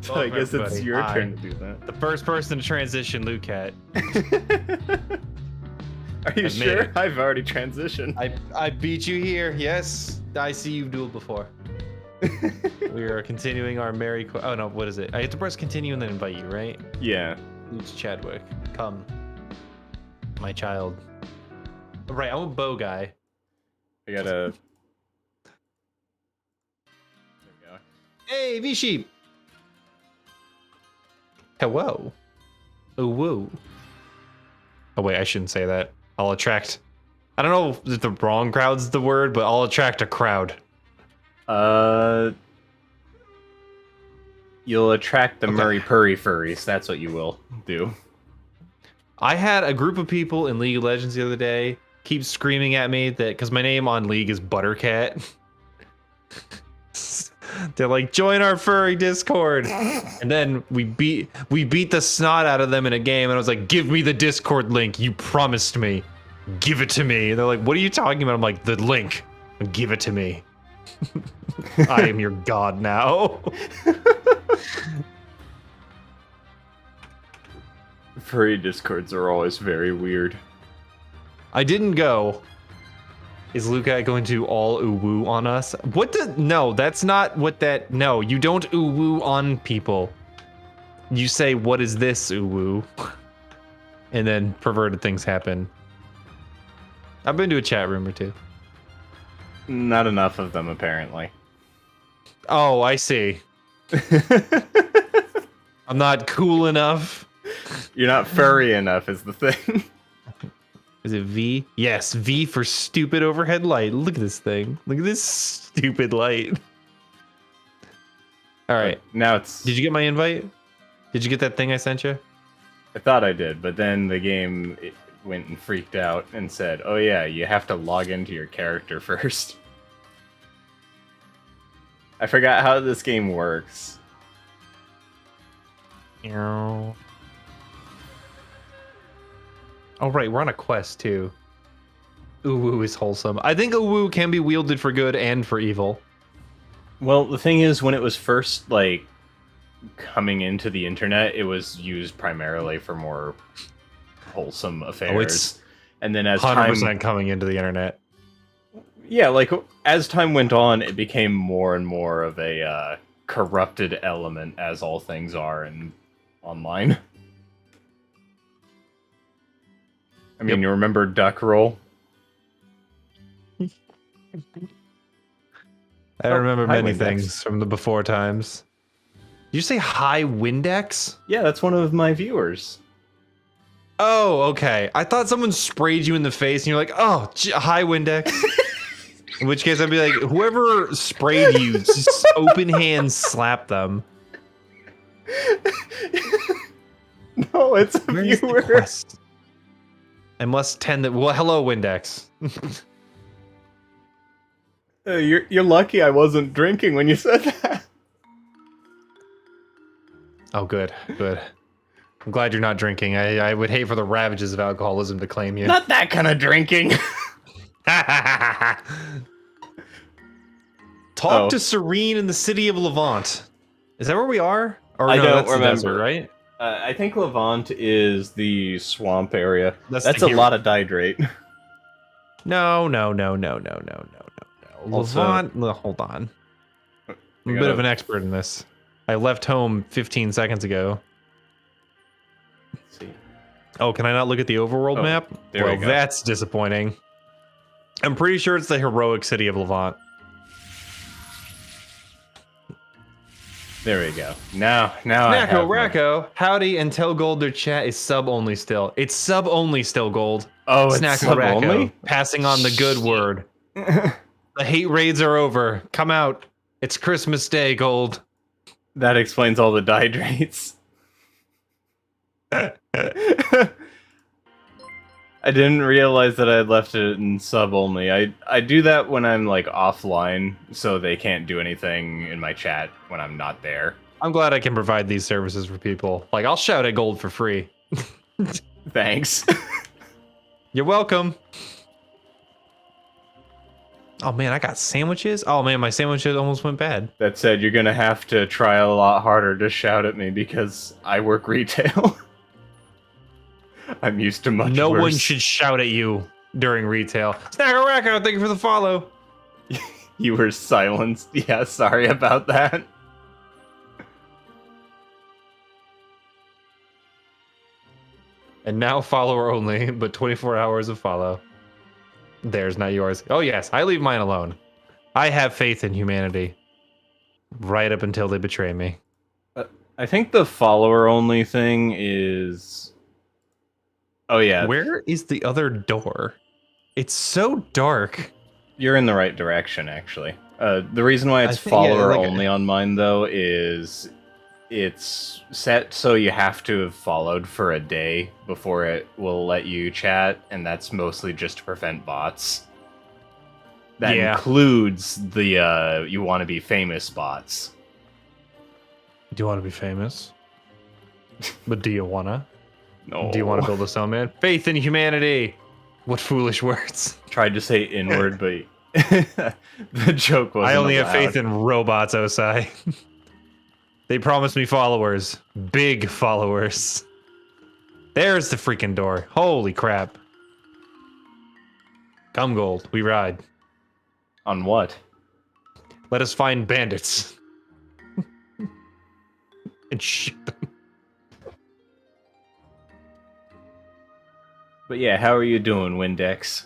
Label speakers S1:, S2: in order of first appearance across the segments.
S1: So I guess it's your
S2: Hi.
S1: turn to do that.
S2: The first person to transition, Lucat.
S1: Are you
S2: I've made
S1: sure?
S2: it.
S1: I've already transitioned.
S2: I beat you here. Yes, I see you do it before. We are continuing our merry. Oh no, what is it? I have to press continue and then invite you, right?
S1: Yeah.
S2: It's Chadwick. Come, my child. Right, I'm a bow guy.
S1: I gotta. There we go.
S2: Hey, V sheep. Hello. Oh whoa. Oh wait, I shouldn't say that. I'll attract. I don't know if the wrong crowd's the word, but I'll attract a crowd.
S1: You'll attract the Murray Purry furries. That's what you will do.
S2: I had a group of people in League of Legends the other day keep screaming at me that because my name on League is Buttercat. They're like, join our furry Discord, and then we beat the snot out of them in a game, and I was like, give me the Discord link. You promised me. Give it to me. And they're like, what are you talking about? I'm like, the link. Give it to me. I am your god now.
S1: Furry Discords are always very weird.
S2: I didn't go. Is Luca going to all ooh-woo on us? What the? No, that's not what that... No, you don't ooh-woo on people. You say, what is this ooh-woo? And then perverted things happen. I've been to a chat room or two.
S1: Not enough of them, apparently.
S2: Oh, I see. I'm not cool enough.
S1: You're not furry enough is the thing.
S2: Is it V? Yes, V for stupid overhead light. Look at this thing. Look at this stupid light. All right.
S1: Now it's...
S2: Did you get my invite? Did you get that thing I sent you?
S1: I thought I did, but then the game went and freaked out and said, oh yeah, you have to log into your character first. I forgot how this game works.
S2: Oh, right, we're on a quest, too. Uwu is wholesome. I think Uwu can be wielded for good and for evil.
S1: Well, the thing is, when it was first, like, coming into the internet, it was used primarily for more wholesome affairs.
S2: Oh, it's
S1: and then as
S2: 100%
S1: time...
S2: coming into the internet.
S1: Yeah, like, as time went on, it became more and more of a corrupted element, as all things are in online. I mean, You remember Duck Roll?
S2: I remember
S1: Hi,
S2: many
S1: Windex.
S2: things from the before times. Did you say hi, Windex?
S1: Yeah, that's one of my viewers.
S2: Oh, okay. I thought someone sprayed you in the face and you're like, oh, hi, Windex. In which case I'd be like, whoever sprayed you, just open hands slap them.
S1: No, it's a
S2: Where's the
S1: viewer.
S2: quest? I must tend that. Well, hello, Windex.
S1: You're lucky I wasn't drinking when you said that.
S2: Oh, good, good. I'm glad you're not drinking. I would hate for the ravages of alcoholism to claim you.
S1: Not that kind of drinking.
S2: Talk to Serene in the city of Levant. Is that where we are? Or
S1: I
S2: no,
S1: don't
S2: that's the
S1: remember.
S2: desert, right?
S1: I think Levant is the swamp area.
S2: That's
S1: a
S2: the hero.
S1: lot of dihydrate.
S2: No.
S1: Also-
S2: Levant. Well, hold on. I'm a bit of an expert in this. I left home 15 seconds ago.
S1: Let's see.
S2: Oh, can I not look at the overworld
S1: Oh,
S2: map?
S1: there we
S2: Well,
S1: go.
S2: that's disappointing. I'm pretty sure it's the heroic city of Levant.
S1: There we go. Now I have
S2: Racco,
S1: my-
S2: Racco, howdy, and tell Gold their chat is sub-only still. It's sub-only still, Gold.
S1: Oh, it's
S2: Snackle
S1: sub
S2: Racco,
S1: only?
S2: passing on the good word. The hate raids are over. Come out. It's Christmas Day, Gold.
S1: That explains all the dihydrates. I didn't realize that I had left it in sub only. I do that when I'm like offline, so they can't do anything in my chat when I'm not there.
S2: I'm glad I can provide these services for people. Like, I'll shout at Gold for free.
S1: Thanks.
S2: You're welcome. Oh man, I got sandwiches. Oh man, my sandwiches almost went bad.
S1: That said, you're gonna have to try a lot harder to shout at me because I work retail. I'm used to much
S2: No
S1: worse.
S2: one should shout at you during retail. Snackaracko, thank you for the follow.
S1: You were silenced. Yeah, sorry about that.
S2: And now follower only, but 24 hours of follow. Theirs, not yours. Oh yes, I leave mine alone. I have faith in humanity. Right up until they betray me.
S1: I think the follower only thing is... Oh yeah.
S2: Where is the other door? It's so dark.
S1: You're in the right direction, actually. The reason why it's
S2: think, yeah,
S1: follower
S2: like-
S1: only on mine, though, is it's set so you have to have followed for a day before it will let you chat, and that's mostly just to prevent bots. That
S2: Yeah.
S1: includes the you want to be famous bots.
S2: Do you want to be famous? But do you wanna?
S1: No.
S2: Do you want to build a snowman? Faith in humanity. What foolish words.
S1: Tried to say inward, but the joke wasn't
S2: I only have
S1: allowed.
S2: faith in robots, Osai. They promised me followers. Big followers. There's the freaking door. Holy crap. Come gold, we ride.
S1: On what?
S2: Let us find bandits. And shoot them.
S1: But yeah, how are you doing, Windex?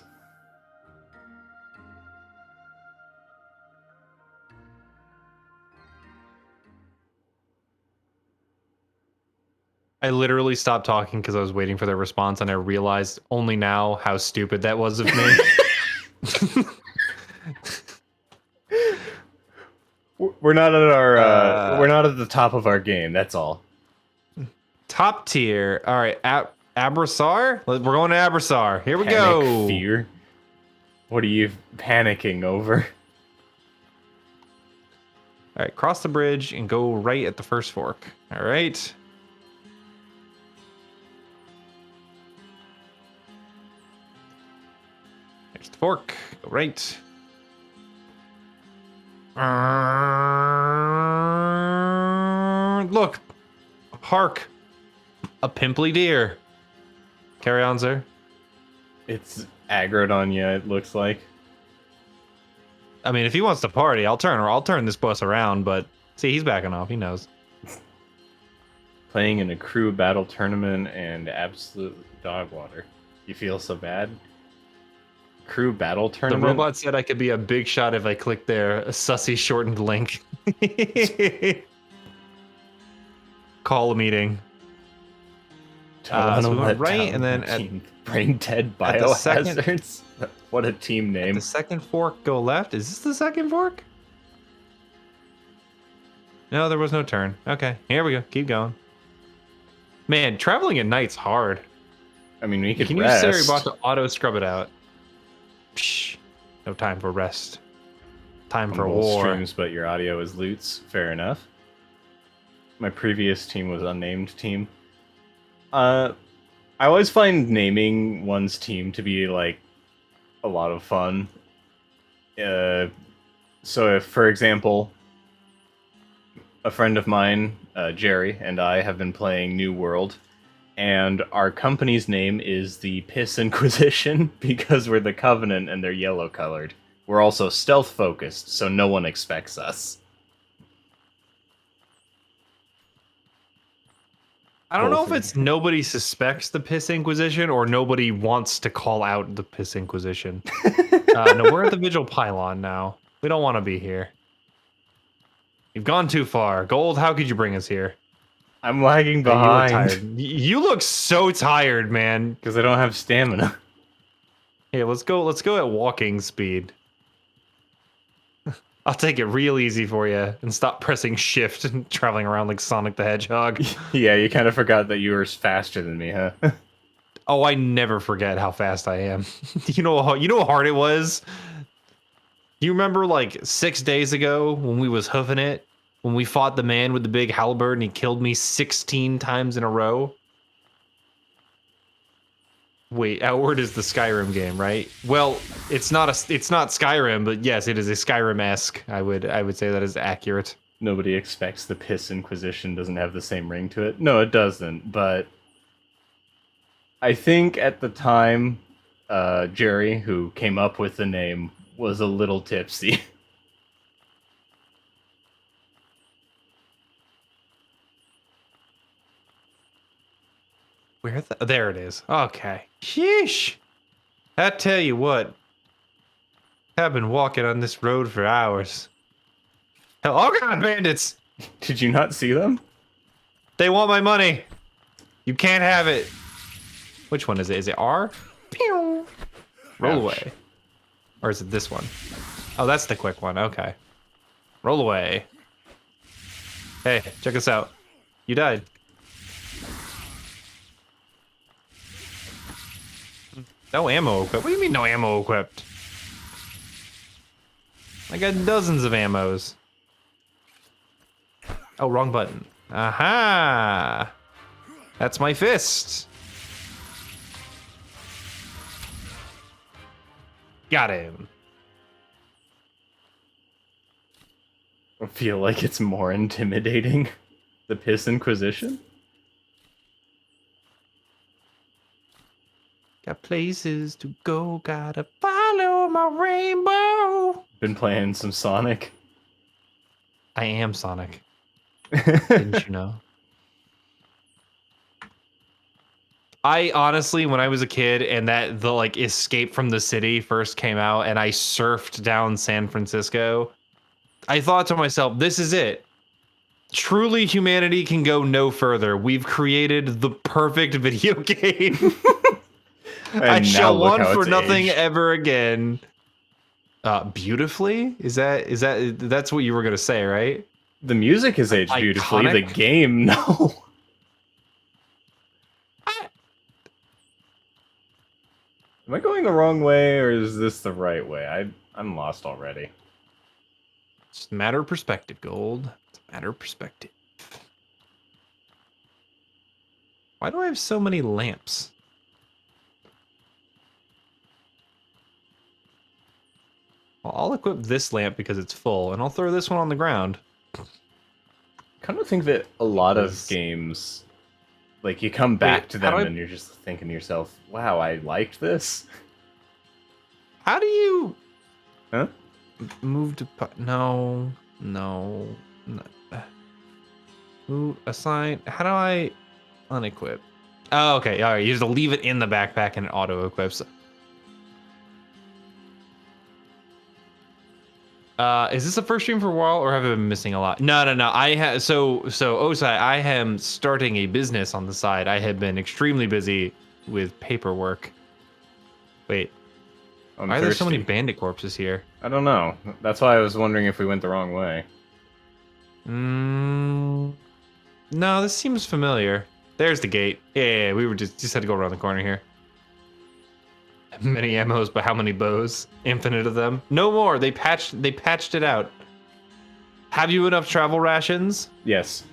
S2: I literally stopped talking because I was waiting for their response, and I realized only now how stupid that was of me.
S1: We're not at our we're not at the top of our game, that's all.
S2: Top tier. All right, Abrasar? We're going to Abrasar. Here we
S1: Panic,
S2: go.
S1: fear. What are you panicking over?
S2: All right, cross the bridge and go right at the first fork. All right. There's the fork. Go right. Look. Hark. A pimply deer. Carry on, sir.
S1: It's aggroed on you, it looks like.
S2: I mean, if he wants to party, I'll turn this bus around, but see, he's backing off. He knows.
S1: Playing in a crew battle tournament and absolute dog water. You feel so bad? Crew battle
S2: The
S1: tournament?
S2: robot said I could be a big shot if I clicked their sussy shortened link. Call a meeting. So we went right, and then at
S1: brain dead
S2: at the second-
S1: biohazards. What a team name.
S2: the second fork, go left. Is this the second fork? No, there was no turn. Okay, here we go. Keep going. Man, traveling at night's hard.
S1: I mean, we could
S2: Can
S1: rest.
S2: use Seribot to auto scrub it out? Psh, no time for rest. Time
S1: on
S2: for
S1: both
S2: war.
S1: streams, but your audio is loots. Fair enough. My previous team was unnamed team. I always find naming one's team to be like a lot of fun. So if, for example, a friend of mine, Jerry, and I have been playing New World, and our company's name is the Piss Inquisition because we're the Covenant and they're yellow colored. We're also stealth focused, so no one expects us.
S2: I don't know
S1: Both
S2: if
S1: of
S2: it's nobody suspects the Piss Inquisition or nobody wants to call out the Piss Inquisition. No, we're at the Vigil Pylon now. We don't want to be here. You've gone too far. Gold, how could you bring us here?
S1: I'm lagging
S2: You look
S1: behind
S2: tired. You look so tired, man.
S1: because I don't have stamina.
S2: Here, let's go at walking speed. I'll take it real easy for you and stop pressing shift and traveling around like Sonic the Hedgehog.
S1: Yeah, you kind of forgot that you were faster than me, huh?
S2: Oh, I never forget how fast I am. You know how hard it was? Do you remember like 6 days ago when we was hoofing it? When we fought the man with the big halberd and he killed me 16 times in a row? Wait, Outward is the Skyrim game, right? Well, it's not Skyrim, but yes, it is a Skyrim-esque. I would say that is accurate.
S1: Nobody expects the Piss Inquisition doesn't have the same ring to it. No, it doesn't, but I think at the time, Jerry, who came up with the name, was a little tipsy.
S2: There it is. Okay. Sheesh. I tell you what. I've been walking on this road for hours. Hell, oh god, bandits!
S1: Did you not see them?
S2: They want my money. You can't have it. Which one is it? Is it R? Pew. Roll away. Or is it this one? Oh, that's the quick one. Okay. Roll away. Hey, check this out. You died. No ammo equipped. What do you mean no ammo equipped? I got dozens of ammos. Oh, wrong button. Aha! That's my fist. Got him.
S1: I feel like it's more intimidating. The Piss Inquisition?
S2: Got places to go, gotta follow my rainbow.
S1: Been playing some Sonic.
S2: I am Sonic. Didn't you know? I honestly, when I was a kid and the like Escape from the City first came out and I surfed down San Francisco, I thought to myself, this is it. Truly, humanity can go no further. We've created the perfect video game. I shall want for nothing ever again. Beautifully? That's what you were gonna say, right?
S1: The music is aged beautifully. The game, no. Am I going the wrong way, or is this the right way? I'm lost already.
S2: It's a matter of perspective, Gold. It's a matter of perspective. Why do I have so many lamps? Well, I'll equip this lamp because it's full, and I'll throw this one on the ground.
S1: I kind of think that a lot of games, like, you come back to them and you're just thinking to yourself, wow, I liked this.
S2: How do you...
S1: Huh?
S2: Move to... No. Move, assign... How do I unequip? Oh, okay. All right. You just leave it in the backpack and it auto-equips. Is this the first stream for a while, or have I been missing a lot? No. I have so Osai, I am starting a business on the side. I have been extremely busy with paperwork. Wait, why are there so many bandit corpses here?
S1: I don't know. That's why I was wondering if we went the wrong way.
S2: No, this seems familiar. There's the gate. Yeah, we were just had to go around the corner here. Many ammos, but how many bows? Infinite of them. No more. They patched it out. Have you enough travel rations?
S1: Yes.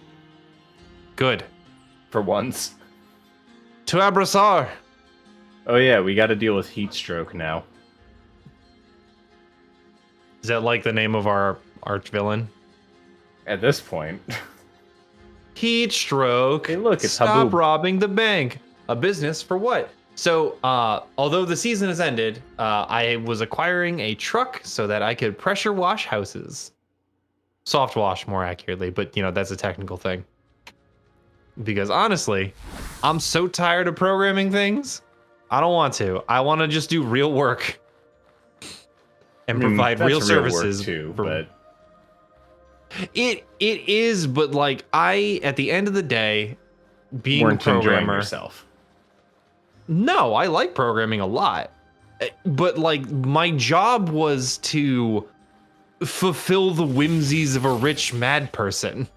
S2: Good.
S1: For once.
S2: To Abrassar.
S1: Oh yeah, we got to deal with heat stroke now.
S2: Is that like the name of our arch villain?
S1: At this point.
S2: Heat stroke.
S1: Hey, look, it's
S2: Stop
S1: Haboob.
S2: robbing the bank. A business for what? So, although the season has ended, I was acquiring a truck so that I could pressure wash houses. Soft wash, more accurately, but, you know, that's a technical thing. Because, honestly, I'm so tired of programming things. I don't want to. I want to just do real work. And provide real services.
S1: Too, but...
S2: It is, but, like, at the end of the day, being
S1: weren't
S2: a programmer...
S1: enjoying yourself.
S2: No, I like programming a lot. But, like, my job was to fulfill the whimsies of a rich, mad person.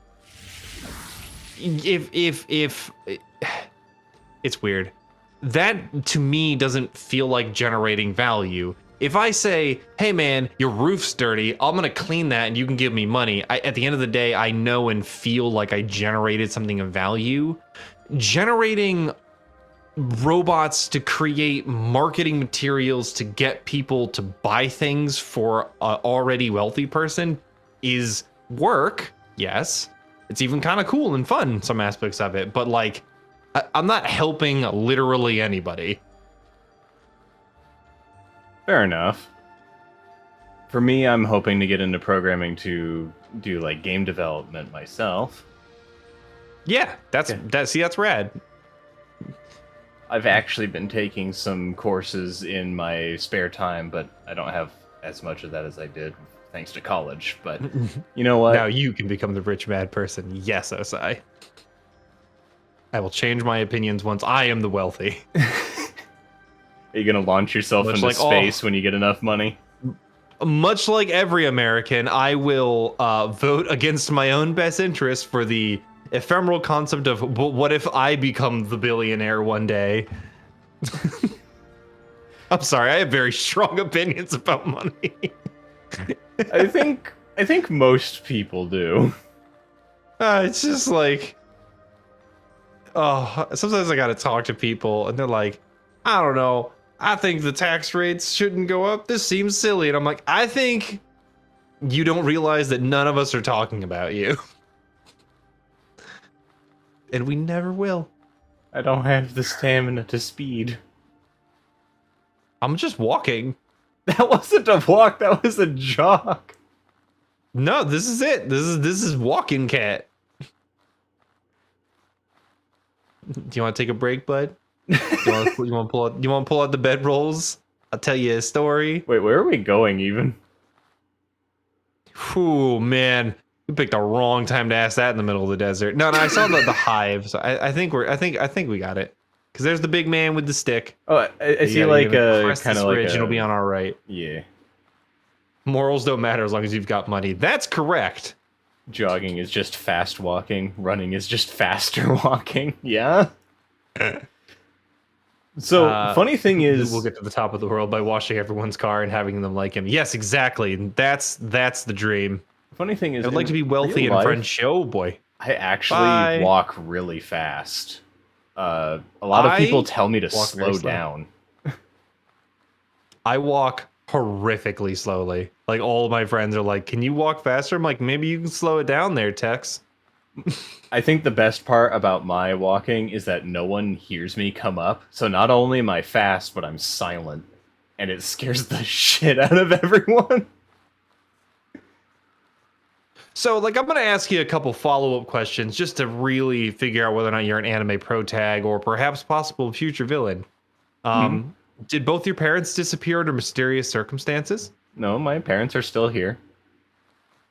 S2: If it's weird. That, to me, doesn't feel like generating value. If I say, hey, man, your roof's dirty, I'm going to clean that and you can give me money. At the end of the day, I know and feel like I generated something of value. Generating robots to create marketing materials to get people to buy things for an already wealthy person is work. Yes. It's even kind of cool and fun, some aspects of it. But like, I'm not helping literally anybody.
S1: Fair enough. For me, I'm hoping to get into programming to do like game development myself.
S2: Yeah, that's rad.
S1: I've actually been taking some courses in my spare time, but I don't have as much of that as I did thanks to college. But you know what?
S2: Now you can become the rich mad person. Yes, Osai. I will change my opinions once I am the wealthy.
S1: Are you gonna launch yourself
S2: Much
S1: into
S2: like
S1: space when you get enough money?
S2: Much like every American, I will vote against my own best interest for the ephemeral concept of what if I become the billionaire one day? I'm sorry, I have very strong opinions about money.
S1: I think most people do.
S2: It's just like, oh, sometimes I gotta talk to people and they're like, I don't know, I think the tax rates shouldn't go up. This seems silly. And I'm like, I think you don't realize that none of us are talking about you. And we never will.
S1: I don't have the stamina to speed.
S2: I'm just walking.
S1: That wasn't a walk, that was a jog.
S2: No, this is it. This is walking cat. Do you want to take a break, bud? You want to pull out the bedrolls? I'll tell you a story.
S1: Wait, where are we going even?
S2: Whew, man. You picked the wrong time to ask that in the middle of the desert. No, I saw the hive. So I think we got it. Because there's the big man with the stick.
S1: Oh, I see like a kind of like
S2: ridge, it'll be on our right.
S1: Yeah.
S2: Morals don't matter as long as you've got money. That's correct.
S1: Jogging is just fast walking. Running is just faster walking. Yeah. So funny thing is,
S2: we'll get to the top of the world by washing everyone's car and having them like him. Yes, exactly. That's the dream.
S1: Funny thing is,
S2: I'd like to be wealthy and friend show boy.
S1: I actually walk really fast. A lot of people tell me to slow down.
S2: I walk horrifically slowly. Like all of my friends are like, "Can you walk faster?" I'm like, "Maybe you can slow it down there, Tex."
S1: I think the best part about my walking is that no one hears me come up. So not only am I fast, but I'm silent, and it scares the shit out of everyone.
S2: So, like, I'm going to ask you a couple follow-up questions just to really figure out whether or not you're an anime pro tag or perhaps possible future villain. Did both your parents disappear under mysterious circumstances?
S1: No, my parents are still here.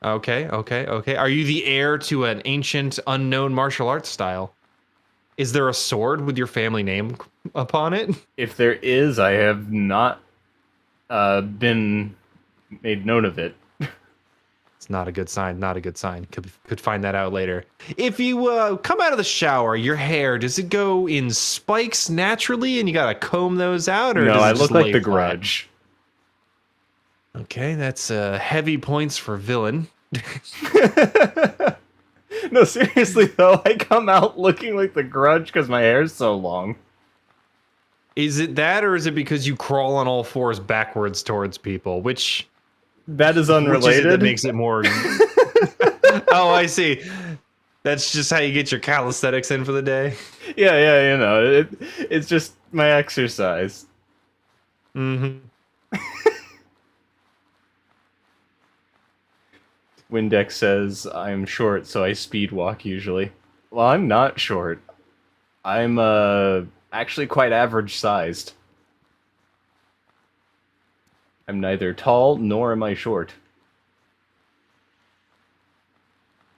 S2: Okay. Are you the heir to an ancient, unknown martial arts style? Is there a sword with your family name upon it?
S1: If there is, I have not been made known of it.
S2: It's not a good sign. Not a good sign. Could find that out later. If you come out of the shower, your hair, does it go in spikes naturally and you gotta comb those out? Or
S1: no,
S2: does it
S1: I
S2: just
S1: look like
S2: lay
S1: the
S2: flat?
S1: Grudge.
S2: Okay, that's heavy points for villain.
S1: No, seriously though, I come out looking like the Grudge because my hair's so long.
S2: Is it that, or is it because you crawl on all fours backwards towards people? Which...
S1: That is unrelated.
S2: Which is it that makes it more... Oh, I see. That's just how you get your calisthenics in for the day?
S1: Yeah, you know, it's just my exercise.
S2: Mm-hmm.
S1: Windex says, I'm short, so I speed walk usually. Well, I'm not short. I'm, actually quite average sized. I'm neither tall, nor am I short.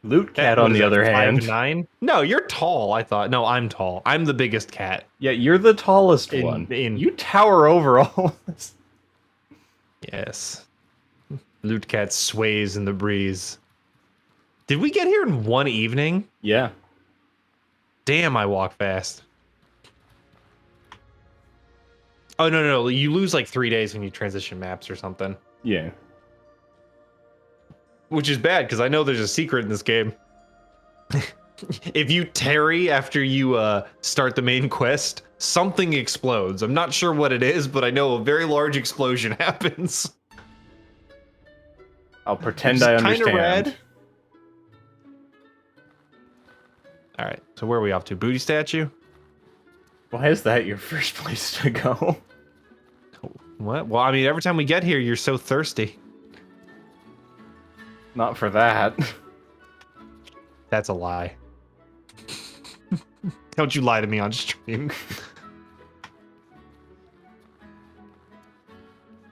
S1: Loot Cat, on the other hand.
S2: 5'9"? No, you're tall, I thought. No, I'm tall. I'm the biggest cat.
S1: Yeah, you're the tallest one. You tower over all of us.
S2: Yes. Loot Cat sways in the breeze. Did we get here in one evening?
S1: Yeah.
S2: Damn, I walk fast. Oh, no. You lose like 3 days when you transition maps or something.
S1: Yeah.
S2: Which is bad, because I know there's a secret in this game. If you tarry after you start the main quest, something explodes. I'm not sure what it is, but I know a very large explosion happens.
S1: I'll pretend I understand.
S2: Kinda rad. All right, so where are we off to? Booty statue?
S1: Why is that your first place to go?
S2: What? Well, I mean, every time we get here, you're so thirsty.
S1: Not for that.
S2: That's a lie. Don't you lie to me on stream.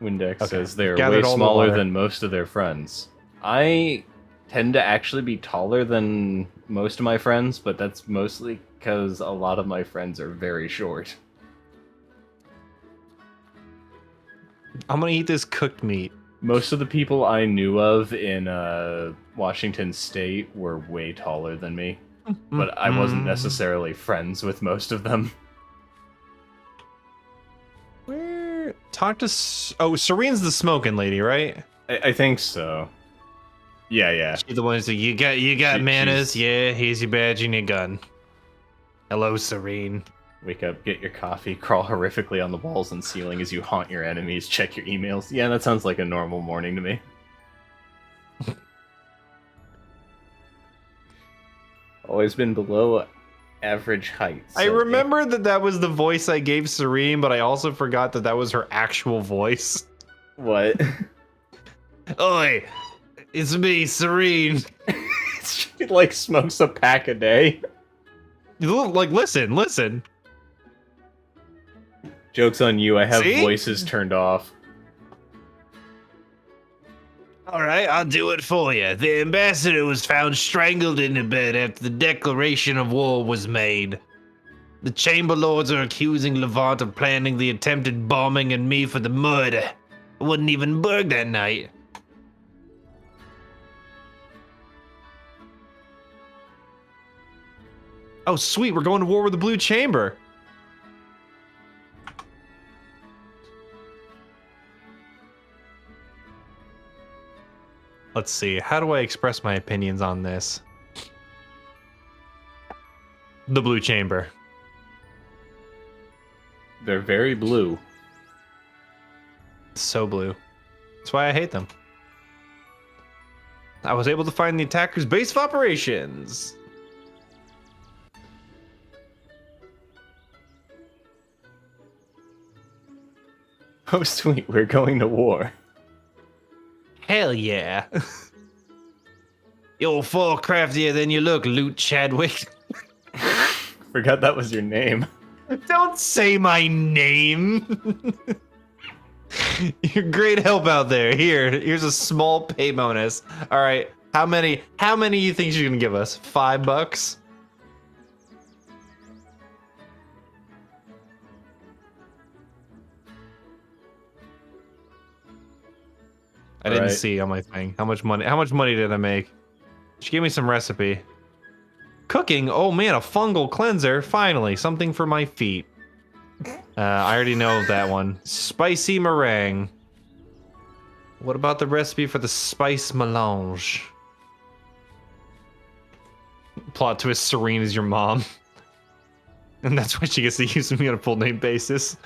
S1: Windex says they're
S2: Gathered
S1: way
S2: all the
S1: smaller
S2: water.
S1: than most of their friends. I tend to actually be taller than most of my friends, but that's mostly because a lot of my friends are very short.
S2: I'm gonna eat this cooked meat.
S1: Most of the people I knew of in Washington State were way taller than me, but I wasn't necessarily friends with most of them.
S2: Where? Talk to... Oh, Serene's the smoking lady, right?
S1: I think so. Yeah.
S2: She's the one who's like, you got manners? Yeah, here's your badge and your gun. Hello, Serene.
S1: Wake up, get your coffee, crawl horrifically on the walls and ceiling as you haunt your enemies, check your emails. Yeah, that sounds like a normal morning to me. Always been below average height.
S2: I remember that was the voice I gave Serene, but I also forgot that was her actual voice.
S1: What?
S2: Oi, it's me, Serene.
S1: She like smokes a pack a day.
S2: Like, listen.
S1: Joke's on you, I have
S2: See?
S1: voices turned off.
S2: Alright, I'll do it for you. The ambassador was found strangled in a bed after the declaration of war was made. The Chamber Lords are accusing Levant of planning the attempted bombing and me for the murder. I wasn't even burged that night. Oh, sweet, we're going to war with the Blue Chamber. Let's see, how do I express my opinions on this? The Blue Chamber.
S1: They're very blue.
S2: So blue. That's why I hate them. I was able to find the attacker's base of operations.
S1: Oh sweet, we're going to war.
S2: Hell yeah. You're far craftier than you look, Loot Chadwick.
S1: Forgot that was your name.
S2: Don't say my name. You're great help out there. Here's a small pay bonus. All right, how many you think you're gonna give us? $5? I didn't see on my thing. How much money did I make? She gave me some recipe. Cooking? Oh man, a fungal cleanser. Finally, something for my feet. I already know that one. Spicy meringue. What about the recipe for the spice melange? Plot twist, Serene is your mom. And that's why she gets to use me on a full name basis.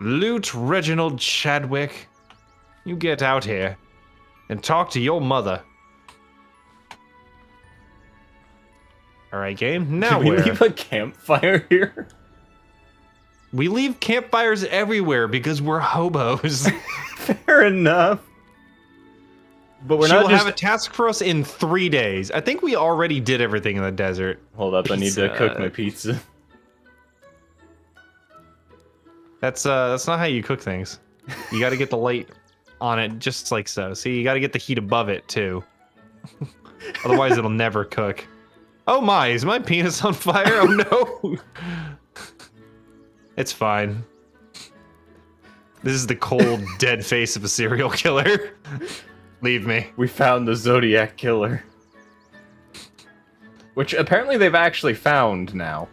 S2: Loot Reginald Chadwick. You get out here and talk to your mother. Alright, game. Now
S1: Did we
S2: where?
S1: leave a campfire here?
S2: We leave campfires everywhere because we're hobos.
S1: Fair enough. But we're
S2: She'll
S1: not just...
S2: have a task for us in 3 days. I think we already did everything in the desert.
S1: Hold up, I need to cook my pizza.
S2: That's not how you cook things. You got to get the light on it just like so. See, you got to get the heat above it too. Otherwise, it'll never cook. Oh my, is my penis on fire? Oh no. It's fine. This is the cold, dead face of a serial killer. Leave me.
S1: We found the Zodiac Killer. Which apparently they've actually found now.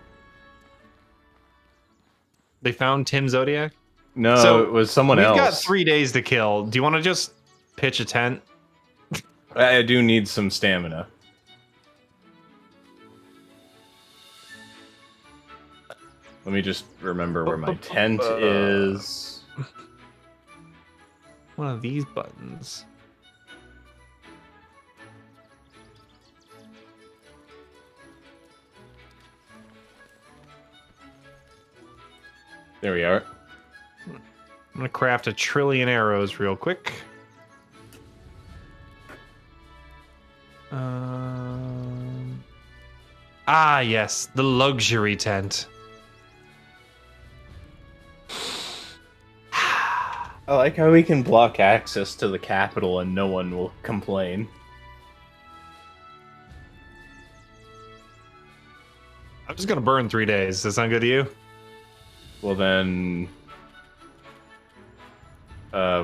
S2: They found Tim Zodiac?
S1: No,
S2: So,
S1: it was someone else.
S2: We've got 3 days to kill. Do you want to just pitch a tent?
S1: I do need some stamina. Let me just remember where my tent is.
S2: One of these buttons.
S1: There we are.
S2: I'm gonna craft 1 trillion arrows real quick. Yes, the luxury tent.
S1: I like how we can block access to the capital and no one will complain.
S2: I'm just gonna burn 3 days. Does that sound good to you?
S1: Well then...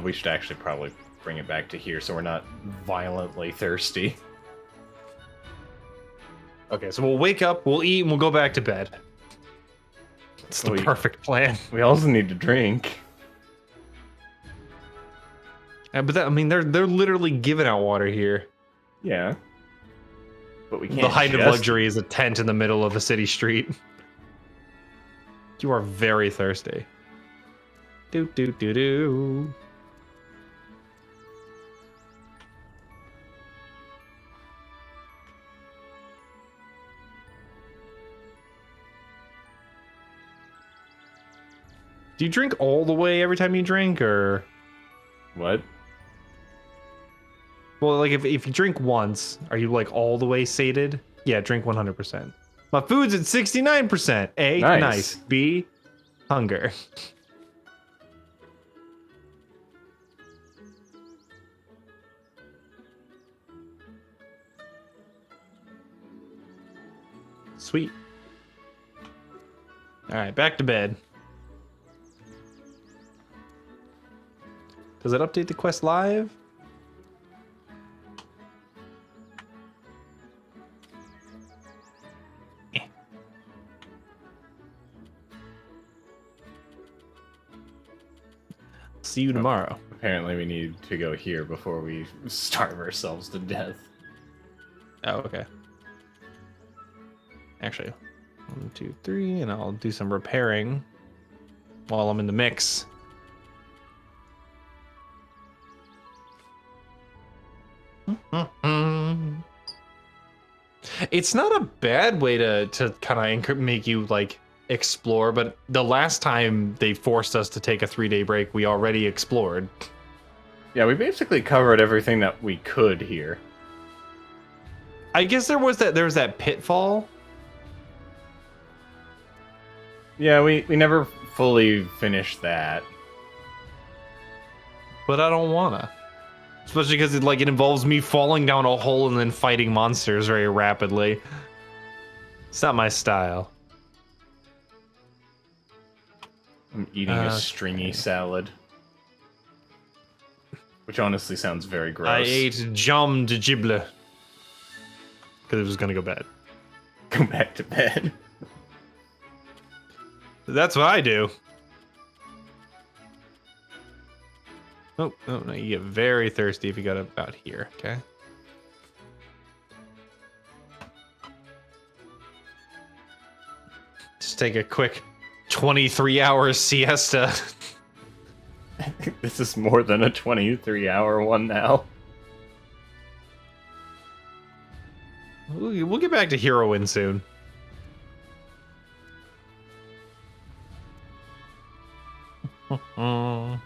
S1: we should actually probably bring it back to here so we're not violently thirsty.
S2: Okay, so we'll wake up, we'll eat, and we'll go back to bed. It's the perfect plan.
S1: We also need to drink.
S2: Yeah, but that, I mean, they're literally giving out water here.
S1: Yeah. But we can't.
S2: The height of luxury is a tent in the middle of a city street. You are very thirsty. Do do do do. Do you drink all the way every time you drink, or
S1: What?
S2: well, like if you drink once, are you like all the way sated? Yeah, drink 100%. My food's at 69%. A, nice. B, hunger. Sweet. All right, back to bed. Does it update the quest live? See you tomorrow.
S1: Apparently we need to go here before we starve ourselves to death.
S2: Oh, okay. Actually, 1, 2, 3, and I'll do some repairing while I'm in the mix. It's not a bad way to kind of make you like explore, but the last time they forced us to take a 3-day break, we already explored.
S1: Yeah, we basically covered everything that we could here.
S2: I guess there was that pitfall.
S1: Yeah, we never fully finished that.
S2: But I don't wanna. Especially because it involves me falling down a hole and then fighting monsters very rapidly. It's not my style.
S1: I'm eating a stringy salad. Which honestly sounds very gross.
S2: I ate jam de giblet. Because it was gonna go bad.
S1: Go back to bed.
S2: That's what I do. Oh, no, you get very thirsty if you got about here, okay? Just take a quick 23-hour siesta.
S1: This is more than a 23-hour one now.
S2: We'll get back to heroin soon. Oh.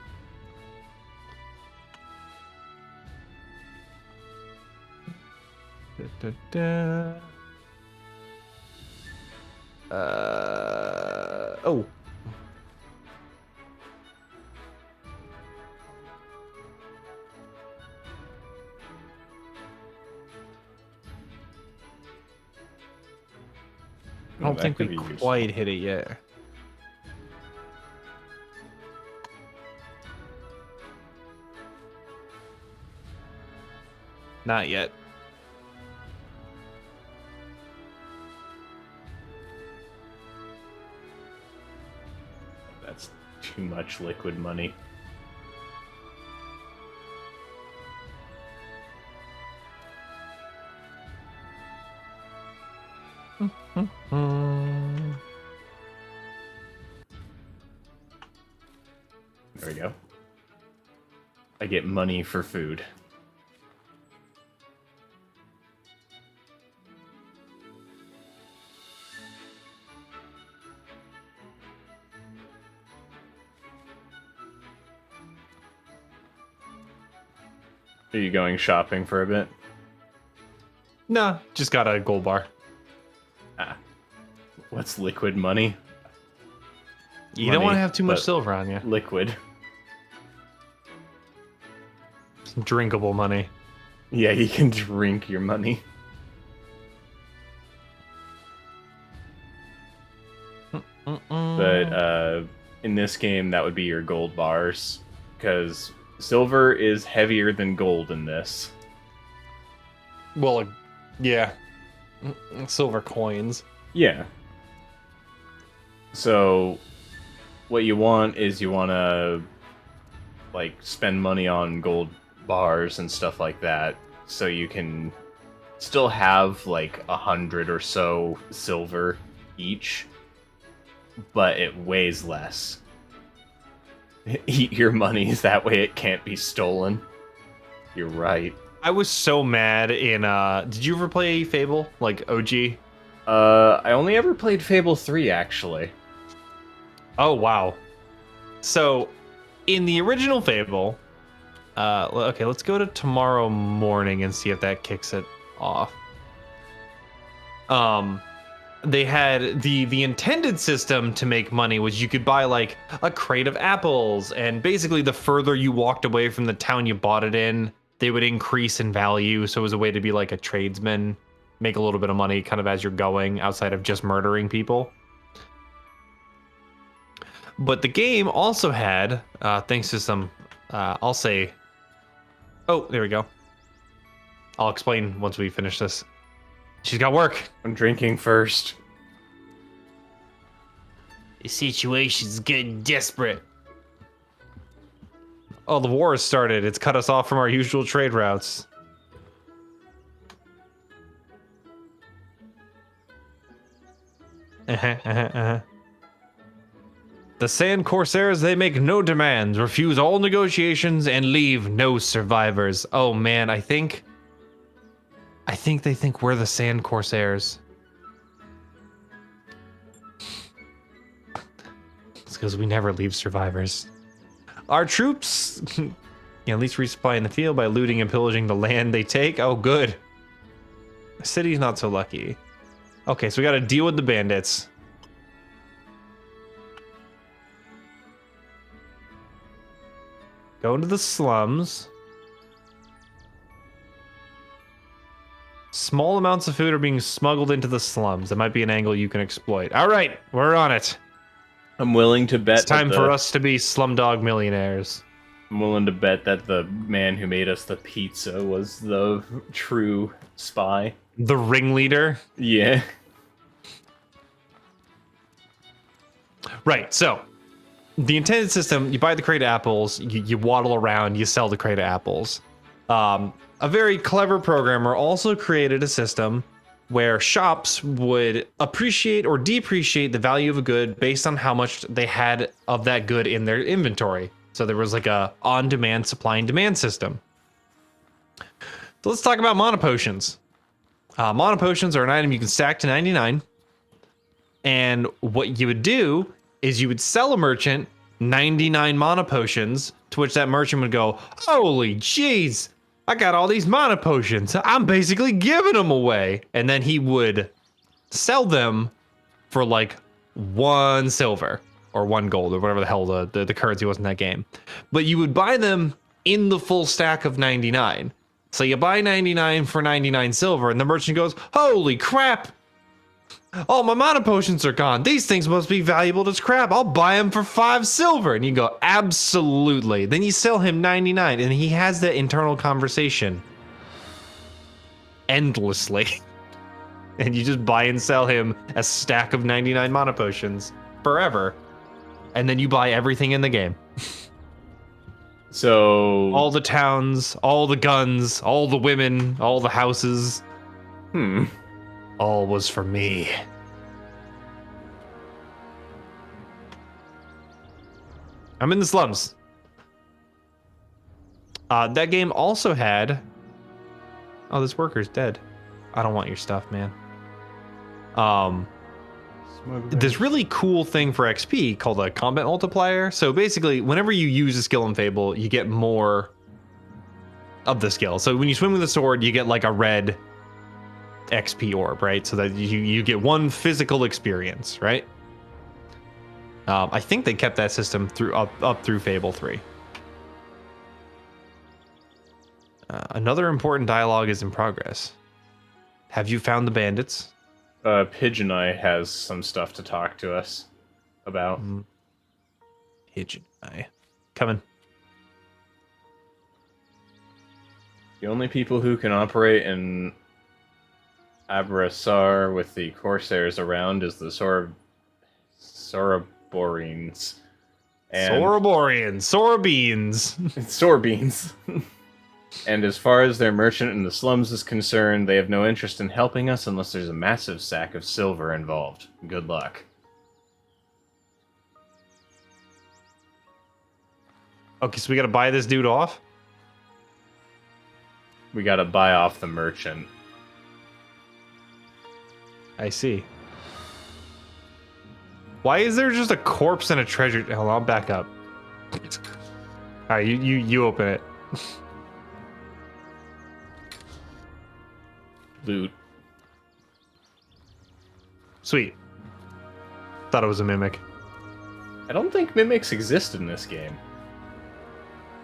S2: I don't think we quite hit it yet. Not yet.
S1: That's too much liquid money. There we go. I get money for food. Are you going shopping for a bit?
S2: Nah, just got a gold bar.
S1: What's liquid money?
S2: You don't want to have too much silver on you.
S1: Liquid.
S2: Some drinkable money.
S1: Yeah, you can drink your money. But in this game, that would be your gold bars, because silver is heavier than gold in this.
S2: Well, yeah. Silver coins.
S1: Yeah. So, what you want is you want to, like, spend money on gold bars and stuff like that, so you can still have, like, 100 or so silver each, but it weighs less. Eat your money, that way it can't be stolen. You're right.
S2: I was so mad in, did you ever play Fable? Like, OG?
S1: I only ever played Fable 3, actually.
S2: Oh, wow. So, in the original Fable, okay, let's go to tomorrow morning and see if that kicks it off. They had the intended system to make money was you could buy like a crate of apples, and basically the further you walked away from the town you bought it in, they would increase in value. So it was a way to be like a tradesman, make a little bit of money kind of as you're going outside of just murdering people. But the game also had, thanks to some, I'll say, oh, there we go. I'll explain once we finish this. She's got work.
S1: I'm drinking first.
S2: The situation's getting desperate. Oh, the war has started. It's cut us off from our usual trade routes. The Sand Corsairs, they make no demands, refuse all negotiations, and leave no survivors. Oh man, I think they think we're the Sand Corsairs. It's because we never leave survivors. Our troops can at least resupply in the field by looting and pillaging the land they take. Oh, good. The city's not so lucky. Okay, so we gotta deal with the bandits. Go into the slums. Small amounts of food are being smuggled into the slums. That might be an angle you can exploit. All right, we're on it.
S1: I'm willing to bet.
S2: It's time for us to be slumdog millionaires.
S1: I'm willing to bet that the man who made us the pizza was the true spy.
S2: The ringleader?
S1: Yeah.
S2: Right, so the intended system, you buy the crate of apples, you waddle around, you sell the crate of apples. A very clever programmer also created a system where shops would appreciate or depreciate the value of a good based on how much they had of that good in their inventory. So there was like a on-demand supply and demand system. So let's talk about mana potions. Mana potions are an item you can stack to 99. And what you would do is you would sell a merchant 99 mana potions, to which that merchant would go, holy jeez, I got all these mana potions. I'm basically giving them away. And then he would sell them for like 1 silver or 1 gold or whatever the hell the currency was in that game. But you would buy them in the full stack of 99. So you buy 99 for 99 silver, and the merchant goes, holy crap. All my mana potions are gone. These things must be valuable as crap. I'll buy them for 5 silver. And you go, absolutely. Then you sell him 99, and he has that internal conversation endlessly. And you just buy and sell him a stack of 99 mana potions forever. And then you buy everything in the game.
S1: So
S2: all the towns, all the guns, all the women, all the houses. All was for me. I'm in the slums. That game also had. Oh, this worker's dead. I don't want your stuff, man. This really cool thing for XP called a combat multiplier. So basically, whenever you use a skill in Fable, you get more of the skill. So when you swim with a sword, you get like a red XP orb, right? So that you get one physical experience, right? I think they kept that system through up through Fable 3. Another important dialogue is in progress. Have you found the bandits?
S1: Pigeon Eye has some stuff to talk to us about.
S2: Pigeon Eye. Coming.
S1: The only people who can operate in Abrasar with the Corsairs around is the Soraborines.
S2: Soraborians. Sorabeans.
S1: Sorbeans. And as far as their merchant in the slums is concerned, they have no interest in helping us unless there's a massive sack of silver involved. Good luck.
S2: Okay, so we gotta buy this dude off?
S1: We gotta buy off the merchant.
S2: I see. Why is there just a corpse and a treasure? Hold on, I'll back up. Alright, you open it.
S1: Loot.
S2: Sweet. Thought it was a mimic.
S1: I don't think mimics exist in this game.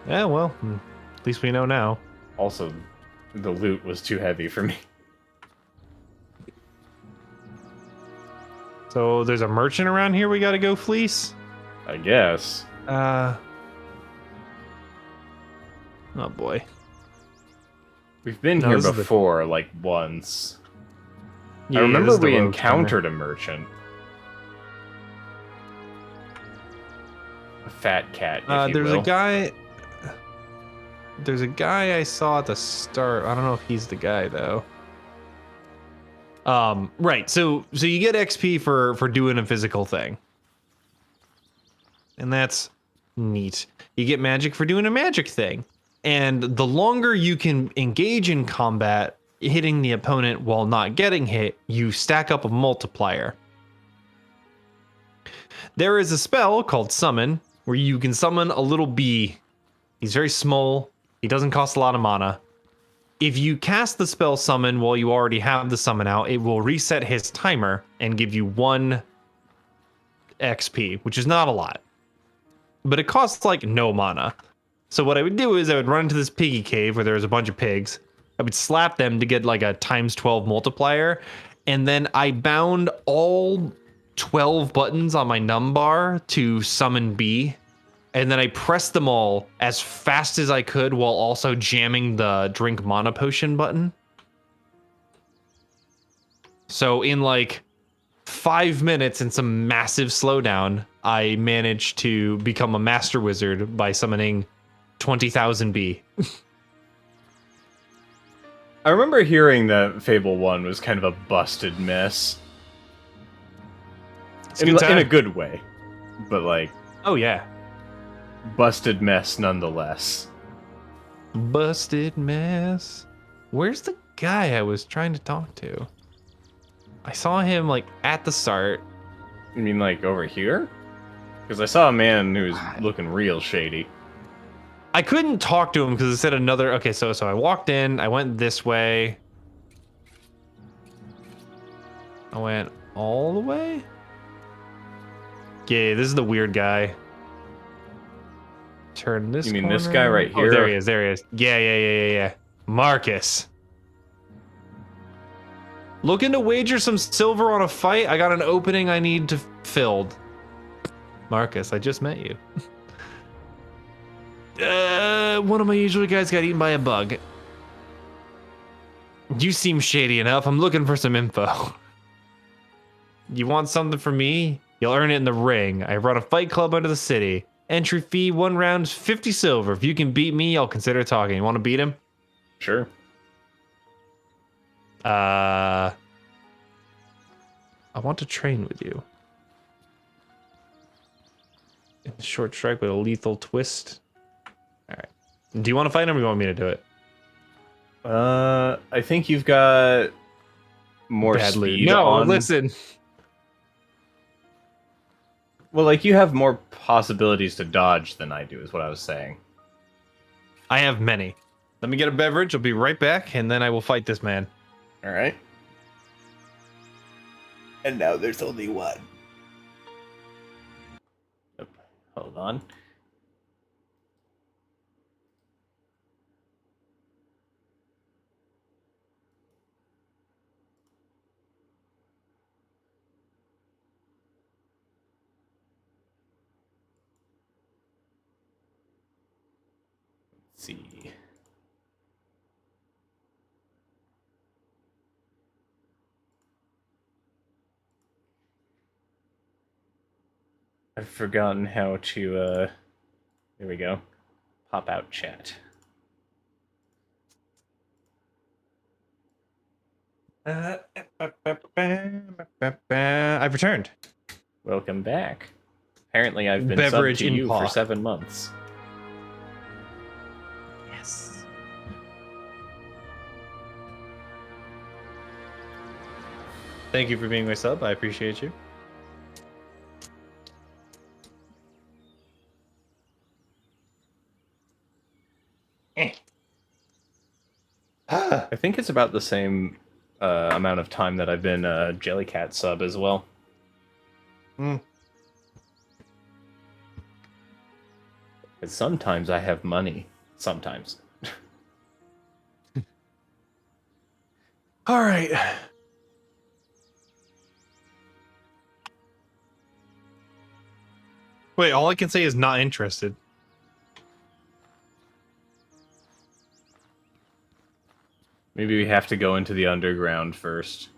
S2: Yeah, well, at least we know now.
S1: Also, the loot was too heavy for me.
S2: So there's a merchant around here we gotta go fleece?
S1: I guess.
S2: Oh boy.
S1: We've been
S2: No,
S1: here
S2: this is
S1: before, like, once.
S2: Yeah,
S1: I remember
S2: this is the
S1: we
S2: road
S1: encountered a merchant. A fat cat, if you
S2: there's
S1: will.
S2: a guy. There's a guy I saw at the start. I don't know if he's the guy though. Right. So you get XP for doing a physical thing, and that's neat. You get magic for doing a magic thing, and the longer you can engage in combat, hitting the opponent while not getting hit, you stack up a multiplier. There is a spell called Summon where you can summon a little bee. He's very small. He doesn't cost a lot of mana. If you cast the spell Summon while you already have the summon out, it will reset his timer and give you 1 XP, which is not a lot. But it costs like no mana. So what I would do is I would run into this piggy cave where there's a bunch of pigs. I would slap them to get like a times 12 multiplier. And then I bound all 12 buttons on my numbar to summon B. And then I pressed them all as fast as I could while also jamming the drink mana potion button. So in like 5 minutes and some massive slowdown, I managed to become a master wizard by summoning 20,000 B.
S1: I remember hearing that Fable 1 was kind of a busted mess. In a good way. But like...
S2: Oh yeah.
S1: Busted mess nonetheless.
S2: Busted mess. Where's the guy I was trying to talk to? I saw him like at the start.
S1: You mean like over here? Because I saw a man who was looking real shady.
S2: I couldn't talk to him because it said another. Okay, so I walked in. I went this way. I went all the way. Yeah, this is the weird guy. Turn this.
S1: You mean
S2: corner.
S1: this guy right here?
S2: Oh, there he is. There he is. Yeah. Marcus. Looking to wager some silver on a fight? I got an opening I need to filled. Marcus, I just met you. One of my usual guys got eaten by a bug. You seem shady enough. I'm looking for some info. You want something from me? You'll earn it in the ring. I run a fight club under the city. Entry fee, 1 round, 50 silver. If you can beat me, I'll consider talking. You want to beat him?
S1: Sure.
S2: I want to train with you. In a short strike with a lethal twist. All right. Do you want to fight him or you want me to do it?
S1: I think you've got more
S2: Bad loot.
S1: speed
S2: No,
S1: on...
S2: listen.
S1: Well, like, you have more possibilities to dodge than I do, is what I was saying.
S2: I have many. Let me get a beverage. I'll be right back, and then I will fight this man.
S1: Alright. And now there's only one. Yep. Hold on. Let's see. I've forgotten how to, here we go. Pop out chat.
S2: I've returned.
S1: Welcome back. Apparently I've been
S2: Beverage
S1: subbed to
S2: in
S1: you
S2: paw.
S1: for 7 months.
S2: Yes. Thank you for being my sub. I appreciate you.
S1: I think it's about the same amount of time that I've been a Jellycat sub as well.
S2: Hmm.
S1: But sometimes I have money. Sometimes.
S2: All right. Wait, all I can say is not interested.
S1: Maybe we have to go into the underground first.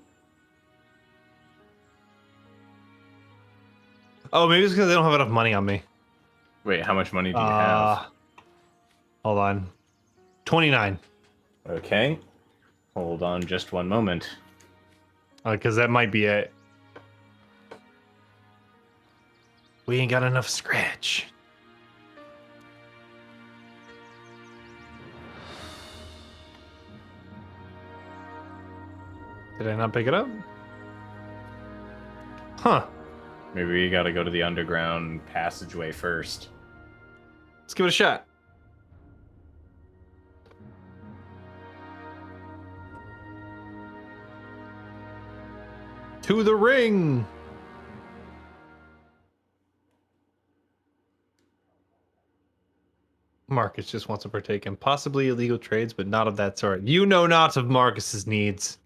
S2: Oh, maybe it's because they don't have enough money on me.
S1: Wait, how much money do you have?
S2: Hold on. 29.
S1: Okay. Hold on just one moment.
S2: Because that might be it. We ain't got enough scratch. Did I not pick it up? Huh.
S1: Maybe we gotta go to the underground passageway first.
S2: Let's give it a shot. To the ring! Marcus just wants to partake in possibly illegal trades, but not of that sort. You know not of Marcus's needs.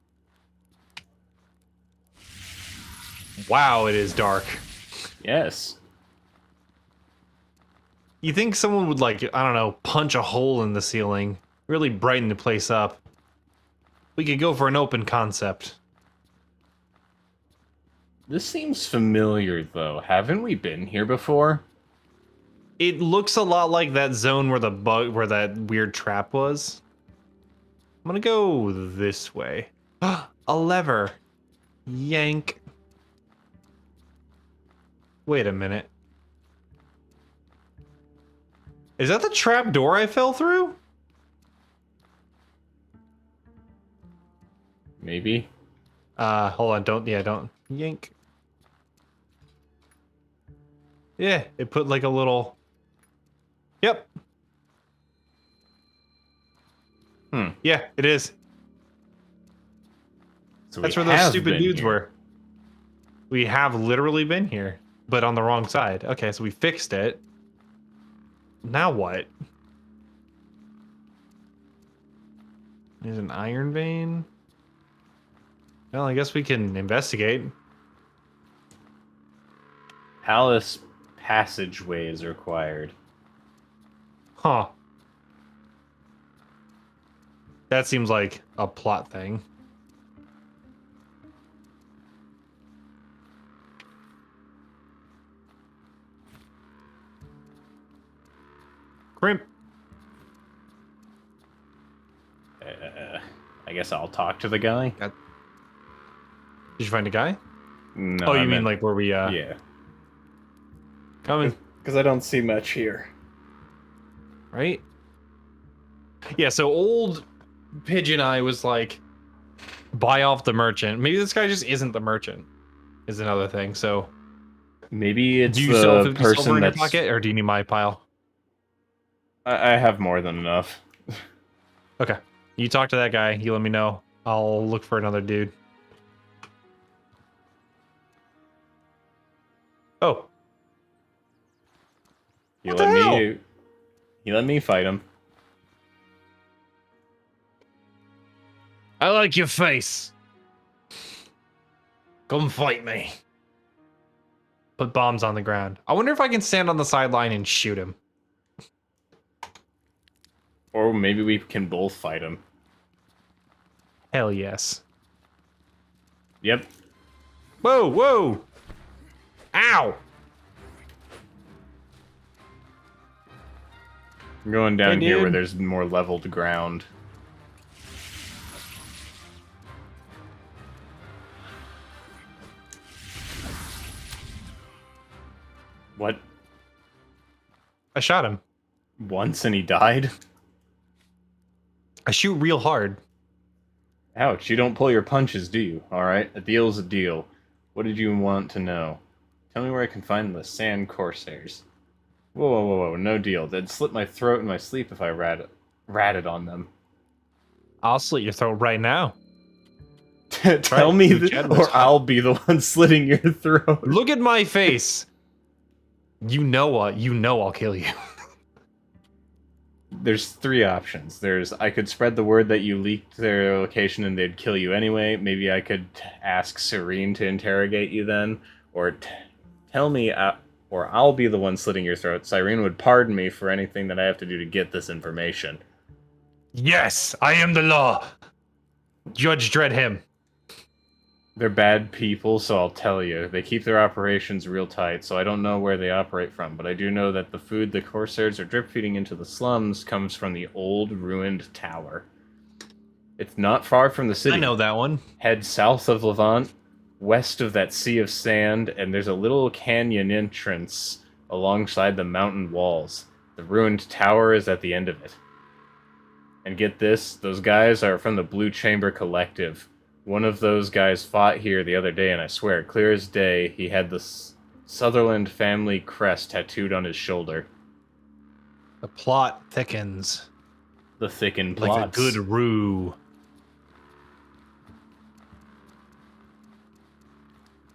S2: Wow, it is dark.
S1: Yes.
S2: You think someone would, like, I don't know, punch a hole in the ceiling, really brighten the place up. We could go for an open concept.
S1: This seems familiar, though. Haven't we been here before?
S2: It looks a lot like that zone where where that weird trap was. I'm gonna go this way. A lever. Yank. Wait a minute. Is that the trap door I fell through?
S1: Maybe.
S2: Hold on, don't yank. Yeah, it put like a little... Yep. Yeah, it is.
S1: So
S2: That's
S1: we
S2: where those
S1: have
S2: stupid
S1: been
S2: dudes
S1: here.
S2: were. We have literally been here, but on the wrong side. Okay, so we fixed it. Now what? There's an iron vein. Well, I guess we can investigate.
S1: Palace passageway is required.
S2: Huh. That seems like a plot thing. Crimp.
S1: I guess I'll talk to the guy.
S2: Did you find a guy?
S1: No,
S2: Oh,
S1: I
S2: you mean
S1: meant-
S2: like where we
S1: Yeah.
S2: coming,
S1: Because I don't see much here.
S2: right? Yeah, so old Pigeon Eye was like, buy off the merchant. Maybe this guy just isn't the merchant, is another thing. So,
S1: Maybe it's
S2: do you still have
S1: the
S2: 50 silver
S1: person
S2: in your
S1: that's.
S2: pocket, or do you need my pile?
S1: I have more than enough.
S2: Okay. You talk to that guy. You let me know. I'll look for another dude. Oh.
S1: You
S2: What
S1: let
S2: the hell?
S1: me. You let me fight him.
S2: I like your face. Come fight me. Put bombs on the ground. I wonder if I can stand on the sideline and shoot him.
S1: Or maybe we can both fight him.
S2: Hell yes.
S1: Yep.
S2: Whoa, whoa. Ow.
S1: I'm going down
S2: Hey,
S1: here where
S2: dude.
S1: there's more leveled ground. What?
S2: I shot him.
S1: Once and he died?
S2: I shoot real hard.
S1: Ouch, you don't pull your punches, do you? Alright, a deal's a deal. What did you want to know? Tell me where I can find the Sand Corsairs. Whoa, whoa, whoa, whoa, no deal. They'd slit my throat in my sleep if I ratted on them.
S2: I'll slit your throat right now.
S1: Tell
S2: Right,
S1: me,
S2: VCatward.
S1: or I'll be the one slitting your throat.
S2: Look at my face. You know what? You know I'll kill you.
S1: There's three options. There's I could spread the word that you leaked their location and they'd kill you anyway. Maybe I could ask Serene to interrogate you then, or tell me, or I'll be the one slitting your throat. Cyrene would pardon me for anything that I have to do to get this information.
S2: Yes, I am the law. Judge Dredd him.
S1: They're bad people, so I'll tell you. They keep their operations real tight, so I don't know where they operate from, but I do know that the food the Corsairs are drip-feeding into the slums comes from the old, ruined tower. It's not far from the city.
S2: I know that one.
S1: Head south of Levant, west of that sea of sand, and there's a little canyon entrance alongside the mountain walls. The ruined tower is at the end of it. And get this, those guys are from the Blue Chamber Collective. One of those guys fought here the other day, and I swear, clear as day, he had the Sutherland family crest tattooed on his shoulder.
S2: The plot thickens.
S1: The thickened
S2: Like
S1: plots.
S2: a good roux.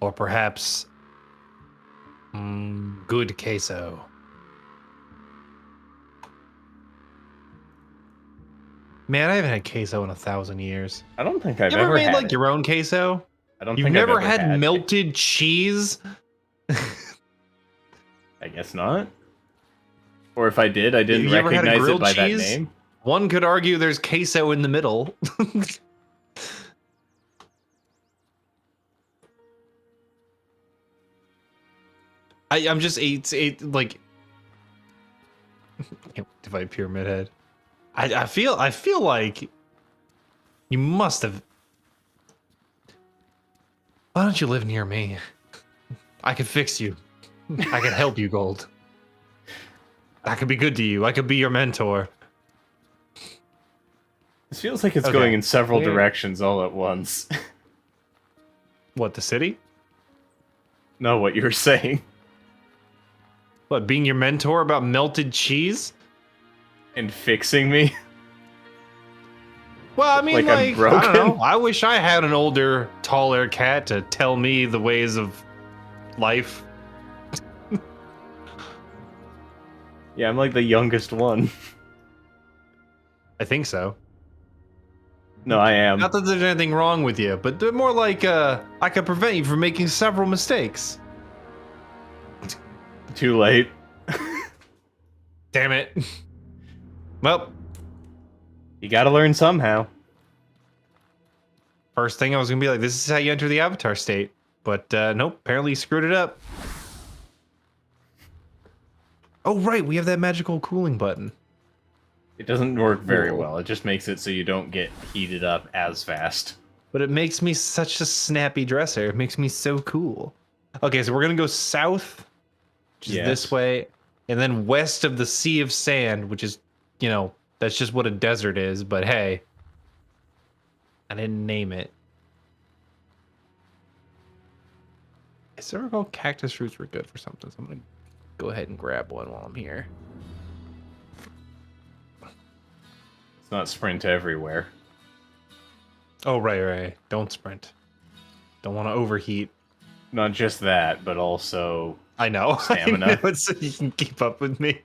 S2: Or perhaps... good queso. Man, I haven't had queso in 1,000 years.
S1: I don't think I've
S2: You ever
S1: ever
S2: made
S1: had
S2: like
S1: it.
S2: your own queso?
S1: I don't
S2: You've
S1: think I've
S2: never
S1: ever
S2: had melted cheese?
S1: I guess not. Or if I did, I didn't
S2: You ever had a
S1: recognize it
S2: grilled
S1: by
S2: cheese?
S1: that name.
S2: One could argue there's queso in the middle. I'm just like divide pyramid head. I feel like you must have. Why don't you live near me? I could fix you. I could help you, Gold. I could be good to you. I could be your mentor.
S1: This feels like it's
S2: Okay.
S1: going in several
S2: Yeah.
S1: directions all at once.
S2: What, the city?
S1: No, what you were saying.
S2: What, being your mentor about melted cheese?
S1: And fixing me.
S2: Well, I mean,
S1: Like I'm
S2: I don't
S1: broken?
S2: know. I wish I had an older, taller cat to tell me the ways of life.
S1: Yeah, I'm like the youngest one.
S2: I think so.
S1: No, I am.
S2: Not that there's anything wrong with you, but they're more like I could prevent you from making several mistakes.
S1: Too late.
S2: Damn it. Well,
S1: You gotta learn somehow.
S2: first thing I was gonna be like, this is how you enter the avatar state. But nope, apparently you screwed it up. Oh right, we have that magical cooling button.
S1: It doesn't work very
S2: Cool.
S1: well. It just makes it so you don't get heated up as fast.
S2: But it makes me such a snappy dresser. It makes me so cool. Okay, so we're gonna go south, which is
S1: Yes.
S2: this way, and then west of the Sea of Sand, which is, you know, That's just what a desert is, but hey. I didn't name it. Is there recall cactus fruits were good for something? So I'm gonna go ahead and grab one while I'm here.
S1: It's not sprint everywhere.
S2: Oh, right. Don't sprint. Don't want to overheat.
S1: Not just that, but also
S2: I know.
S1: Stamina.
S2: I know, so you can keep up with me.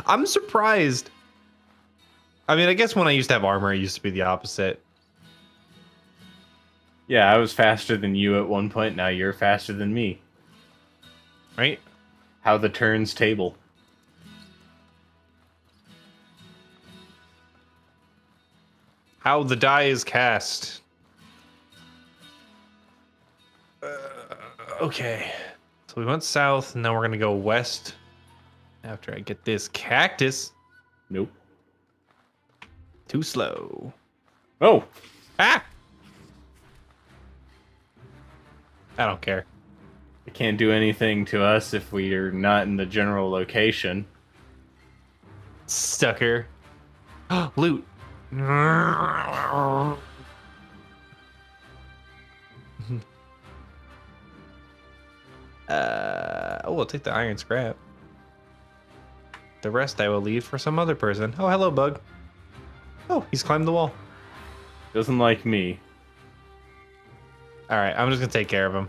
S2: I'm surprised. I mean, I guess when I used to have armor, it used to be the opposite.
S1: Yeah, I was faster than you at one point, now you're faster than me.
S2: Right?
S1: How the turns table.
S2: How the die is cast. Okay. So we went south, and now we're going to go west after I get this cactus.
S1: Nope.
S2: Too slow.
S1: Oh!
S2: Ah! I don't care.
S1: It can't do anything to us if we are not in the general location.
S2: Sucker. Loot. I'll take the iron scrap. The rest I will leave for some other person. Oh, hello, bug. Oh, he's climbed the wall.
S1: Doesn't like me.
S2: All right, I'm just gonna take care of him.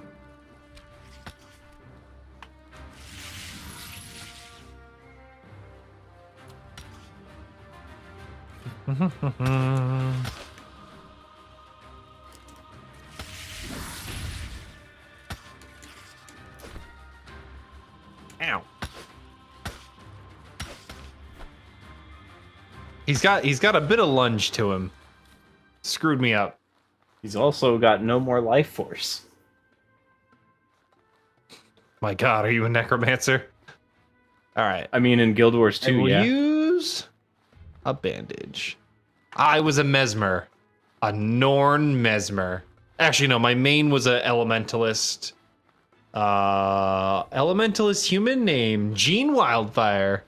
S2: Ow. He's got a bit of lunge to him. Screwed me up.
S1: He's also got no more life force.
S2: My God, are you a necromancer? All right.
S1: I mean, in Guild Wars 2,
S2: We'll
S1: yeah.
S2: use a bandage. I was a mesmer. A Norn mesmer. Actually, no, my main was a elementalist. Elementalist human name, Gene Wildfire.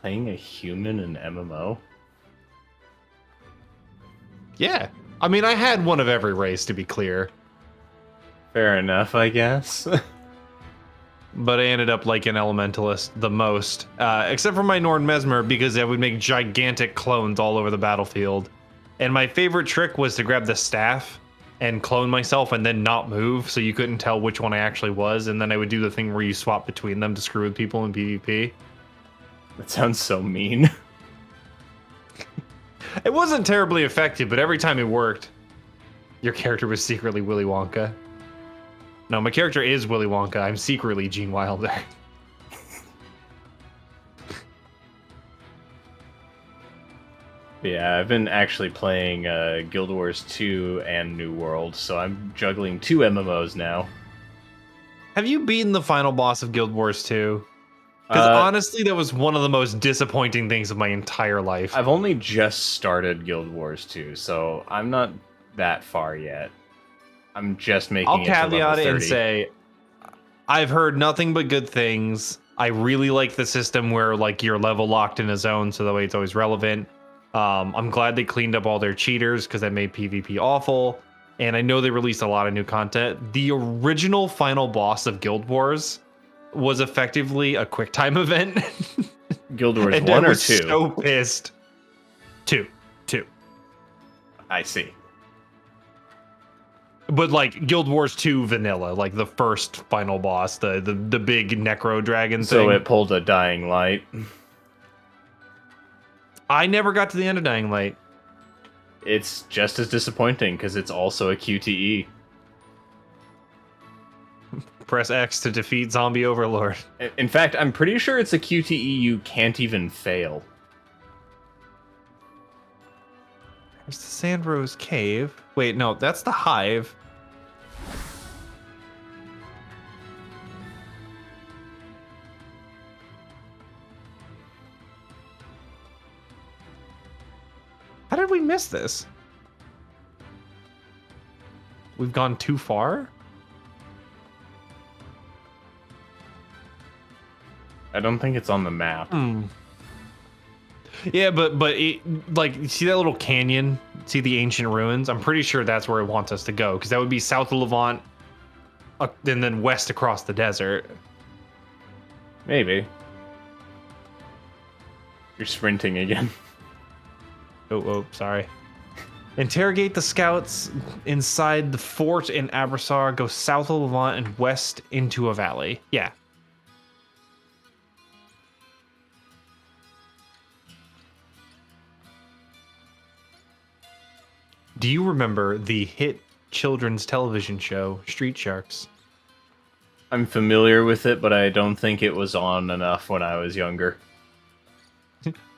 S1: Playing a human in MMO?
S2: Yeah. I mean, I had one of every race, to be clear.
S1: Fair enough, I guess.
S2: But I ended up like an elementalist the most. Except for my Norn mesmer, because I would make gigantic clones all over the battlefield. And my favorite trick was to grab the staff and clone myself and then not move, so you couldn't tell which one I actually was. And then I would do the thing where you swap between them to screw with people in PvP.
S1: That sounds so mean.
S2: It wasn't terribly effective, but every time it worked, your character was secretly Willy Wonka. No, my character is Willy Wonka. I'm secretly Gene Wilder.
S1: Yeah, I've been actually playing Guild Wars 2 and New World, so I'm juggling 2 MMOs now.
S2: Have you beaten the final boss of Guild Wars 2? Because honestly, that was one of the most disappointing things of my entire life.
S1: I've only just started Guild Wars 2, so I'm not that far yet. I'm just making
S2: I'll
S1: it to level
S2: caveat it
S1: 30.
S2: and say, I've heard nothing but good things. I really like the system where like you're level locked in a zone, so that way it's always relevant. I'm glad they cleaned up all their cheaters because that made PvP awful. And I know they released a lot of new content. The original final boss of Guild Wars was effectively a QuickTime event.
S1: Guild Wars
S2: and
S1: 1
S2: I
S1: or
S2: was
S1: 2?
S2: so pissed. Two.
S1: I see.
S2: But like Guild Wars 2 vanilla, like the first final boss, the big necro dragon thing.
S1: So it pulled a Dying Light.
S2: I never got to the end of Dying Light.
S1: It's just as disappointing because it's also a QTE.
S2: Press X to defeat Zombie Overlord.
S1: In fact, I'm pretty sure it's a QTE you can't even fail.
S2: There's the Sandrose Cave. Wait, no, that's the Hive. How did we miss this? We've gone too far?
S1: I don't think it's on the map.
S2: Yeah, but like, you see that little canyon? See the ancient ruins? I'm pretty sure that's where it wants us to go, because that would be south of Levant, and then west across the desert.
S1: Maybe. You're sprinting again.
S2: Oh, sorry. Interrogate the scouts inside the fort in Abrassar, go south of Levant and west into a valley. Yeah. Do you remember the hit children's television show, Street Sharks?
S1: I'm familiar with it, but I don't think it was on enough when I was younger.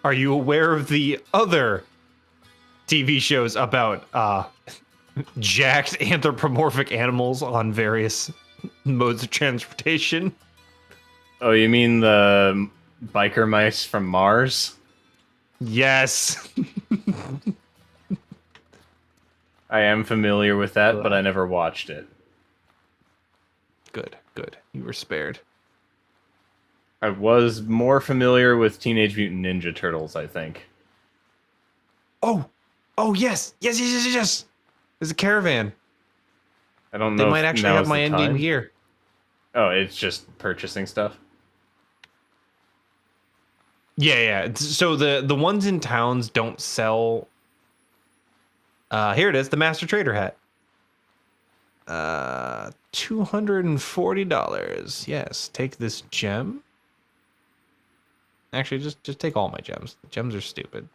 S2: Are you aware of the other TV shows about jacked anthropomorphic animals on various modes of transportation?
S1: Oh, you mean the biker mice from Mars?
S2: Yes.
S1: I am familiar with that, but I never watched it.
S2: Good. You were spared.
S1: I was more familiar with Teenage Mutant Ninja Turtles, I think.
S2: Oh, yes. There's a caravan.
S1: I don't know.
S2: They might actually have my endgame gear.
S1: Oh, it's just purchasing stuff.
S2: Yeah. So the ones in towns don't sell. Here it is, the Master Trader hat. $240. Yes, take this gem. Actually, just take all my gems. The gems are stupid.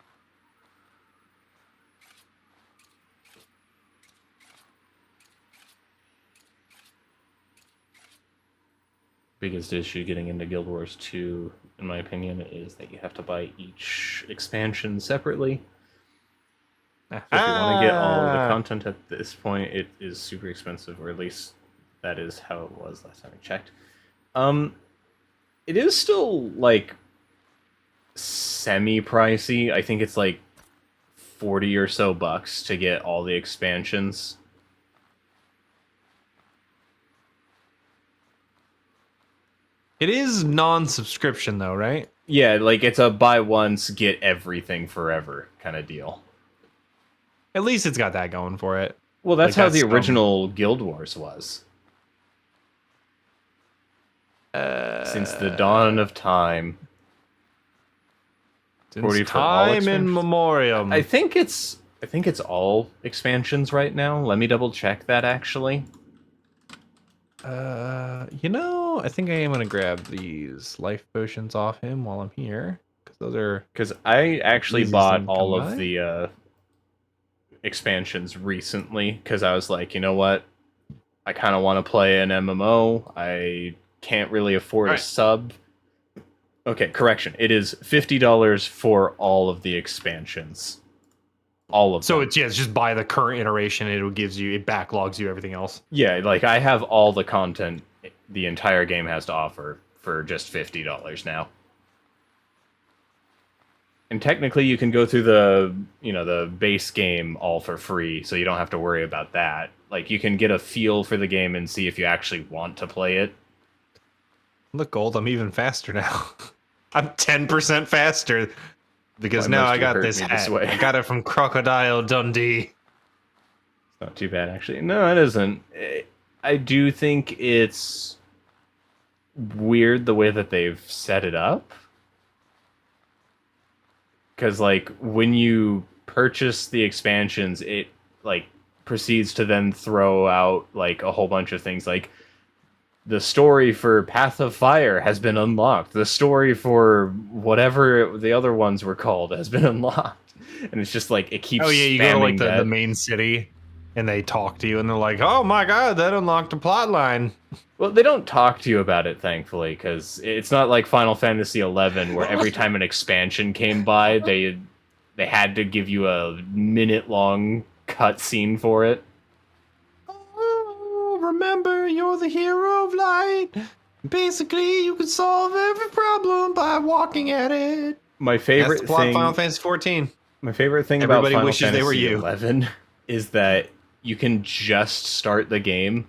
S1: Biggest issue getting into Guild Wars 2, in my opinion, is that you have to buy each expansion separately. So if you want to get all of the content at this point, it is super expensive, or at least that is how it was last time I checked. It is still like semi-pricey. I think it's like 40 or so bucks to get all the expansions.
S2: It is non-subscription though, right?
S1: Yeah, like it's a buy once, get everything forever kind of deal.
S2: At least it's got that going for it.
S1: Well, that's
S2: Like,
S1: how the original Guild Wars was. Since the dawn of time.
S2: Since time in memoriam.
S1: I think it's all expansions right now. Let me double check that actually.
S2: I think I am gonna grab these life potions off him while I'm here,
S1: because I actually bought all of
S2: combined?
S1: the expansions recently because I was like, you know what, I kind of want to play an MMO. I can't really afford a sub. Okay, correction. It is $50 for all of the expansions. All of them.
S2: So it's just buy the current iteration. It backlogs you everything else.
S1: Yeah, like I have all the content the entire game has to offer for just $50 now. And technically you can go through the base game all for free, so you don't have to worry about that. Like you can get a feel for the game and see if you actually want to play it.
S2: Look, Gold, I'm even faster now. I'm 10% faster because now I got this hat. I got it from Crocodile Dundee.
S1: It's not too bad, actually. No, it isn't. I do think it's weird the way that they've set it up. Because, like, when you purchase the expansions, it, like, proceeds to then throw out, like, a whole bunch of things. Like, the story for Path of Fire has been unlocked. The story for whatever the other ones were called has been unlocked. And it's just, like, it keeps
S2: you go to, like,
S1: spamming
S2: the main city, and they talk to you, and they're like, oh my god, that unlocked a plot line.
S1: Well, they don't talk to you about it, thankfully, because it's not like Final Fantasy XI, where every time an expansion came by, they had to give you a minute-long cutscene for it.
S2: Oh, remember, you're the hero of light. Basically, you can solve every problem by walking at it.
S1: My favorite
S2: That's the plot
S1: thing,
S2: of Final Fantasy 14.
S1: My favorite thing
S2: Everybody
S1: about Final
S2: wishes they were
S1: Fantasy
S2: you.
S1: XI is that you can just start the game,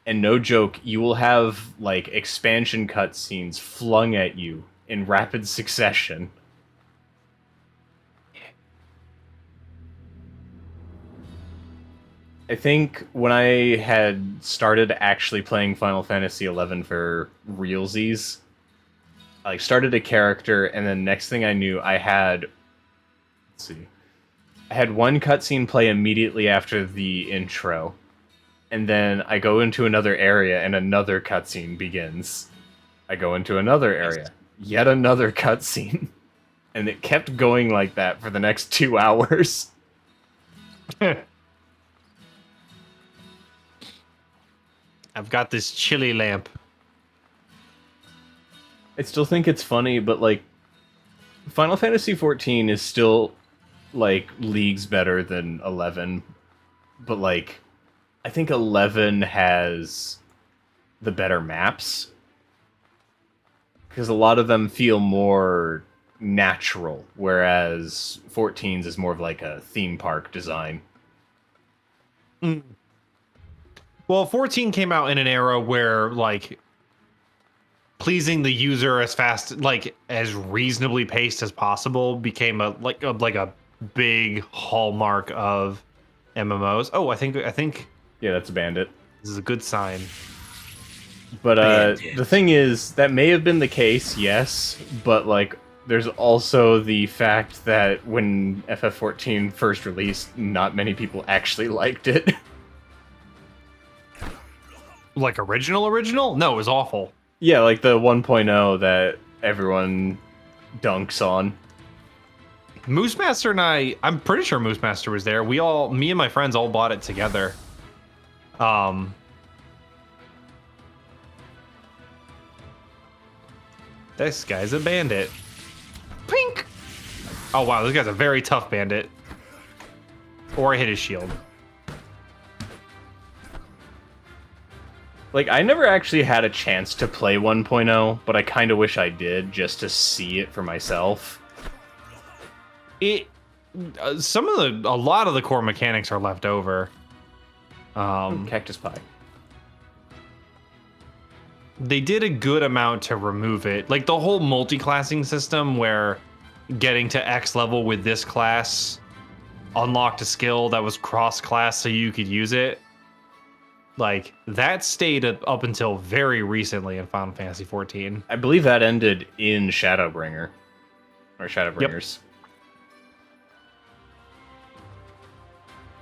S1: and no joke, you will have like expansion cutscenes flung at you in rapid succession. I think when I had started actually playing Final Fantasy XI for realsies, I started a character, and then next thing I knew, I had, let's see, I had one cutscene play immediately after the intro, and then I go into another area, and another cutscene begins. I go into another area, yet another cutscene, and it kept going like that for the next 2 hours.
S2: I've got this chili lamp.
S1: I still think it's funny, but like Final Fantasy XIV is still like leagues better than 11, but like I think 11 has the better maps because a lot of them feel more natural, whereas 14's is more of like a theme park design.
S2: Mm. Well, 14 came out in an era where like pleasing the user as fast, like as reasonably paced as possible, became a big hallmark of MMOs. Oh, I think
S1: Yeah, that's a bandit.
S2: this is a good sign.
S1: But
S3: Bandit.
S1: the thing is, that may have been the case, yes, but like there's also the fact that when FF14 first released, not many people actually liked it.
S2: Like original? No, it was awful.
S1: Yeah, like the 1.0 that everyone dunks on.
S2: Moose Master and I'm pretty sure Moose Master was there. Me and my friends all bought it together. This guy's a bandit. Pink! Oh wow, this guy's a very tough bandit. Or I hit his shield.
S1: Like, I never actually had a chance to play 1.0, but I kind of wish I did, just to see it for myself.
S2: A lot of the core mechanics are left over.
S1: Cactus Pie.
S2: They did a good amount to remove it. Like the whole multi-classing system where getting to X level with this class unlocked a skill that was cross-class so you could use it. Like, that stayed up until very recently in Final Fantasy XIV.
S1: I believe that ended in Shadowbringer. Or Shadowbringers.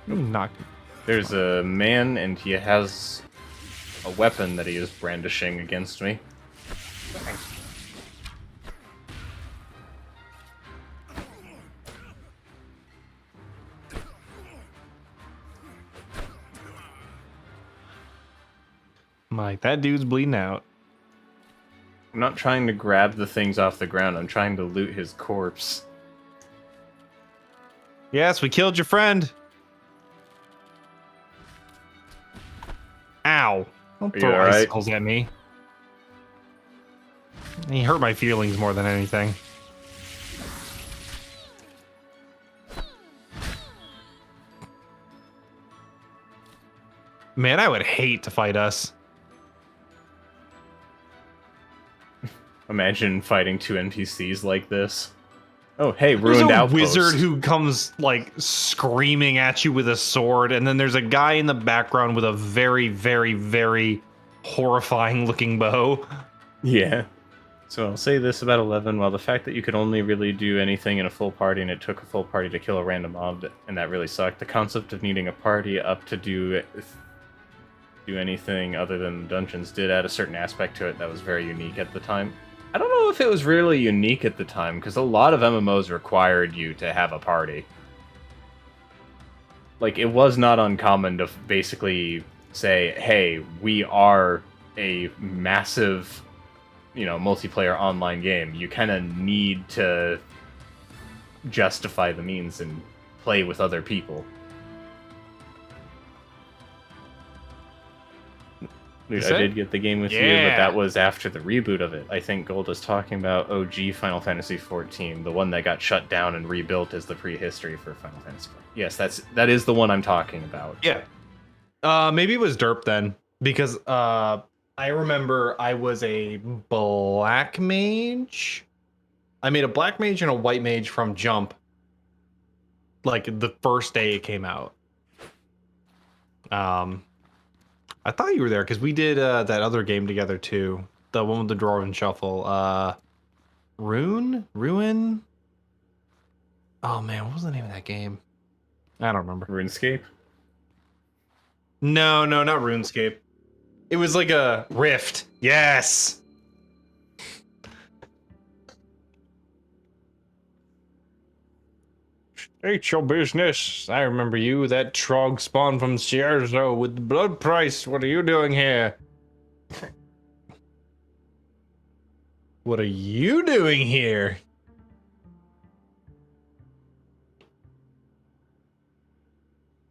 S2: Not
S1: There's a man, and he has a weapon that he is brandishing against me.
S2: Mike, that dude's bleeding out.
S1: I'm not trying to grab the things off the ground, I'm trying to loot his corpse.
S2: Yes, we killed your friend. Ow. Don't
S1: Are you
S2: throw
S1: alright?
S2: icicles at me. He hurt my feelings more than anything. Man, I would hate to fight us.
S1: Imagine fighting two NPCs like this. Oh, hey,
S2: There's
S1: ruined
S2: a
S1: outpost.
S2: wizard who comes like screaming at you with a sword, and then there's a guy in the background with a very, very, very horrifying looking bow.
S1: Yeah. So I'll say this about 11, while the fact that you could only really do anything in a full party and it took a full party to kill a random mob, and that really sucked, the concept of needing a party up to do anything other than dungeons did add a certain aspect to it that was very unique at the time. I don't know if it was really unique at the time, because a lot of MMOs required you to have a party. Like, it was not uncommon to basically say, hey, we are a massive, multiplayer online game. You kind of need to justify the means and play with other people. Dude, I did get the game with you, but that was after the reboot of it. I think Gold is talking about OG Final Fantasy XIV, the one that got shut down and rebuilt as the prehistory for Final Fantasy XIV. Yes, that is the one I'm talking about.
S2: Yeah. Maybe it was Derp then, because I remember I was a black mage. I made a black mage and a white mage from Jump, like the first day it came out. I thought you were there because we did that other game together too. The one with the Dwarven Shuffle. Ruin? Oh man, what was the name of that game? I don't remember.
S1: RuneScape?
S2: No, not RuneScape. It was like a Rift. Yes! State your business. I remember you, that trog spawned from Sierzo with the blood price. What are you doing here? What are you doing here?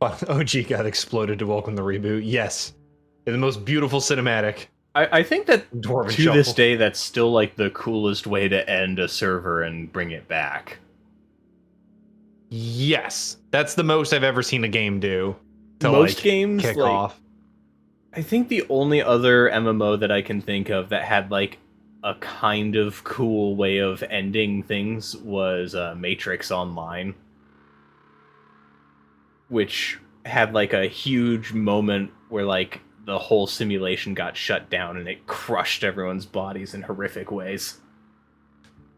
S2: OG got exploded to welcome the reboot. Yes. In the most beautiful cinematic.
S1: I think that
S2: Dwarven
S1: to
S2: Shuffle.
S1: this day, that's still like the coolest way to end a server and bring it back.
S2: Yes. That's the most I've ever seen a game do. To
S1: Most games,
S2: kick
S1: like,
S2: off.
S1: I think the only other MMO that I can think of that had like a kind of cool way of ending things was Matrix Online, which had like a huge moment where like the whole simulation got shut down and it crushed everyone's bodies in horrific ways.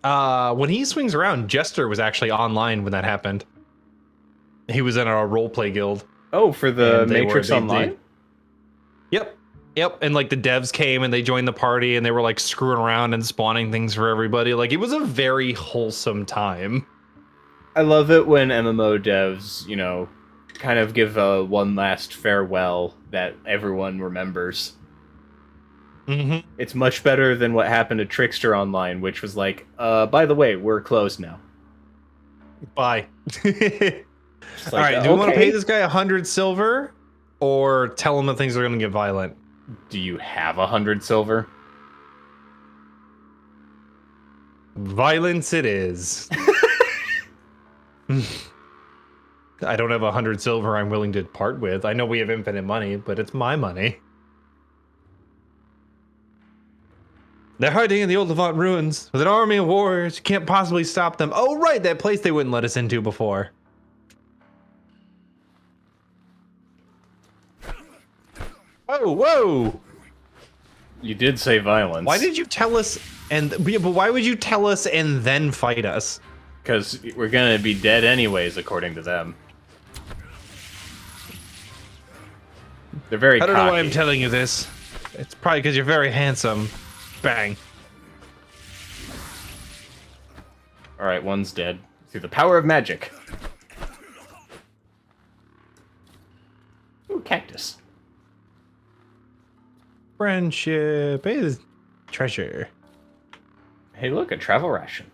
S2: When he swings around, Jester was actually online when that happened. He was in a roleplay guild.
S1: Oh, for the
S2: And they
S1: Matrix
S2: were- they-
S1: Online?
S2: Yep, and like the devs came and they joined the party and they were like screwing around and spawning things for everybody. Like it was a very wholesome time.
S1: I love it when MMO devs, you know, kind of give a one last farewell that everyone remembers.
S2: Mm-hmm.
S1: It's much better than what happened to Trickster Online, which was like, by the way, we're closed now.
S2: Bye.
S1: It's
S2: All
S1: like,
S2: right, do we want to
S1: okay.
S2: pay this guy 100 silver or tell him that things are going to get violent?
S1: Do you have 100 silver?
S2: Violence it is. I don't have 100 silver I'm willing to part with. I know we have infinite money, but it's my money. They're hiding in the old Levant ruins with an army of warriors. You can't possibly stop them. Oh, right, that place they wouldn't let us into before. Oh, whoa!
S1: You did say violence.
S2: Why did you tell us and but why would you tell us and then fight us?
S1: Because we're gonna be dead anyways, according to them. They're very
S2: I don't know why
S1: cocky.
S2: I'm telling you this. It's probably because you're very handsome. Bang.
S1: Alright, one's dead. Through the power of magic. Ooh, cactus.
S2: Friendship is treasure.
S1: Hey, look, a travel ration.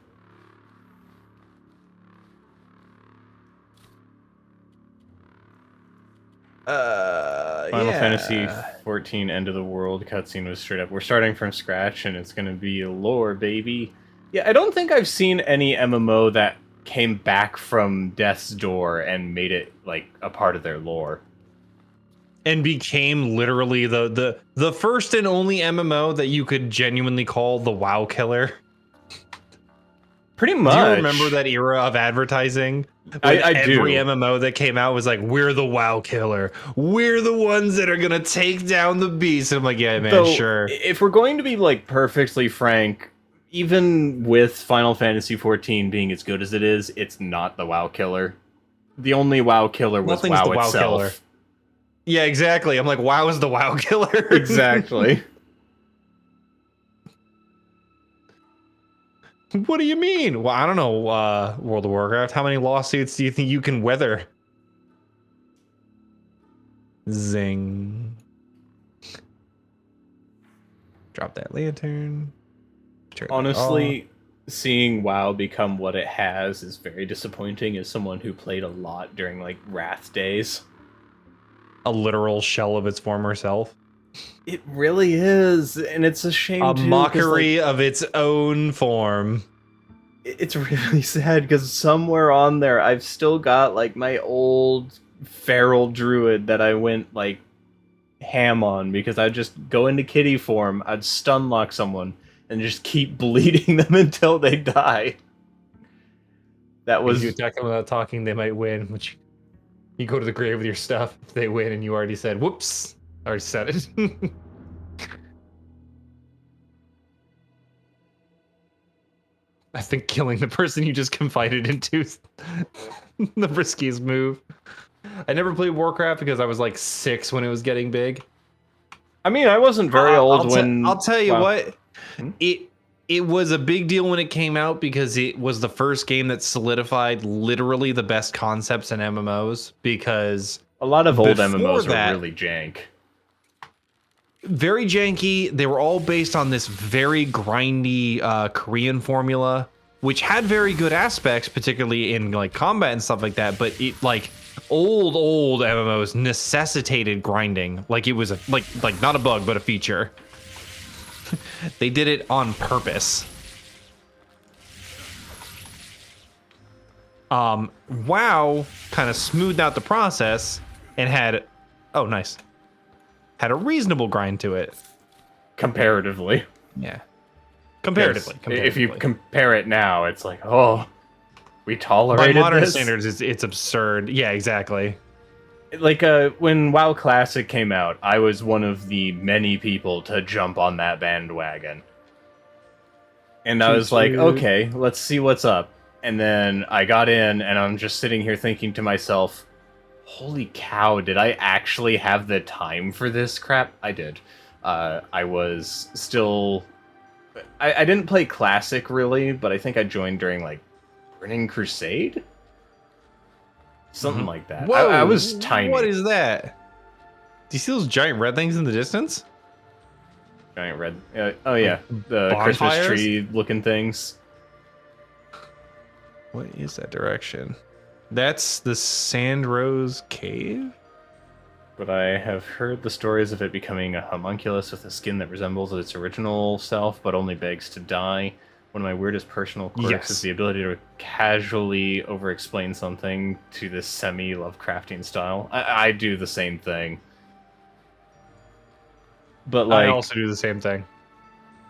S1: Final Fantasy 14 End of the World cutscene was straight up. We're starting from scratch, and it's gonna be lore, baby. Yeah, I don't think I've seen any MMO that came back from Death's Door and made it like a part of their lore.
S2: And became literally the first and only MMO that you could genuinely call the WoW killer.
S1: Pretty much.
S2: Do you remember that era of advertising? When
S1: I do.
S2: Every MMO that came out was like, "We're the WoW killer. We're the ones that are gonna take down the beast." And I'm like, "Yeah, man,
S1: Though,
S2: sure."
S1: If we're going to be like perfectly frank, even with Final Fantasy 14 being as good as it is, it's not the WoW killer. The only WoW killer was
S2: Nothing's
S1: WoW
S2: the WoW
S1: itself.
S2: killer. Yeah, exactly. I'm like, WoW is the WoW killer.
S1: Exactly.
S2: What do you mean? Well, I don't know, World of Warcraft. How many lawsuits do you think you can weather? Zing. Drop that lantern. Turn it
S1: Honestly, seeing WoW become what it has is very disappointing as someone who played a lot during like Wrath days.
S2: off. A literal shell of its former self.
S1: It really is, and it's a shame
S2: A
S1: too, 'cause,
S2: mockery
S1: like,
S2: of its own form.
S1: it's really sad because somewhere on there I've still got like my old feral druid that I went like ham on because I'd just go into kitty form, I'd stun lock someone, and just keep bleeding them until they die. That
S2: If
S1: was
S2: you attack them without talking, they might win, which You go to the grave with your stuff. If they win and you already said, whoops. I already said it. I think killing the person you just confided into is the riskiest move. I never played Warcraft because I was like 6 when it was getting big.
S1: I mean, I wasn't very old when...
S2: I'll tell you
S1: wow.
S2: what.
S1: Hmm?
S2: It was a big deal when it came out because it was the first game that solidified literally the best concepts in MMOs, because
S1: A lot of old
S2: before
S1: MMOs
S2: that-
S1: were really jank.
S2: very janky. They were all based on this very grindy Korean formula, which had very good aspects, particularly in like combat and stuff like that. But it like old MMOs necessitated grinding. Like it was like not a bug, but a feature. They did it on purpose. WoW kind of smoothed out the process and had, oh nice, had a reasonable grind to it.
S1: Comparatively.
S2: Yeah. Comparatively.
S1: If you compare it now, it's like, oh, we
S2: by
S1: tolerated
S2: modern
S1: this?
S2: standards, it's absurd. Yeah, exactly.
S1: Like, when WoW Classic came out, I was one of the many people to jump on that bandwagon. And I was like, okay, let's see what's up. And then I got in, and I'm just sitting here thinking to myself, holy cow, did I actually have the time for this crap? I did. I was still... I didn't play Classic, really, but I think I joined during, like, Burning Crusade? Something like that.
S2: Whoa,
S1: I was tiny.
S2: What is that? Do you see those giant red things in the distance?
S1: Giant red... oh, yeah. The
S2: bonfires?
S1: Christmas tree-looking things.
S2: What is that direction? That's the Sandrose Cave?
S1: But I have heard the stories of it becoming a homunculus with a skin that resembles its original self, but only begs to die. One of my weirdest personal quirks is the ability to casually over-explain something to this semi-Lovecraftian style. I do the same thing. But, like...
S2: I also do the same thing.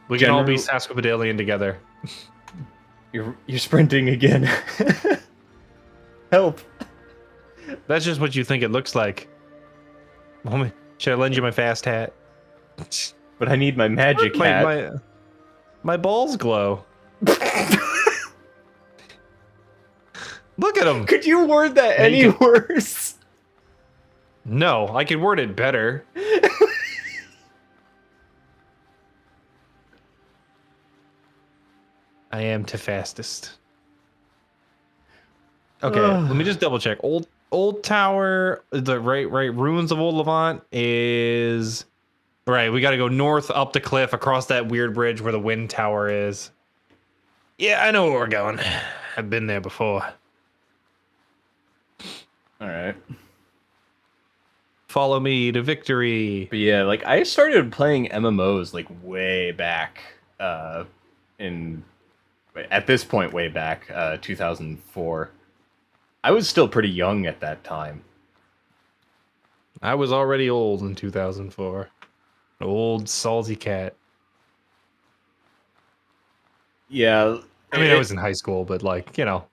S2: We can all be Sasquatchalian together.
S1: You're sprinting again. Help.
S2: That's just what you think it looks like. Homie, should I lend you my fast hat?
S1: But I need my magic hat.
S2: My balls glow. Look at them.
S1: Could you word that any worse?
S2: No, I could word it better. I am to fastest. Okay, let me just double check. Old Tower, the right ruins of Old Levant is right. We got to go north up the cliff across that weird bridge where the wind tower is. Yeah, I know where we're going. I've been there before.
S1: All right.
S2: Follow me to victory.
S1: But yeah, like I started playing MMOs like way back at this point way back 2004. I was still pretty young at that time.
S2: I was already old in 2004. An old salty cat.
S1: Yeah.
S2: I mean, I was in high school, but like, you know.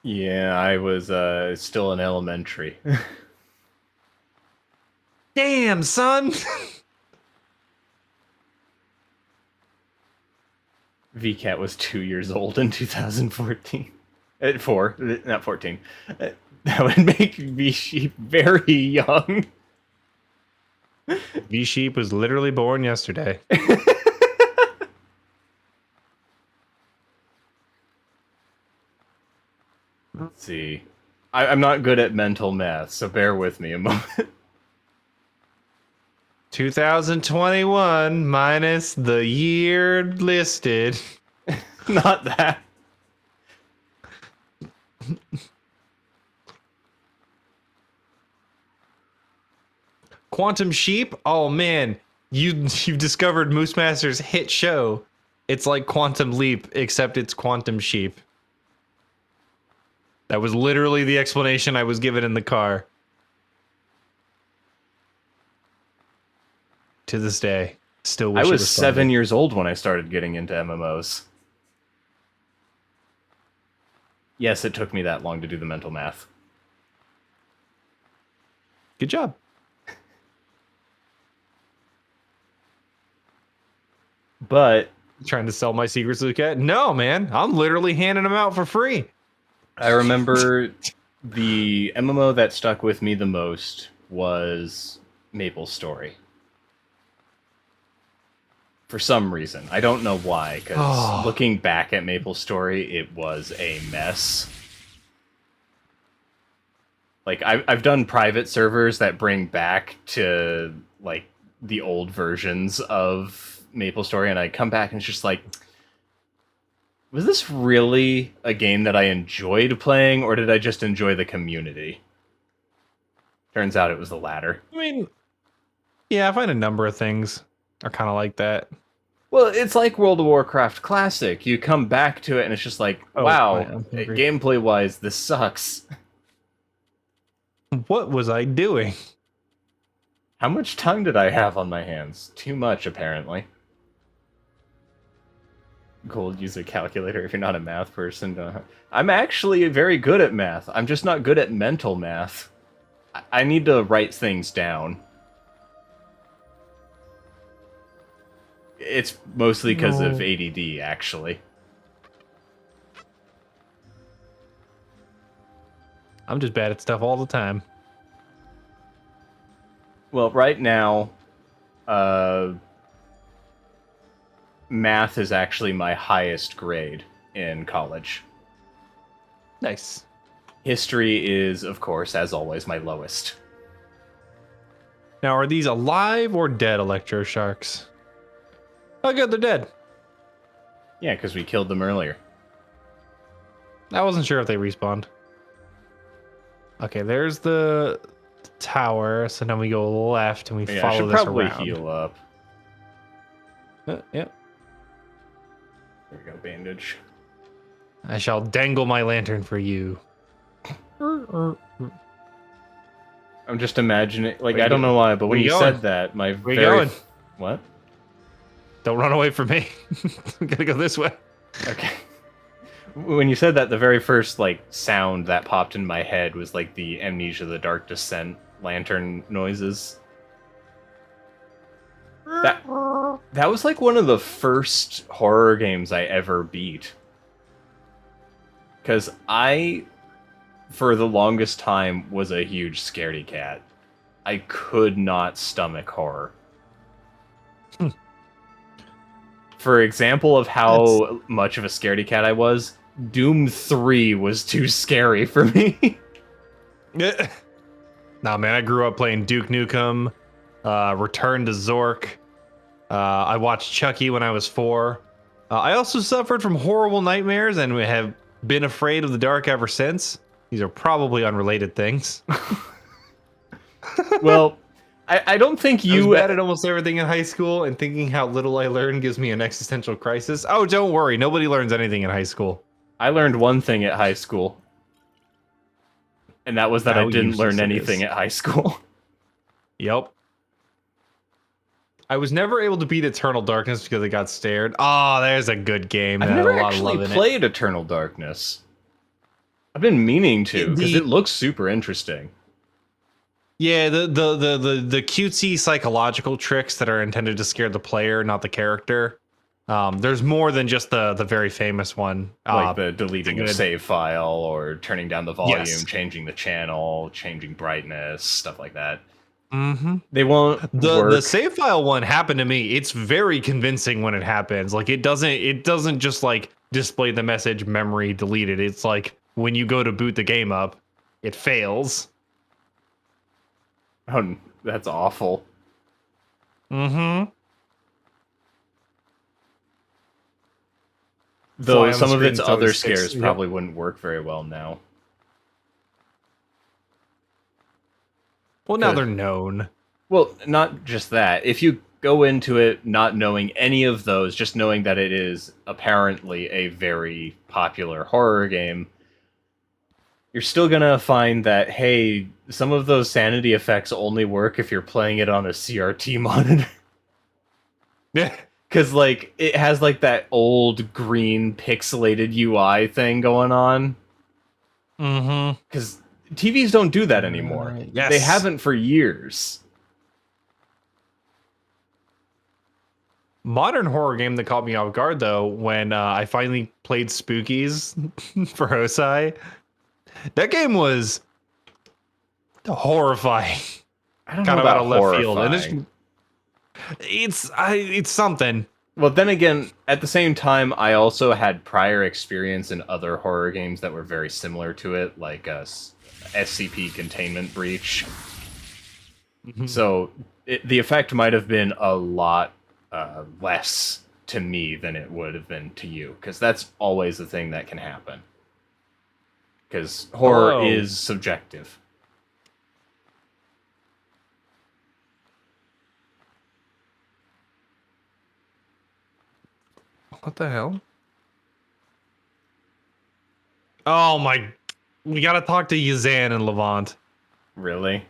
S1: Yeah, I was still in elementary.
S2: Damn, son.
S1: VCat was 2 years old in 2014. 4, not 14. That would make V-Sheep very young.
S2: V-Sheep was literally born yesterday.
S1: Let's see. I'm not good at mental math, so bear with me a moment.
S2: 2021 minus the year listed.
S1: Not that.
S2: Quantum Sheep? Oh man, you've discovered Moose Master's hit show. It's like Quantum Leap, except it's Quantum Sheep. That was literally the explanation I was given in the car. To this day, still wish
S1: I
S2: it
S1: was
S2: was
S1: 7
S2: funny.
S1: years old when I started getting into MMOs. Yes, it took me that long to do the mental math.
S2: Good job.
S1: But
S2: Trying to sell my secrets to the cat? No, man. I'm literally handing them out for free.
S1: I remember the MMO that stuck with me the most was Maple Story. For some reason. I don't know why, because looking back at Maple Story, it was a mess. Like, I've done private servers that bring back to, like, the old versions of Maple Story, and I come back and it's just like, was this really a game that I enjoyed playing, or did I just enjoy the community? Turns out it was the latter.
S2: I mean, yeah, I find a number of things are kind of like that.
S1: Well, it's like World of Warcraft Classic. You come back to it and it's just like, wow, gameplay-wise, this sucks.
S2: What was I doing?
S1: How much time did I have on my hands? Too much, apparently. Gold, use a calculator if you're not a math person. I'm actually very good at math. I'm just not good at mental math. I need to write things down. It's mostly because of ADD, actually.
S2: I'm just bad at stuff all the time.
S1: Well, right now, math is actually my highest grade in college.
S2: Nice.
S1: History is, of course, as always, my lowest.
S2: Now, are these alive or dead electro sharks? Oh, good, they're dead.
S1: Yeah, because we killed them earlier.
S2: I wasn't sure if they respawned. Okay, there's the tower. So now we go left and we follow this around.
S1: I should probably heal up.
S2: Yep.
S1: There we go, bandage.
S2: I shall dangle my lantern for you.
S1: I'm just imagining, like, I don't know why, but when you said that, my
S2: Where you going?
S1: What?
S2: Don't run away from me. I'm gonna go this way.
S1: Okay. When you said that, the very first, like, sound that popped in my head was, like, the Amnesia the Dark Descent lantern noises. That was, like, one of the first horror games I ever beat. Because I, for the longest time, was a huge scaredy cat. I could not stomach horror. For example of how much of a scaredy cat I was, Doom 3 was too scary for me.
S2: Nah, man, I grew up playing Duke Nukem, Return to Zork. I watched Chucky when I was 4. I also suffered from horrible nightmares and have been afraid of the dark ever since. These are probably unrelated things.
S1: Well, I don't think you...
S2: I was bad at almost everything in high school, and thinking how little I learned gives me an existential crisis. Oh, don't worry. Nobody learns anything in high school.
S1: I learned one thing at high school. And that was that I didn't learn anything at high school.
S2: Yep. I was never able to beat Eternal Darkness because I got stared. Oh, there's a good game.
S1: I've never actually played Eternal Darkness. I've been meaning to, because it looks super interesting.
S2: Yeah, the cutesy psychological tricks that are intended to scare the player, not the character. There's more than just the very famous one.
S1: Like the deleting a save file, or turning down the volume, changing the channel, changing brightness, stuff like that.
S2: Mm-hmm.
S1: They won't
S2: the save file one happened to me. It's very convincing when it happens. Like it doesn't just like display the message memory deleted. It's like when you go to boot the game up, it fails.
S1: Oh, that's awful.
S2: Mm-hmm.
S1: Though some of its other scares probably wouldn't work very well now.
S2: Well, now they're known.
S1: Well, not just that. If you go into it not knowing any of those, just knowing that it is apparently a very popular horror game, you're still gonna find that, hey, some of those sanity effects only work if you're playing it on a CRT monitor.
S2: Yeah.
S1: Because, like, it has, like, that old green pixelated UI thing going on.
S2: Mm-hmm.
S1: Because TVs don't do that anymore.
S2: Yes.
S1: They haven't for years.
S2: Modern horror game that caught me off guard though when I finally played Spookies for Hosai. That game was horrifying.
S1: I don't
S2: Kind
S1: know
S2: of out
S1: about
S2: of left
S1: horrifying.
S2: field, and it's something.
S1: Well, then again, at the same time, I also had prior experience in other horror games that were very similar to it, like SCP Containment Breach.
S2: Mm-hmm.
S1: So the effect might have been a lot less to me than it would have been to you, because that's always the thing that can happen. Because horror is subjective.
S2: What the hell? Oh my! We gotta talk to Yazan and Levant.
S1: Really?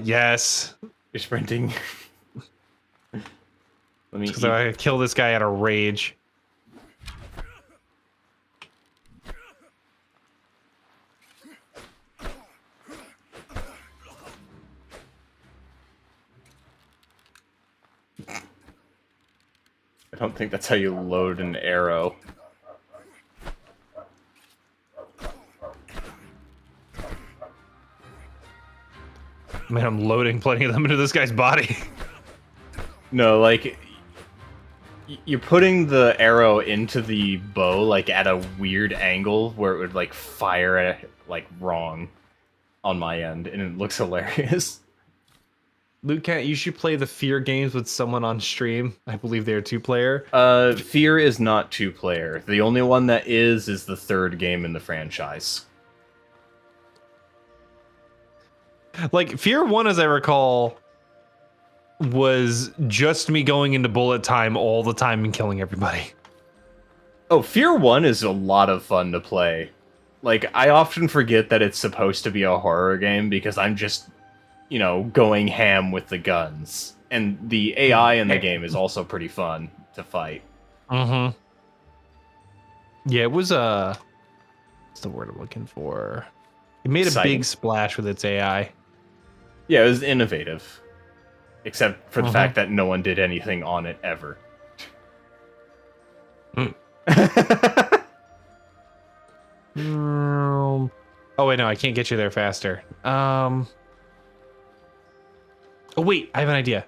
S2: Yes.
S1: You're sprinting. Let me.
S2: Because I kill this guy out of rage.
S1: I don't think that's how you load an arrow.
S2: Man, I'm loading plenty of them into this guy's body.
S1: No, like you're putting the arrow into the bow like at a weird angle where it would like fire at like wrong on my end, and it looks hilarious.
S2: Luke, you should play the Fear games with someone on stream. I believe they're 2-player.
S1: Fear is not 2-player. The only one that is the third game in the franchise.
S2: Like, Fear 1, as I recall, was just me going into bullet time all the time and killing everybody.
S1: Oh, Fear 1 is a lot of fun to play. Like, I often forget that it's supposed to be a horror game because I'm just, you know, going ham with the guns. And the AI in the game is also pretty fun to fight.
S2: Mm-hmm. Yeah, it was, what's the word I'm looking for? It made
S1: Exciting.
S2: a big splash with its AI.
S1: Yeah, it was innovative. Except for the fact that no one did anything on it ever.
S2: Oh, wait, no, I can't get you there faster. Oh, wait, I have an idea.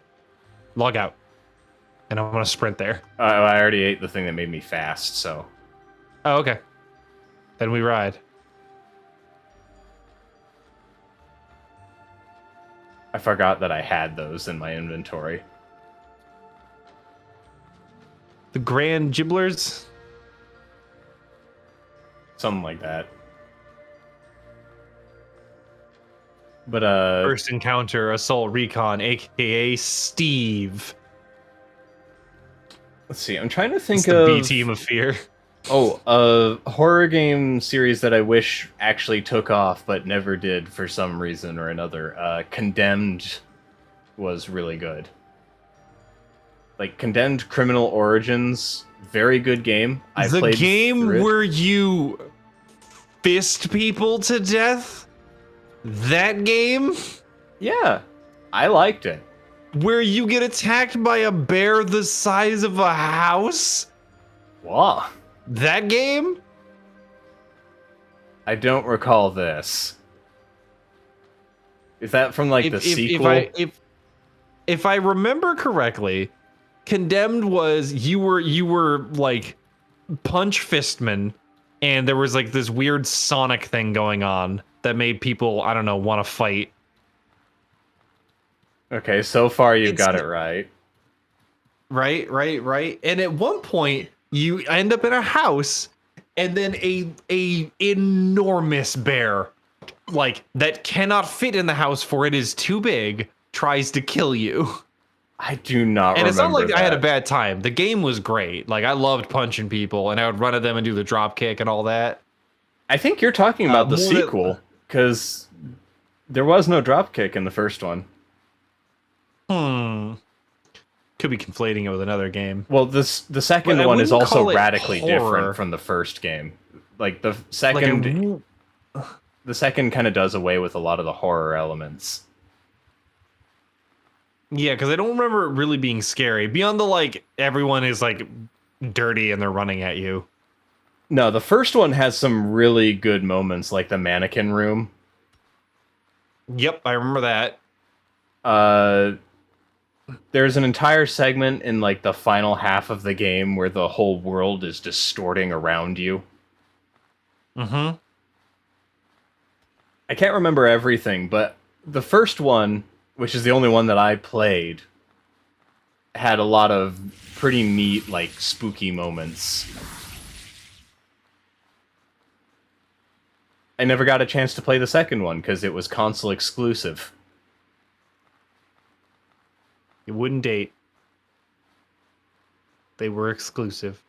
S2: Log out. And I'm going to sprint there.
S1: I already ate the thing that made me fast, so...
S2: Oh, okay. Then we ride.
S1: I forgot that I had those in my inventory.
S2: The Grand Gibblers?
S1: Something like that. But,
S2: First encounter, Assault Recon, aka Steve.
S1: let's see, I'm trying to think
S2: It's the
S1: of...
S2: B team of fear.
S1: Oh, a horror game series that I wish actually took off, but never did for some reason or another. Condemned was really good. Like, Condemned Criminal Origins, very good game. I
S2: The
S1: played
S2: game
S1: through it.
S2: where you fist people to death? That game?
S1: Yeah, I liked it.
S2: Where you get attacked by a bear the size of a house?
S1: Wow.
S2: That game?
S1: I don't recall this. Is that from, like, the sequel?
S2: If I remember correctly, Condemned was you were like punch fistman, and there was like this weird Sonic thing going on that made people, I don't know, want to fight.
S1: Okay, so far you've got it right.
S2: Right. And at one point, you end up in a house, and then a enormous bear, like that cannot fit in the house for it is too big, tries to kill you.
S1: I do not remember.
S2: And it's not like
S1: that.
S2: I had a bad time. The game was great. Like, I loved punching people, and I would run at them and do the drop kick and all that.
S1: I think you're talking about the
S2: more than-
S1: sequel, because there was no dropkick in the first one.
S2: Could be conflating it with another game.
S1: Well, the second
S2: But I
S1: one is
S2: wouldn't
S1: also
S2: call it
S1: radically
S2: horror.
S1: different from the first game. Like the
S2: Like
S1: second, the second kind of does away with a lot of the horror elements.
S2: yeah, because I don't remember it really being scary. Beyond the like, everyone is like dirty and they're running at you.
S1: No, the first one has some really good moments, like the mannequin room.
S2: Yep, I remember that.
S1: There's an entire segment in like the final half of the game where the whole world is distorting around you.
S2: Mm-hmm.
S1: I can't remember everything, but the first one, which is the only one that I played, had a lot of pretty neat, like, spooky moments. I never got a chance to play the second one because it was console exclusive.
S2: You wouldn't date. They were exclusive.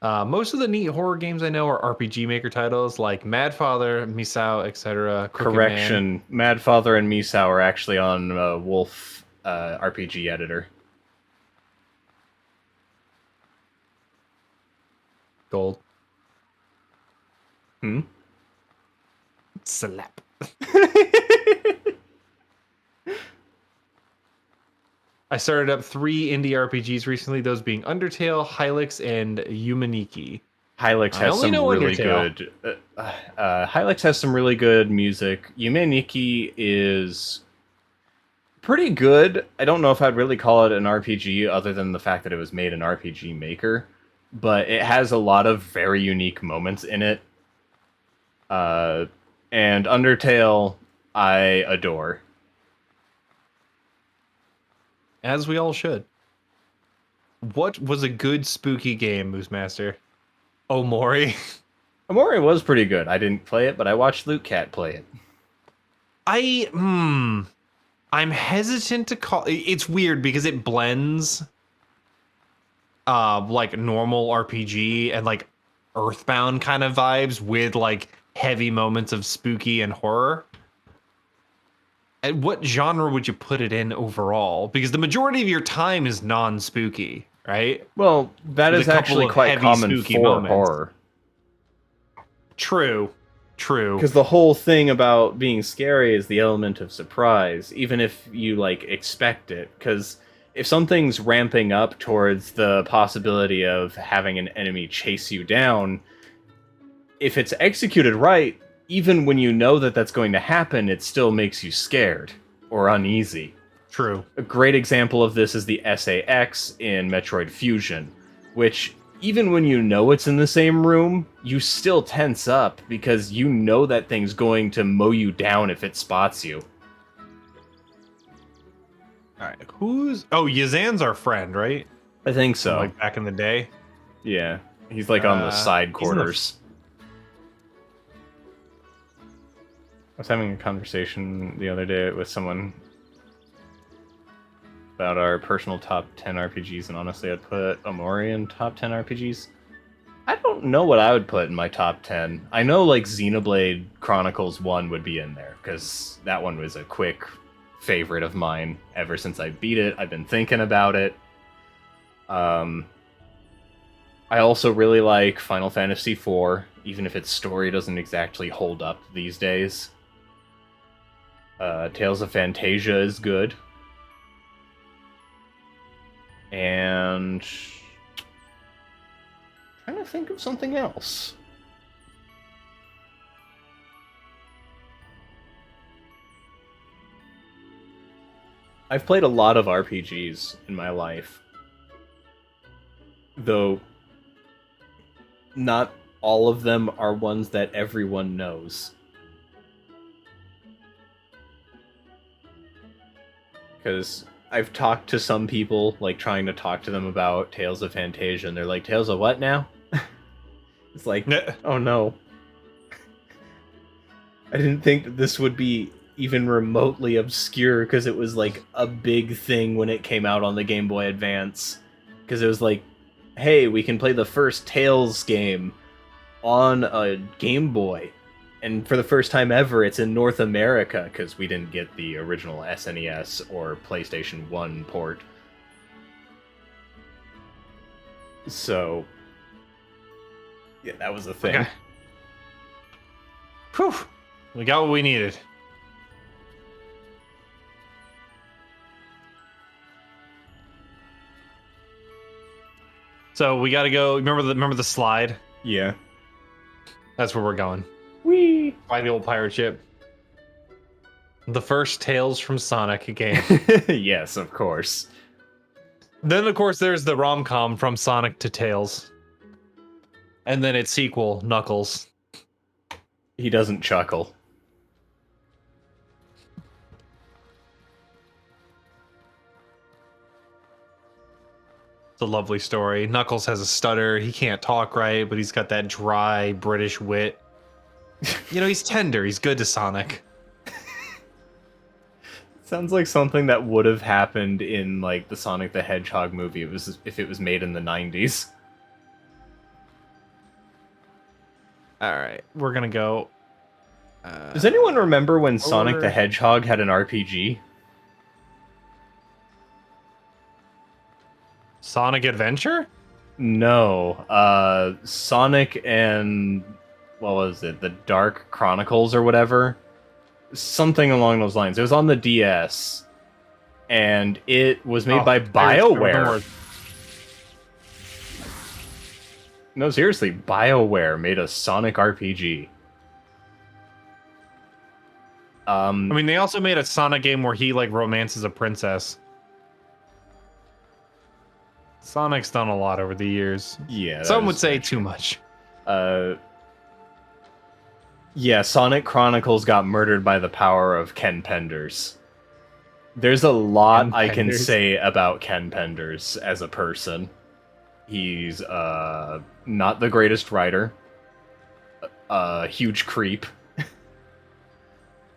S2: Most of the neat horror games I know are RPG Maker titles like Mad Father, Misao, etc.
S1: Correction, Mad Father and Misao are actually on Wolf RPG Editor.
S2: Gold.
S1: Hmm?
S2: Slap. I started up 3 indie RPGs recently, those being Undertale, Hylics, and Yumaniki.
S1: Hylics has some really good. Hylics has some really good music. Yume is pretty good. I don't know if I'd really call it an RPG, other than the fact that it was made in RPG Maker, but it has a lot of very unique moments in it. And Undertale, I adore.
S2: As we all should. What was a good spooky game, Moose Master? Omori.
S1: Omori was pretty good. I didn't play it, but I watched Luke Cat play it.
S2: I'm hesitant to call it's weird because it blends like normal RPG and like Earthbound kind of vibes with like heavy moments of spooky and horror. And what genre would you put it in overall? Because the majority of your time is non-spooky, right?
S1: Well, that
S2: With
S1: is
S2: a couple
S1: actually
S2: of
S1: quite
S2: heavy,
S1: common
S2: spooky
S1: for
S2: moments.
S1: horror.
S2: True.
S1: Because the whole thing about being scary is the element of surprise, even if you, like, expect it. Because if something's ramping up towards the possibility of having an enemy chase you down, if it's executed right, even when you know that that's going to happen, it still makes you scared or uneasy.
S2: True.
S1: A great example of this is the SAX in Metroid Fusion, which, even when you know it's in the same room, you still tense up because you know that thing's going to mow you down if it spots you.
S2: Alright, Yazan's our friend, right?
S1: I think so.
S2: Like back in the day.
S1: Yeah, he's like on the side quarters. I was having a conversation the other day with someone about our personal top 10 RPGs, and honestly, I'd put Omori in top 10 RPGs. I don't know what I would put in my top 10. I know, like, Xenoblade Chronicles 1 would be in there, because that one was a quick favorite of mine. Ever since I beat it, I've been thinking about it. I also really like Final Fantasy IV, even if its story doesn't exactly hold up these days. Tales of Fantasia is good. And trying to think of something else. I've played a lot of RPGs in my life, though not all of them are ones that everyone knows. Because I've talked to some people, like, trying to talk to them about Tales of Fantasia, and they're like, Tales of what now? It's like, oh no. I didn't think that this would be even remotely obscure, because it was, like, a big thing when it came out on the Game Boy Advance. Because it was like, hey, we can play the first Tales game on a Game Boy. And for the first time ever, it's in North America, because we didn't get the original SNES or PlayStation 1 port. So, Yeah, that was a thing.
S2: Okay. Whew. We got what we needed. So we gotta go. Remember the slide?
S1: Yeah.
S2: That's where we're going.
S1: Whee!
S2: By the old pirate ship. The first Tales from Sonic game.
S1: Yes, of course.
S2: Then, of course, there's the rom-com From Sonic to Tails. And then its sequel, Knuckles.
S1: He doesn't chuckle.
S2: It's a lovely story. Knuckles has a stutter. He can't talk right, but he's got that dry British wit. You know, he's tender. He's good to Sonic.
S1: Sounds like something that would have happened in, like, the Sonic the Hedgehog movie if it was made in the 90s.
S2: Alright, we're gonna go...
S1: Does anyone remember when Sonic the Hedgehog had an RPG?
S2: Sonic Adventure?
S1: No. Sonic and... what was it? The Dark Chronicles or whatever? Something along those lines. It was on the DS. And it was made by BioWare. No, seriously, BioWare made a Sonic RPG.
S2: I mean, they also made a Sonic game where he, like, romances a princess. Sonic's done a lot over the years.
S1: Yeah.
S2: Some would say too much.
S1: Yeah, Sonic Chronicles got murdered by the power of Ken Penders. There's a lot I can say about Ken Penders as a person. He's not the greatest writer, a huge creep,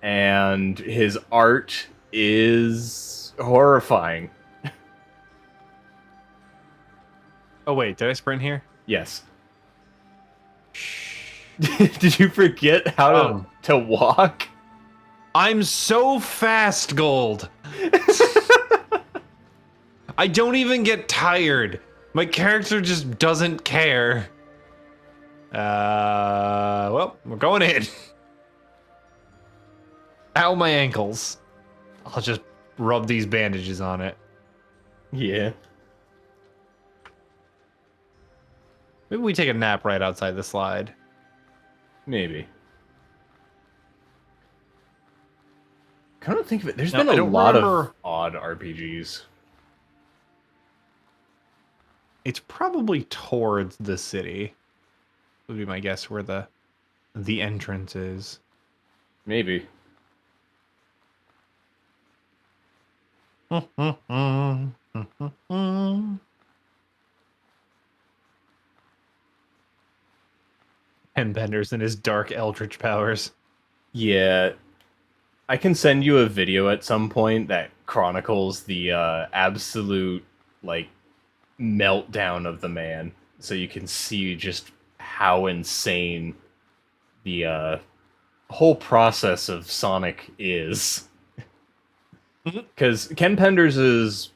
S1: and his art is horrifying.
S2: Oh wait, did I sprint here?
S1: Yes. Did you forget how to walk?
S2: I'm so fast, Gold. I don't even get tired. My character just doesn't care. Well, we're going in. Ow, my ankles. I'll just rub these bandages on it.
S1: Yeah.
S2: Maybe we take a nap right outside the slide.
S1: Maybe. I don't think of it. There's been a lot of odd RPGs.
S2: It's probably towards the city. Would be my guess where the entrance is.
S1: Maybe.
S2: Ken Penders and his dark eldritch powers.
S1: Yeah. I can send you a video at some point that chronicles the absolute, like, meltdown of the man. So you can see just how insane the whole process of Sonic is. Because Ken Penders is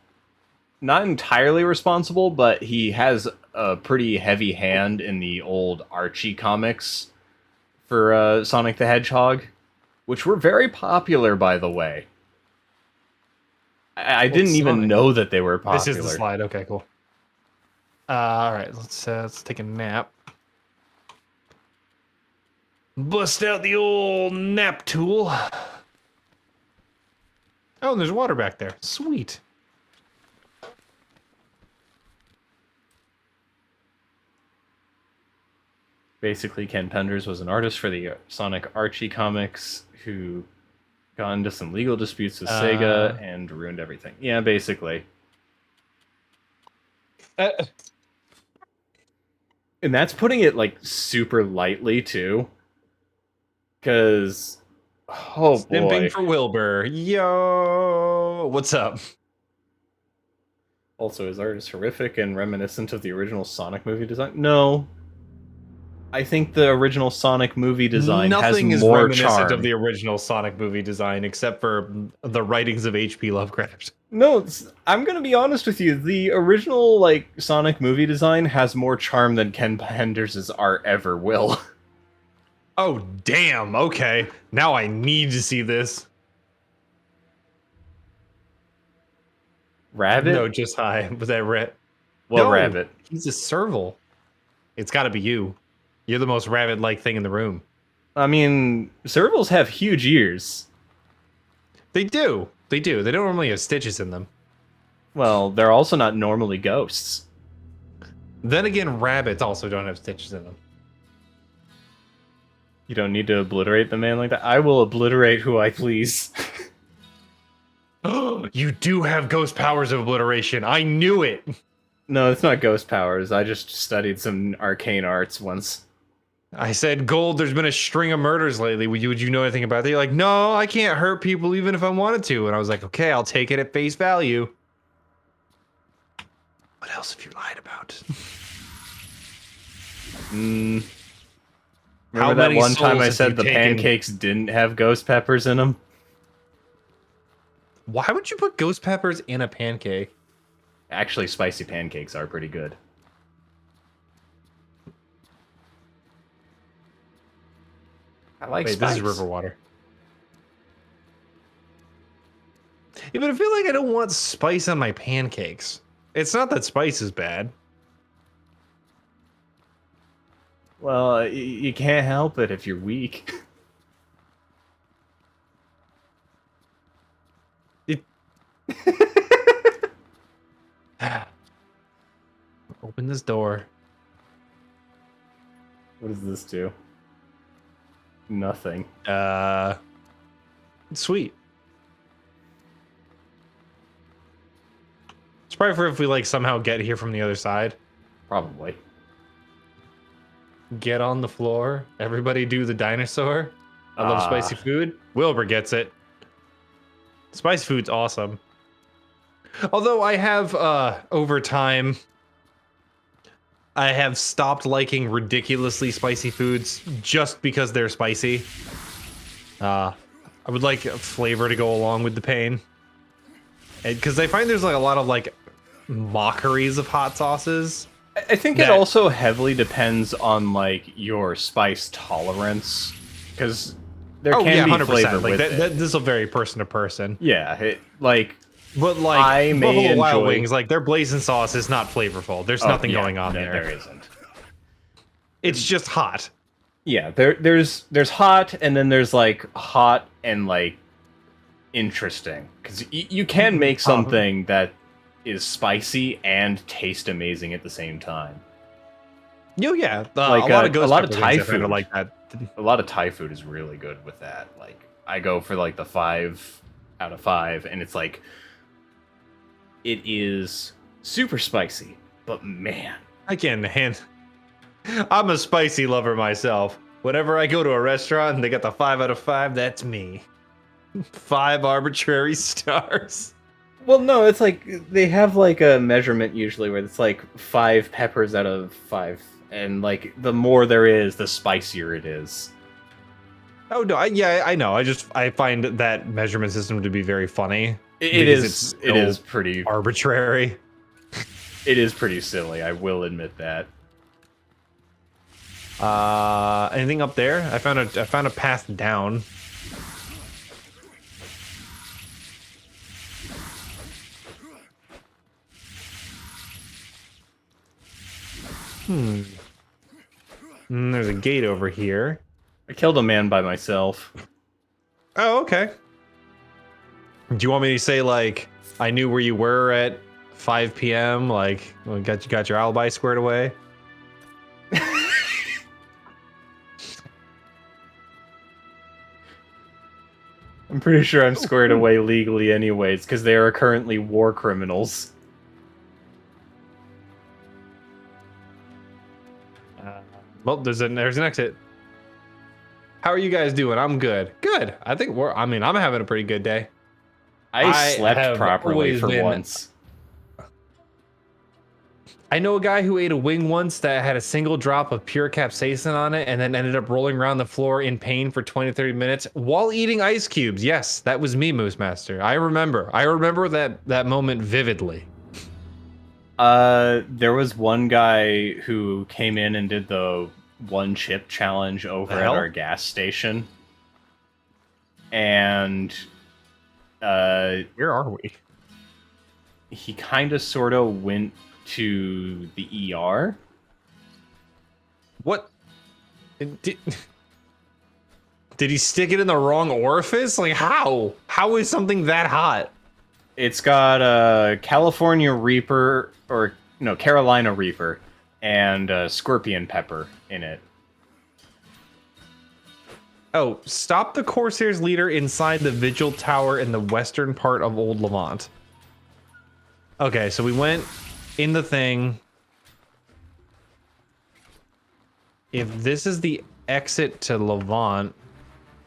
S1: not entirely responsible, but he has a pretty heavy hand in the old Archie comics for Sonic the Hedgehog, which were very popular, by the way. I didn't even know that they were popular.
S2: This is the slide. Okay, cool. All right, let's take a nap. Bust out the old nap tool. Oh, and there's water back there. Sweet.
S1: Basically, Ken Penders was an artist for the Sonic Archie comics who got into some legal disputes with Sega and ruined everything. Yeah, basically. And that's putting it, like, super lightly, too. Because, oh boy.
S2: Stimping for Wilbur. Yo! What's up?
S1: Also, his art is horrific and reminiscent of the original Sonic movie design. No. I think the original Sonic movie design
S2: Nothing
S1: has
S2: is
S1: more
S2: reminiscent
S1: charm.
S2: of the original Sonic movie design except for the writings of H.P. Lovecraft.
S1: No, I'm gonna be honest with you. The original like Sonic movie design has more charm than Ken Penders' art ever will.
S2: Oh, damn. Okay. Now I need to see this.
S1: Rabbit?
S2: No, just hi. Was that Rat?
S1: Well,
S2: No,
S1: Rabbit.
S2: he's a serval. It's got to be you. You're the most rabbit-like thing in the room.
S1: I mean, servals have huge ears.
S2: They do. They do. They don't normally have stitches in them.
S1: Well, they're also not normally ghosts.
S2: Then again, rabbits also don't have stitches in them.
S1: You don't need to obliterate the man like that. I will obliterate who I please.
S2: You do have ghost powers of obliteration. I knew it.
S1: No, it's not ghost powers. I just studied some arcane arts once.
S2: I said, Gold, there's been a string of murders lately. Would you know anything about that? You're like, no, I can't hurt people even if I wanted to. And I was like, okay, I'll take it at face value. What else have you lied about?
S1: Remember that one time I said the pancakes didn't have ghost peppers in them?
S2: Why would you put ghost peppers in a pancake?
S1: Actually, spicy pancakes are pretty good. I like
S2: Wait,
S1: spice.
S2: this is river water. Yeah, but I feel like I don't want spice on my pancakes. It's not that spice is bad.
S1: Well, you can't help it if you're weak.
S2: Open this door.
S1: What does this do? Nothing.
S2: Sweet. It's probably for if we like somehow get here from the other side.
S1: Probably.
S2: Get on the floor. Everybody do the dinosaur. I love spicy food. Wilbur gets it. Spicy food's awesome. Although I have, over time, I have stopped liking ridiculously spicy foods just because they're spicy. I would like a flavor to go along with the pain. Because I find there's like a lot of like mockeries of hot sauces.
S1: I think it also heavily depends on like your spice tolerance, because there can be flavor
S2: like
S1: with it.
S2: This will vary person to person.
S1: Yeah,
S2: But like
S1: I may
S2: Buffalo Wild
S1: enjoy-
S2: Wings, like their blazing sauce is not flavorful. There's nothing going on there.
S1: There isn't.
S2: It's just hot.
S1: Yeah, there's hot, and then there's like hot and like interesting, because you can make something that is spicy and taste amazing at the same time.
S2: Yeah,
S1: Like,
S2: a lot of
S1: a lot of
S2: ghost
S1: Thai
S2: peppers I find are
S1: food.
S2: like that.
S1: A lot of Thai food is really good with that. Like, I go for like the 5 out of 5, and it's like, it is super spicy, but man,
S2: Again, I'm a spicy lover myself. Whenever I go to a restaurant and they got the 5 out of 5, that's me. 5 arbitrary stars.
S1: well, no, it's like they have like a measurement usually where it's like 5 peppers out of 5, and like the more there is, the spicier it is.
S2: Oh no, I know. I find that measurement system to be very funny.
S1: It
S2: because
S1: is.
S2: it's
S1: It is
S2: so
S1: pretty.
S2: arbitrary.
S1: It is pretty silly. I will admit that.
S2: Anything up there? I found a path down. There's a gate over here.
S1: I killed a man by myself.
S2: Oh, okay. Do you want me to say like I knew where you were at 5 p.m. Like got your alibi squared away?
S1: I'm pretty sure I'm squared away legally anyways, because they are currently war criminals.
S2: Well, there's an exit. How are you guys doing? I'm good. Good. I think I'm having a pretty good day.
S1: I
S2: I
S1: slept
S2: have
S1: properly
S2: always
S1: for
S2: been-
S1: once.
S2: I know a guy who ate a wing once that had a single drop of pure capsaicin on it and then ended up rolling around the floor in pain for 20, 30 minutes while eating ice cubes. Yes, that was me, Moose Master. I remember. I remember that moment vividly.
S1: There was one guy who came in and did the one chip challenge over at our gas station. And
S2: where are we?
S1: He kind of sort of went to the ER.
S2: What? Did he stick it in the wrong orifice? Like, how? How is something that hot?
S1: It's got a California Reaper, or no, Carolina Reaper, and Scorpion Pepper in it.
S2: Oh, stop the Corsairs leader inside the Vigil Tower in the western part of Old Levant. Okay, so we went in the thing. If this is the exit to Levant...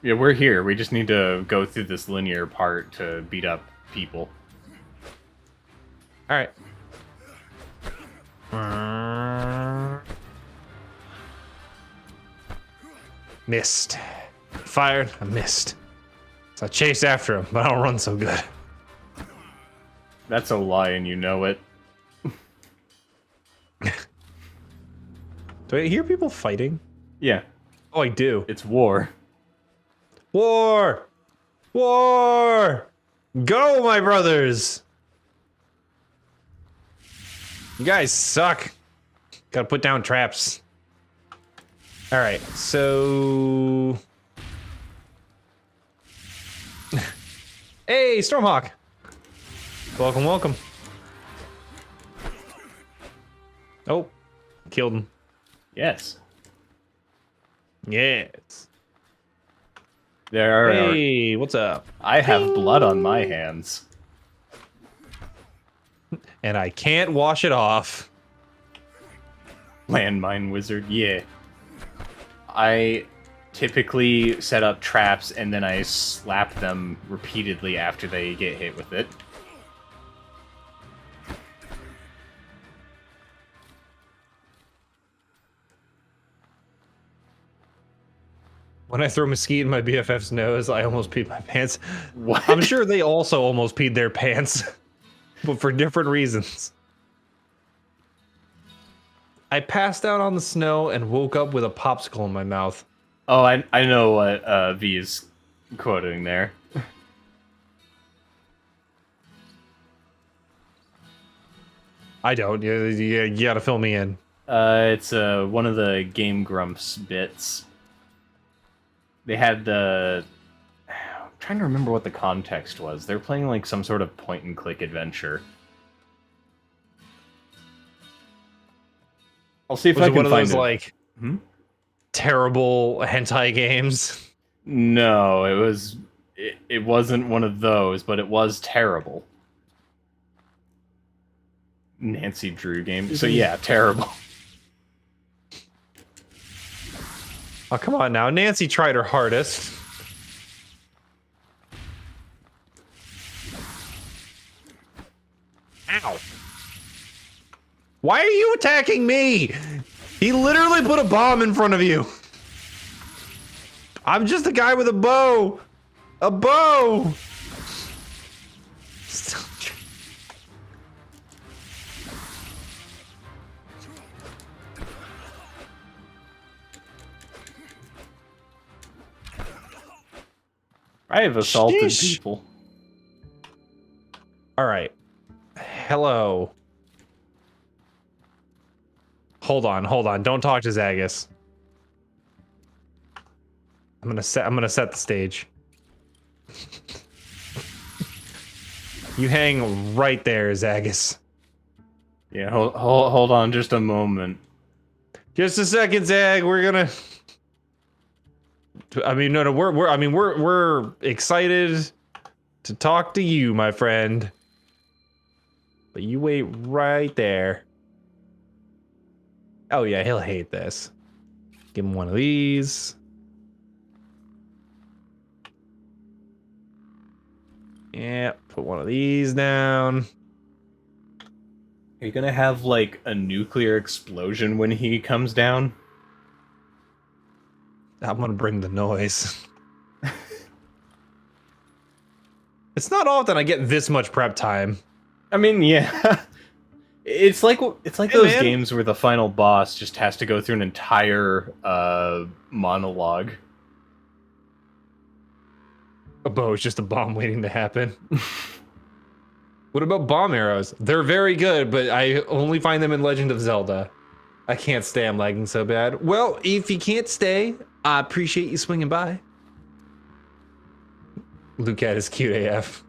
S1: Yeah, we're here. We just need to go through this linear part to beat up people.
S2: Alright. Missed. Fired. I missed. So I chased after him, but I don't run so good.
S1: That's a lie, and you know it.
S2: Do I hear people fighting?
S1: Yeah.
S2: Oh, I do.
S1: It's war.
S2: War! War! Go, my brothers! You guys suck. Gotta put down traps. Alright, so... Hey, Stormhawk! Welcome, welcome. Oh, killed him.
S1: Yes.
S2: Yes.
S1: There are...
S2: Hey, what's up?
S1: I have blood on my hands.
S2: And I can't wash it off.
S1: Landmine wizard, yeah. I typically set up traps and then I slap them repeatedly after they get hit with it.
S2: When I throw mesquite in my BFF's nose, I almost peed my pants.
S1: What?
S2: I'm sure they also almost peed their pants, but for different reasons. I passed out on the snow and woke up with a popsicle in my mouth.
S1: Oh, I know what V is quoting there.
S2: I don't. You gotta fill me in.
S1: It's one of the Game Grumps bits. They had the... I'm trying to remember what the context was. They're playing like some sort of point-and-click adventure. I'll see if I can
S2: one of
S1: find
S2: those
S1: it.
S2: Like terrible hentai games.
S1: No, it was. It wasn't one of those, but it was terrible. Nancy Drew game. So yeah, terrible.
S2: Oh, come on now. Nancy tried her hardest. Ow. Why are you attacking me? He literally put a bomb in front of you. I'm just a guy with a bow. A bow.
S1: I have assaulted
S2: Sheesh.
S1: people.
S2: All right. Hello. Hold on. Don't talk to Zagus. I'm gonna set the stage. You hang right there, Zagus.
S1: Yeah, hold on just a moment.
S2: Just a second, Zag. We're gonna. I mean, no, we're excited to talk to you, my friend. But you wait right there. Oh yeah, he'll hate this. Give him one of these. Yeah, put one of these down.
S1: Are you gonna have, like, a nuclear explosion when he comes down?
S2: I'm gonna bring the noise. It's not often I get this much prep time.
S1: I mean, yeah. It's like
S2: Hey,
S1: those
S2: man.
S1: games where the final boss just has to go through an entire monologue.
S2: A bow is just a bomb waiting to happen. What about bomb arrows? They're very good, but I only find them in Legend of Zelda. I can't stay. I'm lagging so bad. Well, if you can't stay, I appreciate you swinging by. Lucat is cute AF.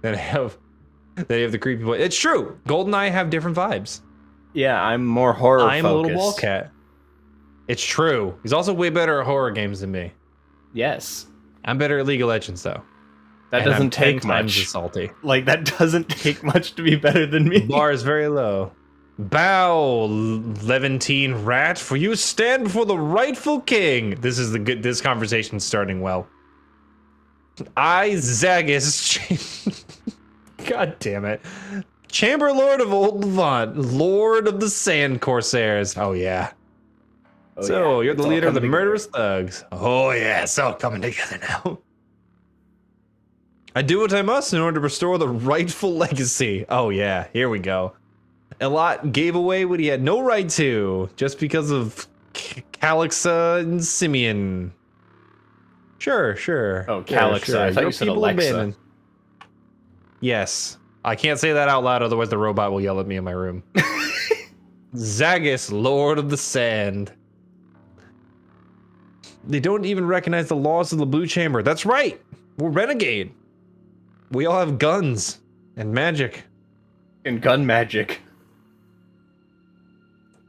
S2: Then I have the creepy boy. It's true. GoldenEye have different vibes.
S1: Yeah, I'm more horror
S2: I'm a little
S1: focused.
S2: wallcat. It's true. He's also way better at horror games than me.
S1: Yes.
S2: I'm better at League of Legends though.
S1: That
S2: And I'm
S1: doesn't
S2: 10
S1: take
S2: times
S1: much.
S2: as salty.
S1: Like, that doesn't take much to be better than me.
S2: The bar is very low. Bow, Levantine rat, for you stand before the rightful king. This is the good. This conversation's starting well. I, Zagus, God damn it, Chamber Lord of Old Levant, Lord of the Sand Corsairs. Oh yeah.
S1: Oh,
S2: So
S1: yeah,
S2: you're
S1: it's
S2: the
S1: all
S2: leader of the
S1: coming together.
S2: murderous thugs. Oh yeah, it's all coming together now. I do what I must in order to restore the rightful legacy. Oh yeah, here we go. Elot gave away what he had no right to, just because of Calixa and Simeon. Sure.
S1: Oh,
S2: Sure,
S1: Calixa. I thought
S2: Your
S1: you said
S2: people
S1: Alexa.
S2: abandoned. Yes. I can't say that out loud, otherwise the robot will yell at me in my room. Zagus, Lord of the Sand. They don't even recognize the laws of the Blue Chamber. That's right. We're renegade. We all have guns and magic.
S1: And gun magic.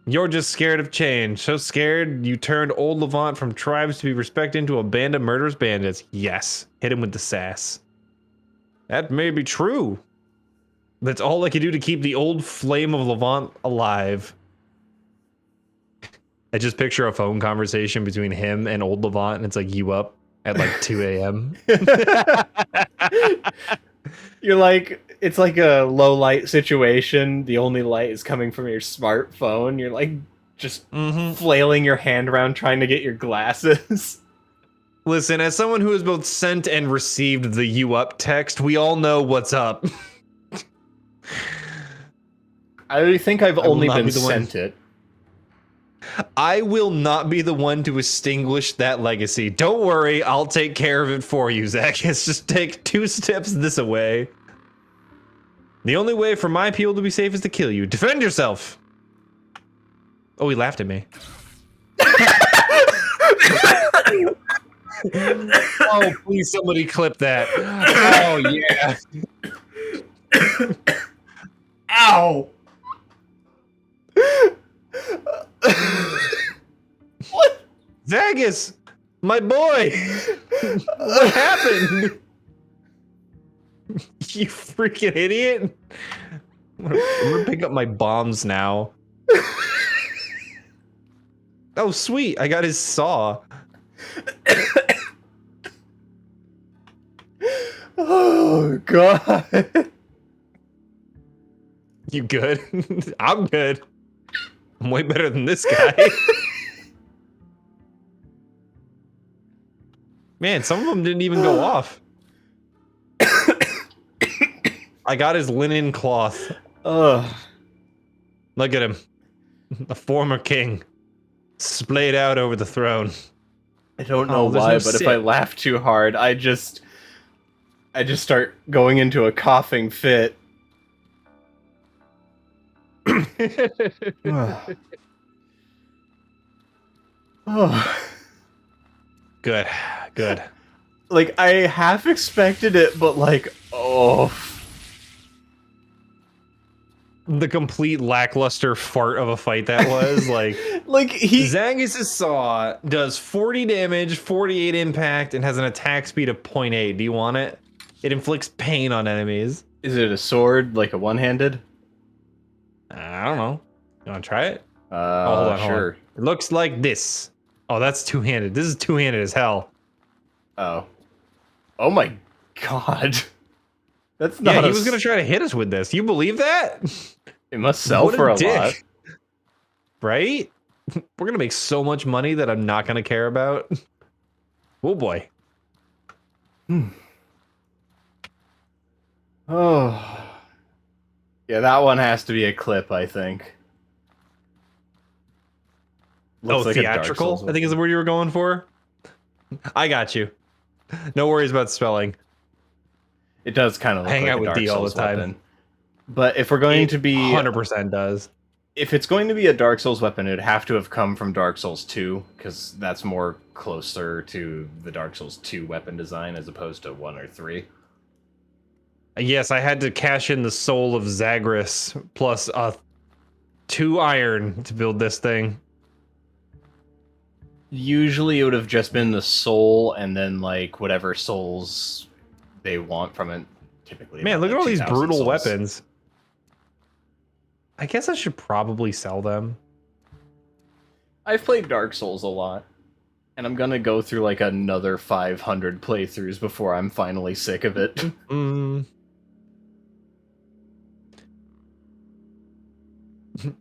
S2: You're just scared of change. So scared you turned old Levant from tribes to be respected into a band of murderous bandits. Yes. Hit him with the sass. That may be true. That's all I can do to keep the old flame of Levant alive. I just picture a phone conversation between him and old Levant, and it's like, you up at like 2 a.m.
S1: You're like, it's like a low light situation. The only light is coming from your smartphone. You're like just flailing your hand around trying to get your glasses.
S2: Listen, as someone who has both sent and received the you up text, we all know what's up.
S1: I think I've
S2: will
S1: only
S2: not
S1: been
S2: be the one.
S1: sent it.
S2: I will not be the one to extinguish that legacy. Don't worry, I'll take care of it for you, Zach. It's just take 2 steps this way. The only way for my people to be safe is to kill you. Defend yourself! Oh, he laughed at me. Oh, please somebody clip that. Oh, yeah.
S1: Ow! What?
S2: Zagus! My boy! What happened? You freaking idiot! I'm gonna pick up my bombs now. Oh, sweet! I got his saw.
S1: Oh, God.
S2: You good? I'm good. I'm way better than this guy. Man, some of them didn't even go off. I got his linen cloth.
S1: Ugh.
S2: Look at him. A former king. Splayed out over the throne.
S1: I don't know
S2: there's
S1: why,
S2: no
S1: but if
S2: sit.
S1: I laugh too hard, I just start going into a coughing fit. Oh.
S2: Good. Good.
S1: Like, I half expected it, but like, oh.
S2: The complete lackluster fart of a fight that was. Like Zagus's saw does 40 damage, 48 impact, and has an attack speed of 0.8. Do you want it? It inflicts pain on enemies.
S1: Is it a sword, like a one-handed?
S2: I don't know. You want to try it?
S1: Hold
S2: on.
S1: sure.
S2: It looks like this. Oh, that's two-handed. This is two-handed as hell.
S1: Oh. Oh my God. That's not
S2: Yeah, he was going to try to hit us with this. You believe that?
S1: It must sell
S2: What
S1: for a
S2: dick.
S1: lot.
S2: Right? We're gonna make so much money that I'm not gonna care about. Oh boy.
S1: Oh. Yeah, that one has to be a clip, I think. Looks like a Dark
S2: theatrical,
S1: Souls
S2: I think is the word you were going for. I got you. No worries about spelling.
S1: It does kind of look
S2: Hang
S1: like
S2: out
S1: a
S2: with
S1: Dark
S2: D all the
S1: Souls
S2: time.
S1: weapon. But if we're going
S2: It
S1: to be
S2: 100% does.
S1: if it's going to be a Dark Souls weapon, it would have to have come from Dark Souls 2, because that's more closer to the Dark Souls 2 weapon design as opposed to 1 or 3.
S2: Yes, I had to cash in the soul of Zagreus plus 2 iron to build this thing.
S1: Usually it would have just been the soul and then like whatever souls they want from it. Typically,
S2: Man,
S1: about,
S2: look
S1: like,
S2: at all these
S1: 2,000
S2: brutal
S1: souls.
S2: weapons. I guess I should probably sell them.
S1: I've played Dark Souls a lot, and I'm gonna go through like another 500 playthroughs before I'm finally sick of it.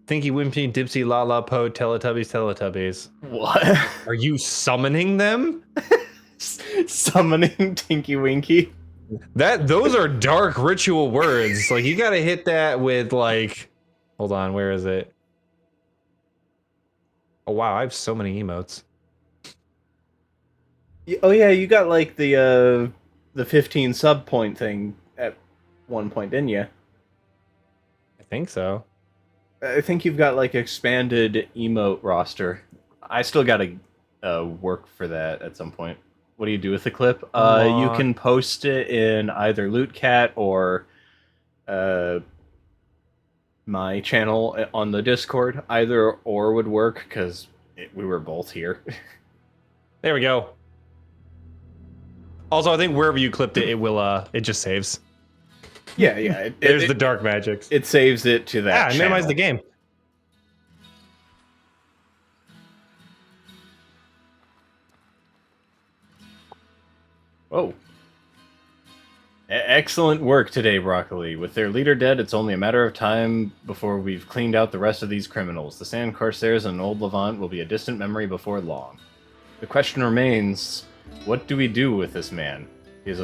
S2: Thinky Wimpy Dipsy La La Po Teletubbies.
S1: What?
S2: Are you summoning them?
S1: Summoning Tinky Winky?
S2: Those are dark ritual words. Like you gotta hit that with like, hold on, where is it? Oh wow, I have so many emotes.
S1: Oh yeah, you got like the 15 sub point thing at one point, didn't you?
S2: I think so.
S1: I think you've got like expanded emote roster. I still gotta work for that at some point. What do you do with the clip? You can post it in either LootCat or my channel on the Discord. Either or would work because we were both here.
S2: There we go. Also, I think wherever you clipped it, it will it just saves.
S1: Yeah.
S2: There's the dark magics.
S1: It saves it to that.
S2: Yeah, minimize the game.
S1: Oh. Excellent work today, Broccoli. With their leader dead, it's only a matter of time before we've cleaned out the rest of these criminals. The Sand Corsairs and Old Levant will be a distant memory before long. The question remains, what do we do with this man? He is a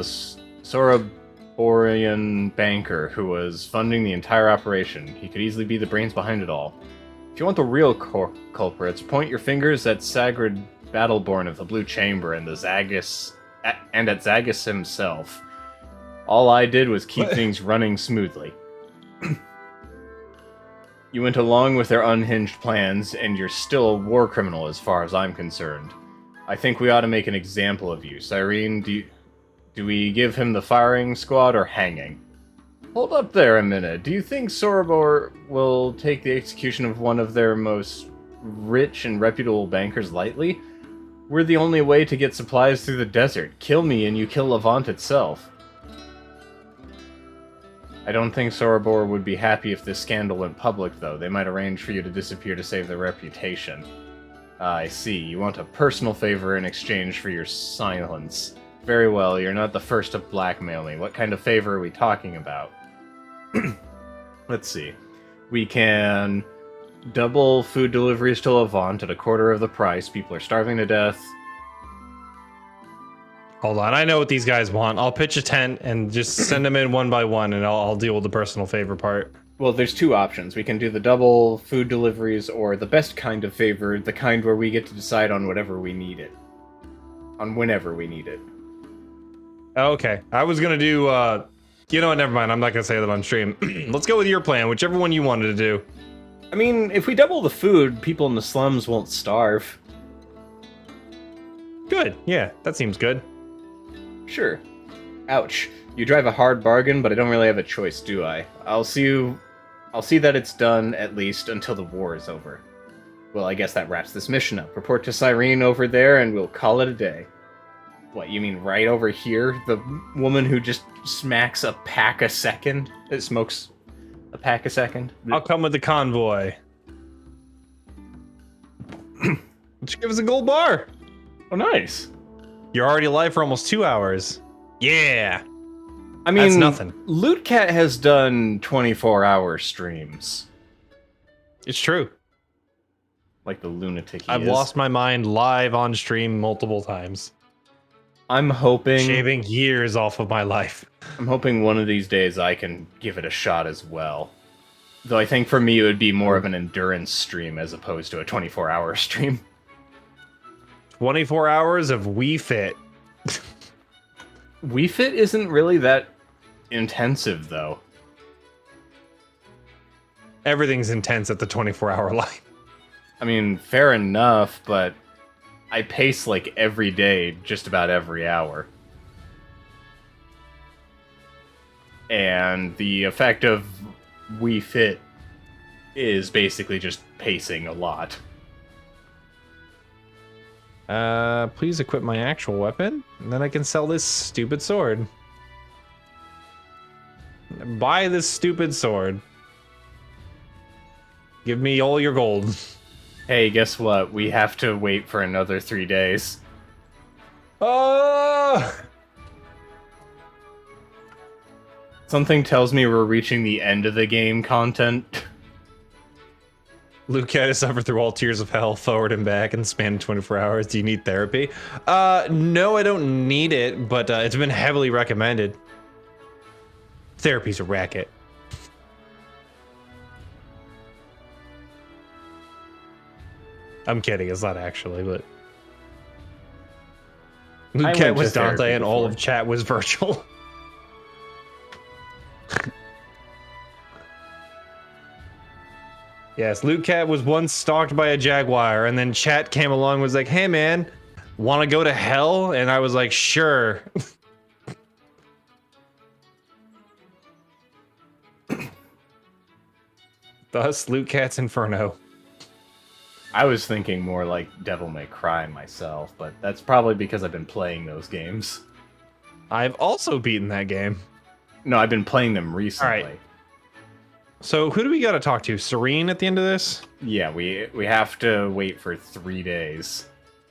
S1: Soraborian banker who was funding the entire operation. He could easily be the brains behind it all. If you want the real culprits, point your fingers at Sagrid Battleborn of the Blue Chamber and at Zagus himself. All I did was keep things running smoothly. You went along with their unhinged plans, and you're still a war criminal as far as I'm concerned. I think we ought to make an example of you. Cyrene, do we give him the firing squad or hanging? Hold up there a minute. Do you think Sorabor will take the execution of one of their most rich and reputable bankers lightly? We're the only way to get supplies through the desert. Kill me and you kill Levant itself. I don't think Sorabor would be happy if this scandal went public, though. They might arrange for you to disappear to save their reputation. I see. You want a personal favor in exchange for your silence. Very well, you're not the first to blackmail me. What kind of favor are we talking about? Let's see. We can double food deliveries to Levant at a quarter of the price. People are starving to death.
S2: Hold on, I know what these guys want. I'll pitch a tent and just send them in one by one, and I'll deal with the personal favor part.
S1: Well, there's two options. We can do the double food deliveries, or the best kind of favor, the kind where we get to decide on whatever we need it. On whenever we need it.
S2: Okay, I was gonna do, you know what, never mind, I'm not gonna say that on stream. Let's go with your plan, whichever one you wanted to do.
S1: I mean, if we double the food, people in the slums won't starve.
S2: Good, yeah, that seems good.
S1: Sure. Ouch. You drive a hard bargain, but I don't really have a choice, do I? I'll see that it's done, at least, until the war is over. Well, I guess that wraps this mission up. Report to Cyrene over there, and we'll call it a day. What, you mean right over here? The woman who just smacks a pack a second? It smokes a pack a second?
S2: I'll come with the convoy. Just give us a gold bar.
S1: Oh, nice.
S2: You're already alive for almost 2 hours. Yeah.
S1: I mean,
S2: that's nothing.
S1: LootCat has done 24-hour streams.
S2: It's true.
S1: Like the lunatic he
S2: I've
S1: is.
S2: lost my mind live on stream multiple times.
S1: I'm hoping
S2: Shaving years off of my life.
S1: I'm hoping one of these days I can give it a shot as well. Though I think for me it would be more of an endurance stream as opposed to a 24-hour stream.
S2: 24 hours of Wii Fit.
S1: Wii Fit isn't really that intensive, though.
S2: Everything's intense at the 24-hour line.
S1: I mean, fair enough, but I pace like every day, just about every hour. And the effect of Wii Fit is basically just pacing a lot.
S2: Please equip my actual weapon, and then I can sell this stupid sword. Buy this stupid sword. Give me all your gold.
S1: Hey, guess what? We have to wait for another 3 days.
S2: Oh!
S1: Something tells me we're reaching the end of the game content.
S2: Luke had to suffer through all tears of hell, forward and back, in the span of 24 hours. Do you need therapy? No, I don't need it, but it's been heavily recommended. Therapy's a racket. I'm kidding, it's not actually, but... Luke
S1: went
S2: Cat
S1: to
S2: was Dante
S1: therapy
S2: and all
S1: before.
S2: of chat was virtual. Yes, Luke Cat was once stalked by a jaguar, and then chat came along and was like, hey man, wanna go to hell? And I was like, sure. Thus, Luke Cat's Inferno.
S1: I was thinking more like Devil May Cry myself, but that's probably because I've been playing those games.
S2: I've also beaten that game.
S1: No, I've been playing them recently.
S2: Alright. So who do we gotta talk to? Serene at the end of this?
S1: Yeah, we have to wait for 3 days.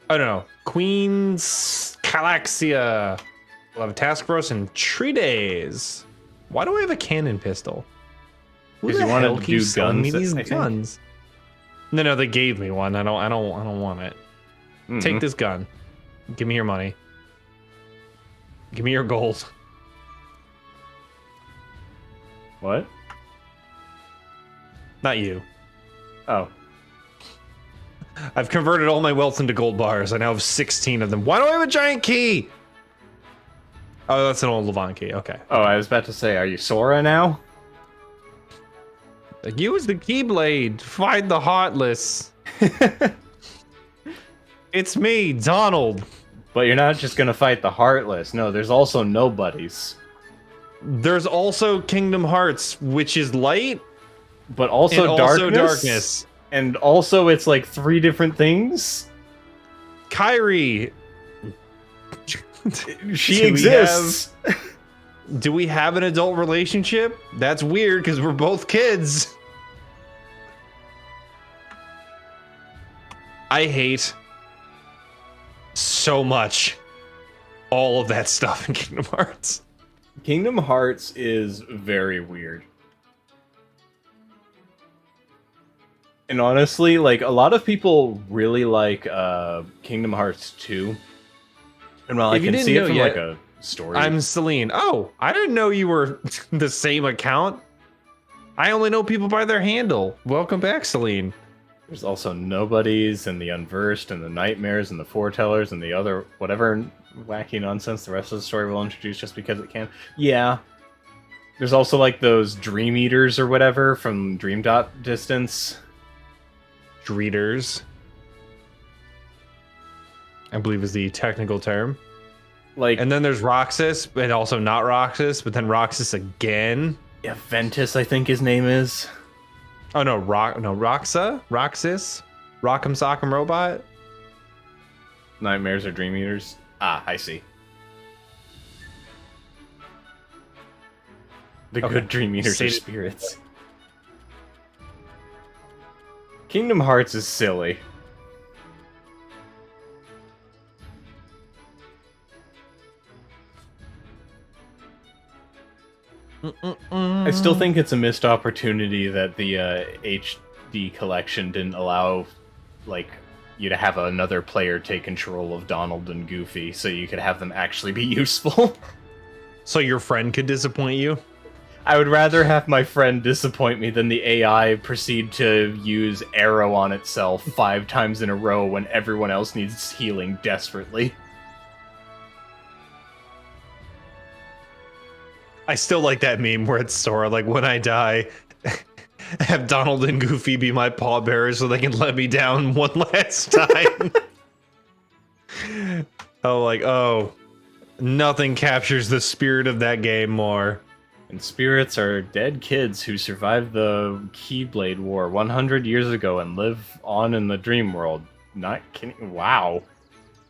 S2: Oh no, Queen's Calaxia. We'll have a task for us in 3 days. Why do I have a cannon pistol? Who
S1: 'Cause
S2: the
S1: you wanted
S2: hell
S1: to
S2: keeps
S1: do
S2: selling me
S1: guns,
S2: these
S1: I think?
S2: guns? No, they gave me one. I don't want it. Take this gun. Give me your money. Give me your gold.
S1: What?
S2: Not you.
S1: Oh.
S2: I've converted all my wealth into gold bars. I now have 16 of them. Why do I have a giant key? Oh, that's an old Levant key. Okay.
S1: Oh, I was about to say, are you Sora now?
S2: Use the Keyblade. Find the Heartless. It's me, Donald.
S1: But you're not just gonna fight the Heartless. No, there's also nobodies.
S2: There's also Kingdom Hearts, which is light
S1: But also
S2: and
S1: darkness.
S2: also darkness.
S1: And also it's like 3 different things.
S2: Kyrie.
S1: She
S2: Do we
S1: exists.
S2: Do we have an adult relationship? That's weird because we're both kids. I hate so much all of that stuff in Kingdom Hearts.
S1: Kingdom Hearts is very weird. And honestly, like, a lot of people really like Kingdom Hearts 2. And while I
S2: If you
S1: can
S2: didn't
S1: see it
S2: know
S1: from
S2: yet,
S1: like a story.
S2: I'm Celine. Oh, I didn't know you were the same account. I only know people by their handle. Welcome back, Celine.
S1: There's also Nobodies and the Unversed and the Nightmares and the Foretellers and the other whatever wacky nonsense the rest of the story will introduce just because it can. Yeah. There's also like those Dream Eaters or whatever from Dream Dot Distance.
S2: Dreeters, I believe is the technical term.
S1: Like,
S2: And then there's Roxas, and also not Roxas, but then Roxas again.
S1: yeah, Ventus, I think his name is.
S2: Oh no, Roxas, Roxas, Rock'em Sock'em Robot.
S1: Nightmares or Dream Eaters. Ah, I see. The
S2: Okay.
S1: good Dream Eaters are
S2: Stated-
S1: spirits. Kingdom Hearts is silly. I still think it's a missed opportunity that D collection didn't allow, like, you to have another player take control of Donald and Goofy, so you could have them actually be useful.
S2: So your friend could disappoint you?
S1: I would rather have my friend disappoint me than the AI proceed to use Arrow on itself 5 times in a row when everyone else needs healing desperately.
S2: I still like that meme where it's Sora, like, when I die, have Donald and Goofy be my pallbearers so they can let me down one last time. Oh, like, oh, nothing captures the spirit of that game more.
S1: And spirits are dead kids who survived the Keyblade War 100 years ago and live on in the dream world. Not kidding. Wow.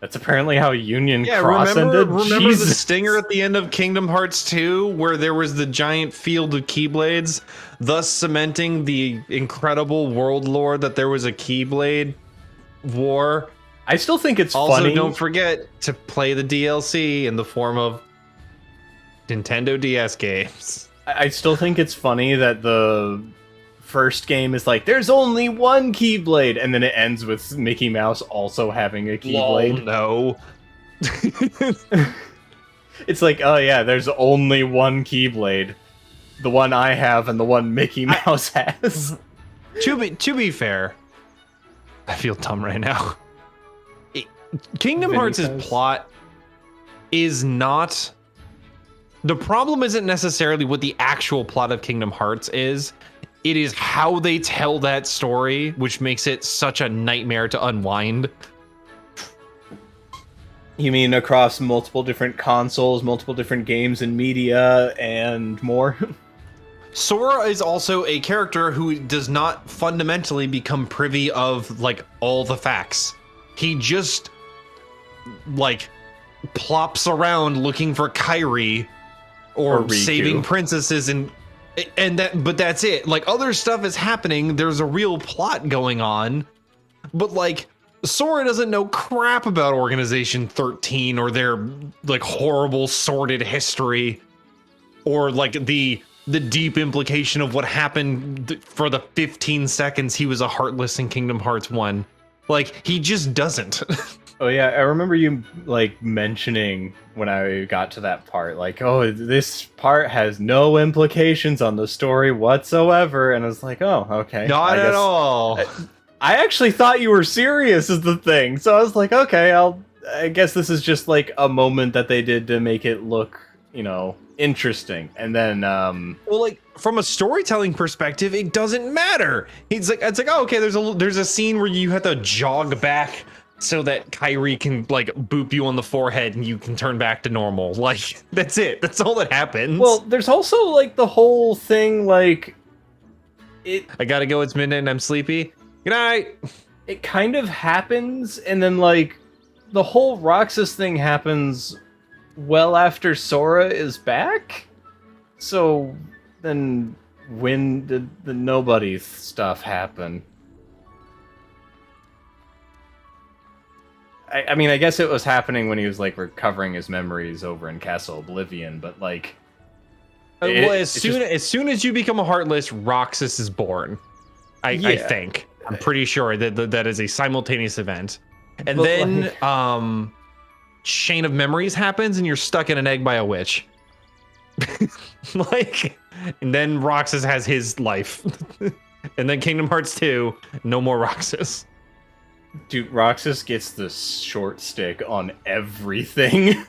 S1: That's apparently how Union Cross ended.
S2: Remember the
S1: Jesus.
S2: stinger at the end of Kingdom Hearts 2 where there was the giant field of Keyblades, thus cementing the incredible world lore that there was a Keyblade war?
S1: I still think it's
S2: Also,
S1: funny.
S2: don't forget to play the DLC in the form of Nintendo DS games.
S1: I still think it's funny that the first game is like, there's only one Keyblade, and then it ends with Mickey Mouse also having a Keyblade.
S2: No.
S1: It's like, oh yeah, there's only one Keyblade. The one I have and the one Mickey Mouse has.
S2: To be fair, I feel dumb right now. Kingdom Hearts' plot is not... The problem isn't necessarily what the actual plot of Kingdom Hearts is. It is how they tell that story, which makes it such a nightmare to unwind.
S1: You mean across multiple different consoles, multiple different games and media, and more?
S2: Sora is also a character who does not fundamentally become privy of, like, all the facts. He just, like, plops around looking for Kairi or saving princesses and that, but that's it. Like, other stuff is happening. There's a real plot going on, but like Sora doesn't know crap about Organization 13 or their like horrible sordid history or like the deep implication of what happened for the 15 seconds he was a Heartless in Kingdom Hearts 1. Like, he just doesn't.
S1: Oh yeah, I remember you like mentioning when I got to that part, like, oh, this part has no implications on the story whatsoever, and I was like, oh, okay.
S2: Not at all.
S1: I actually thought you were serious is the thing, so I was like, okay, I guess this is just like a moment that they did to make it look, you know, interesting. And then
S2: well, like, from a storytelling perspective, it doesn't matter. It's like, oh, okay, there's a scene where you have to jog back so that Kairi can like boop you on the forehead and you can turn back to normal. Like, that's it. That's all that happens.
S1: Well, there's also like the whole thing, like,
S2: I gotta go, it's midnight and I'm sleepy. Good night.
S1: It kind of happens, and then like the whole Roxas thing happens well after Sora is back. So then when did the Nobody stuff happen? I mean, I guess it was happening when he was like recovering his memories over in Castle Oblivion, but like,
S2: well, as soon as you become a Heartless, Roxas is born. I think I'm pretty sure that is a simultaneous event, and but then like, Chain of Memories happens, and you're stuck in an egg by a witch. Like, and then Roxas has his life, and then Kingdom Hearts 2, no more Roxas.
S1: Dude, Roxas gets the short stick on everything.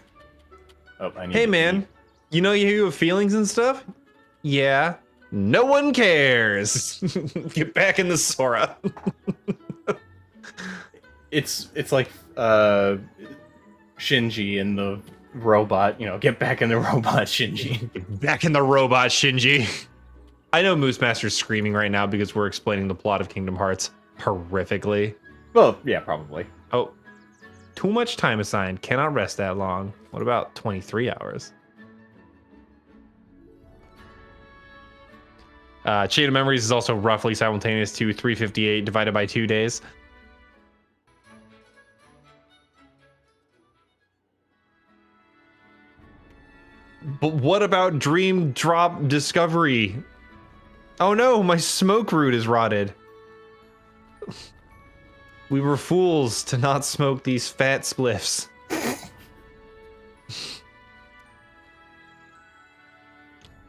S1: Oh,
S2: hey man, you know you have feelings and stuff? Yeah. No one cares. Get back in the Sora.
S1: It's like Shinji and the robot, you know, get back in the robot, Shinji.
S2: Get back in the robot, Shinji. I know Moose Master's screaming right now because we're explaining the plot of Kingdom Hearts horrifically.
S1: Well, yeah, probably.
S2: Oh, too much time assigned. Cannot rest that long. What about 23 hours? Chain of Memories is also roughly simultaneous to 358 divided by 2 days. But what about Dream Drop Discovery? Oh no, my smoke root is rotted. We were fools to not smoke these fat spliffs.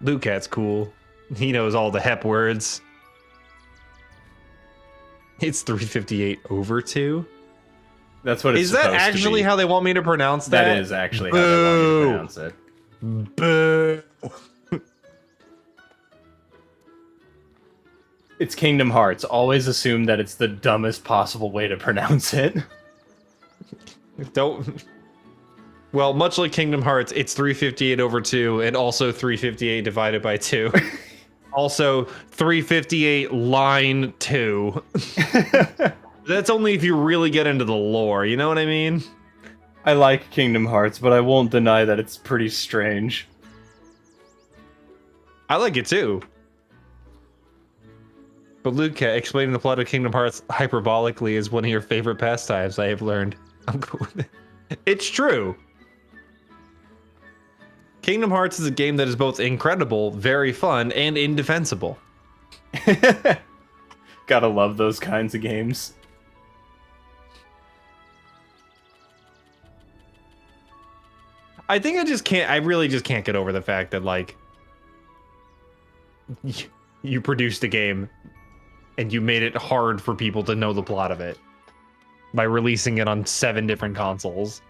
S2: Lucat's cool. He knows all the hep words. It's 3:58 over 2.
S1: That's what it's
S2: Is that
S1: supposed to
S2: actually
S1: be.
S2: how they want me to pronounce that?
S1: That is actually how they want you to pronounce it.
S2: Boo.
S1: It's Kingdom Hearts. Always assume that it's the dumbest possible way to pronounce it.
S2: Don't. Well, much like Kingdom Hearts, it's 358 over 2, and also 358 divided by 2. Also, 358 line 2. That's only if you really get into the lore, you know what I mean?
S1: I like Kingdom Hearts, but I won't deny that it's pretty strange.
S2: I like it too. But Luca, explaining the plot of Kingdom Hearts hyperbolically is one of your favorite pastimes, I have learned. I'm cool with it. It's true. Kingdom Hearts is a game that is both incredible, very fun, and indefensible.
S1: Gotta love those kinds of games.
S2: I think I really just can't get over the fact that, like, you produced a game and you made it hard for people to know the plot of it by releasing it on 7 different consoles.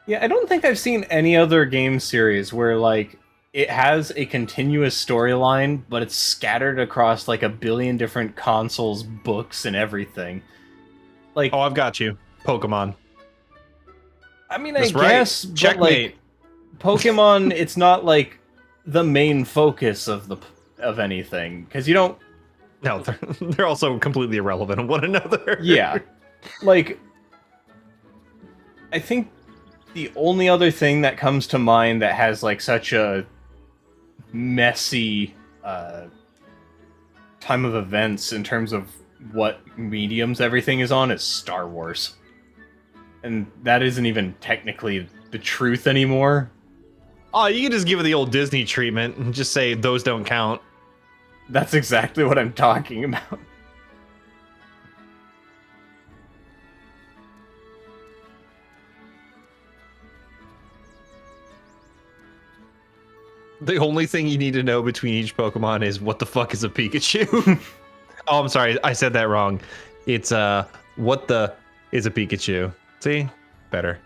S1: Yeah, I don't think I've seen any other game series where, like, it has a continuous storyline, but it's scattered across, like, a billion different consoles, books, and everything. Like,
S2: Oh, I've got you. Pokemon.
S1: I mean,
S2: That's
S1: I
S2: right.
S1: guess, but,
S2: Checkmate.
S1: like, Pokemon, it's not, like, the main focus of anything, because you don't...
S2: No, they're also completely irrelevant of one another.
S1: Yeah. Like, I think the only other thing that comes to mind that has, like, such a messy time of events in terms of what mediums everything is on is Star Wars. And that isn't even technically the truth anymore.
S2: Oh, you can just give it the old Disney treatment and just say those don't count.
S1: That's exactly what I'm talking about.
S2: The only thing you need to know between each Pokemon is what the fuck is a Pikachu? Oh, I'm sorry, I said that wrong. It's what the is a Pikachu? See? Better.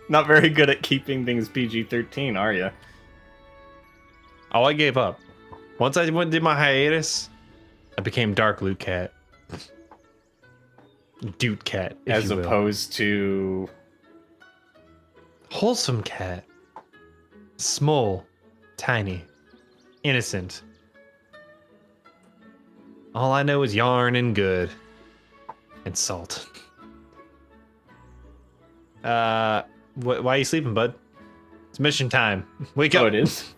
S1: Not very good at keeping things PG-13, are you?
S2: Oh, I gave up. Once I went did my hiatus, I became Dark Loot Cat. Dude Cat, if
S1: As
S2: you will.
S1: opposed to...
S2: Wholesome Cat. Small, tiny, innocent. All I know is yarn and good. And salt. Why are you sleeping, bud? It's mission time. Wake up.
S1: Oh, it is?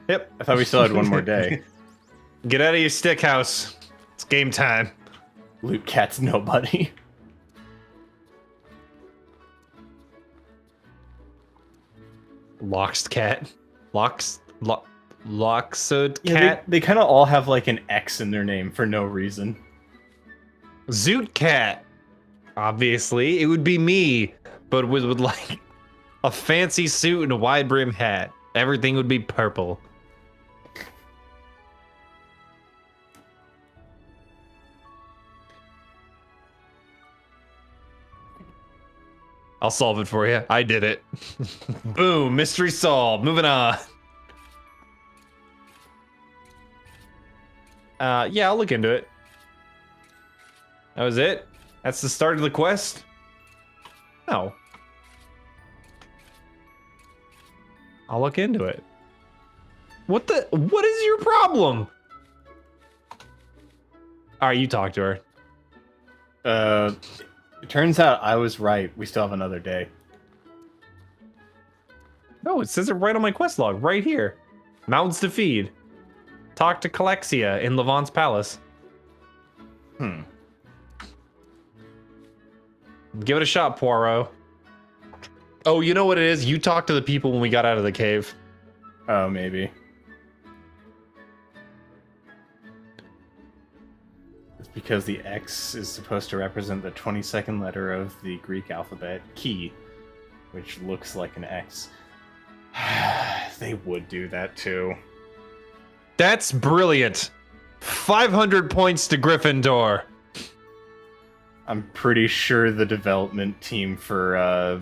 S2: Yep.
S1: I thought we still had one more day.
S2: Get out of your stick house. It's game time.
S1: Loot Cat's nobody.
S2: Loxed Cat. Loxod
S1: Yeah,
S2: Cat.
S1: they kind of all have like an X in their name for no reason.
S2: Zoot Cat. Obviously, it would be me, but with like a fancy suit and a wide brim hat. Everything would be purple. I'll solve it for you. I did it. Boom, mystery solved. Moving on. Yeah, I'll look into it. That was it? That's the start of the quest? No. I'll look into it. What is your problem? Alright, you talk to her.
S1: It turns out I was right. We still have another day.
S2: No, it says it right on my quest log, right here. Mouths to feed. Talk to Calexia in Levant's palace. Give it a shot, Poirot. Oh, you know what it is? You talked to the people when we got out of the cave.
S1: Oh, maybe. because the X is supposed to represent the 22nd letter of the Greek alphabet, key, which looks like an X. They would do that too.
S2: That's brilliant. 500 points to Gryffindor.
S1: I'm pretty sure the development team for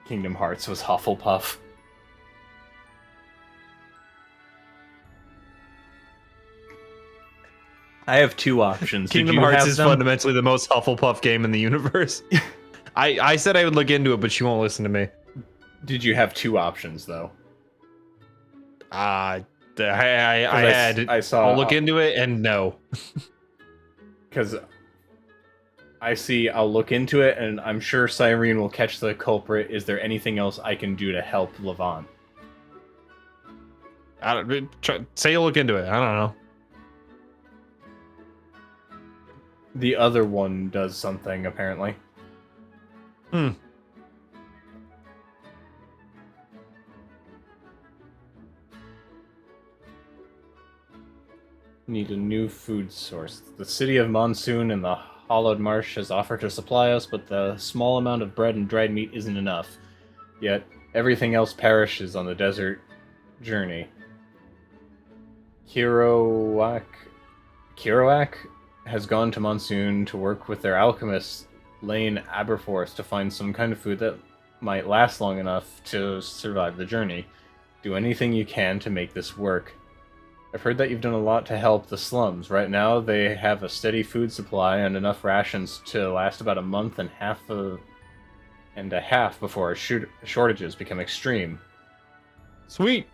S1: Kingdom Hearts was Hufflepuff. I have two options.
S2: Kingdom Hearts is fundamentally the most Hufflepuff game in the universe. I said I would look into it, but she won't listen to me.
S1: Did you have two options, though?
S2: I saw. I'll look into it, and no.
S1: Because I see, I'll look into it, and I'm sure Cyrene will catch the culprit. Is there anything else I can do to help Levant?
S2: Say you'll look into it. I don't know.
S1: The other one does something, apparently. Need a new food source. The city of Monsoon and the Hollowed Marsh has offered to supply us, but the small amount of bread and dried meat isn't enough. Yet, everything else perishes on the desert journey. Kerouac has gone to Monsoon to work with their alchemist, Lane Aberforth, to find some kind of food that might last long enough to survive the journey. Do anything you can to make this work. I've heard that you've done a lot to help the slums. Right now, they have a steady food supply and enough rations to last about a month and a half before shortages become extreme.
S2: Sweet.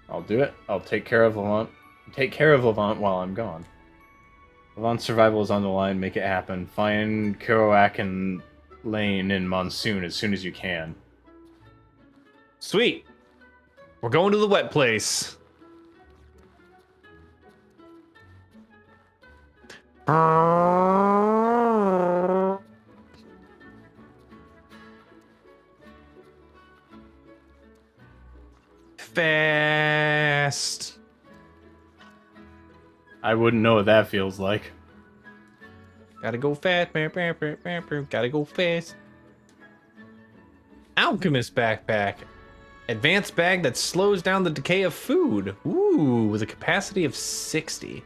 S1: I'll do it. I'll take care of Levant. Take care of Levant while I'm gone. Levant's survival is on the line. Make it happen. Find Kerouac and Lane in Monsoon as soon as you can.
S2: Sweet. We're going to the wet place. Fast.
S1: I wouldn't know what that feels like.
S2: Gotta go fast. Gotta go fast. Alchemist backpack. Advanced bag that slows down the decay of food. Ooh, with a capacity of 60.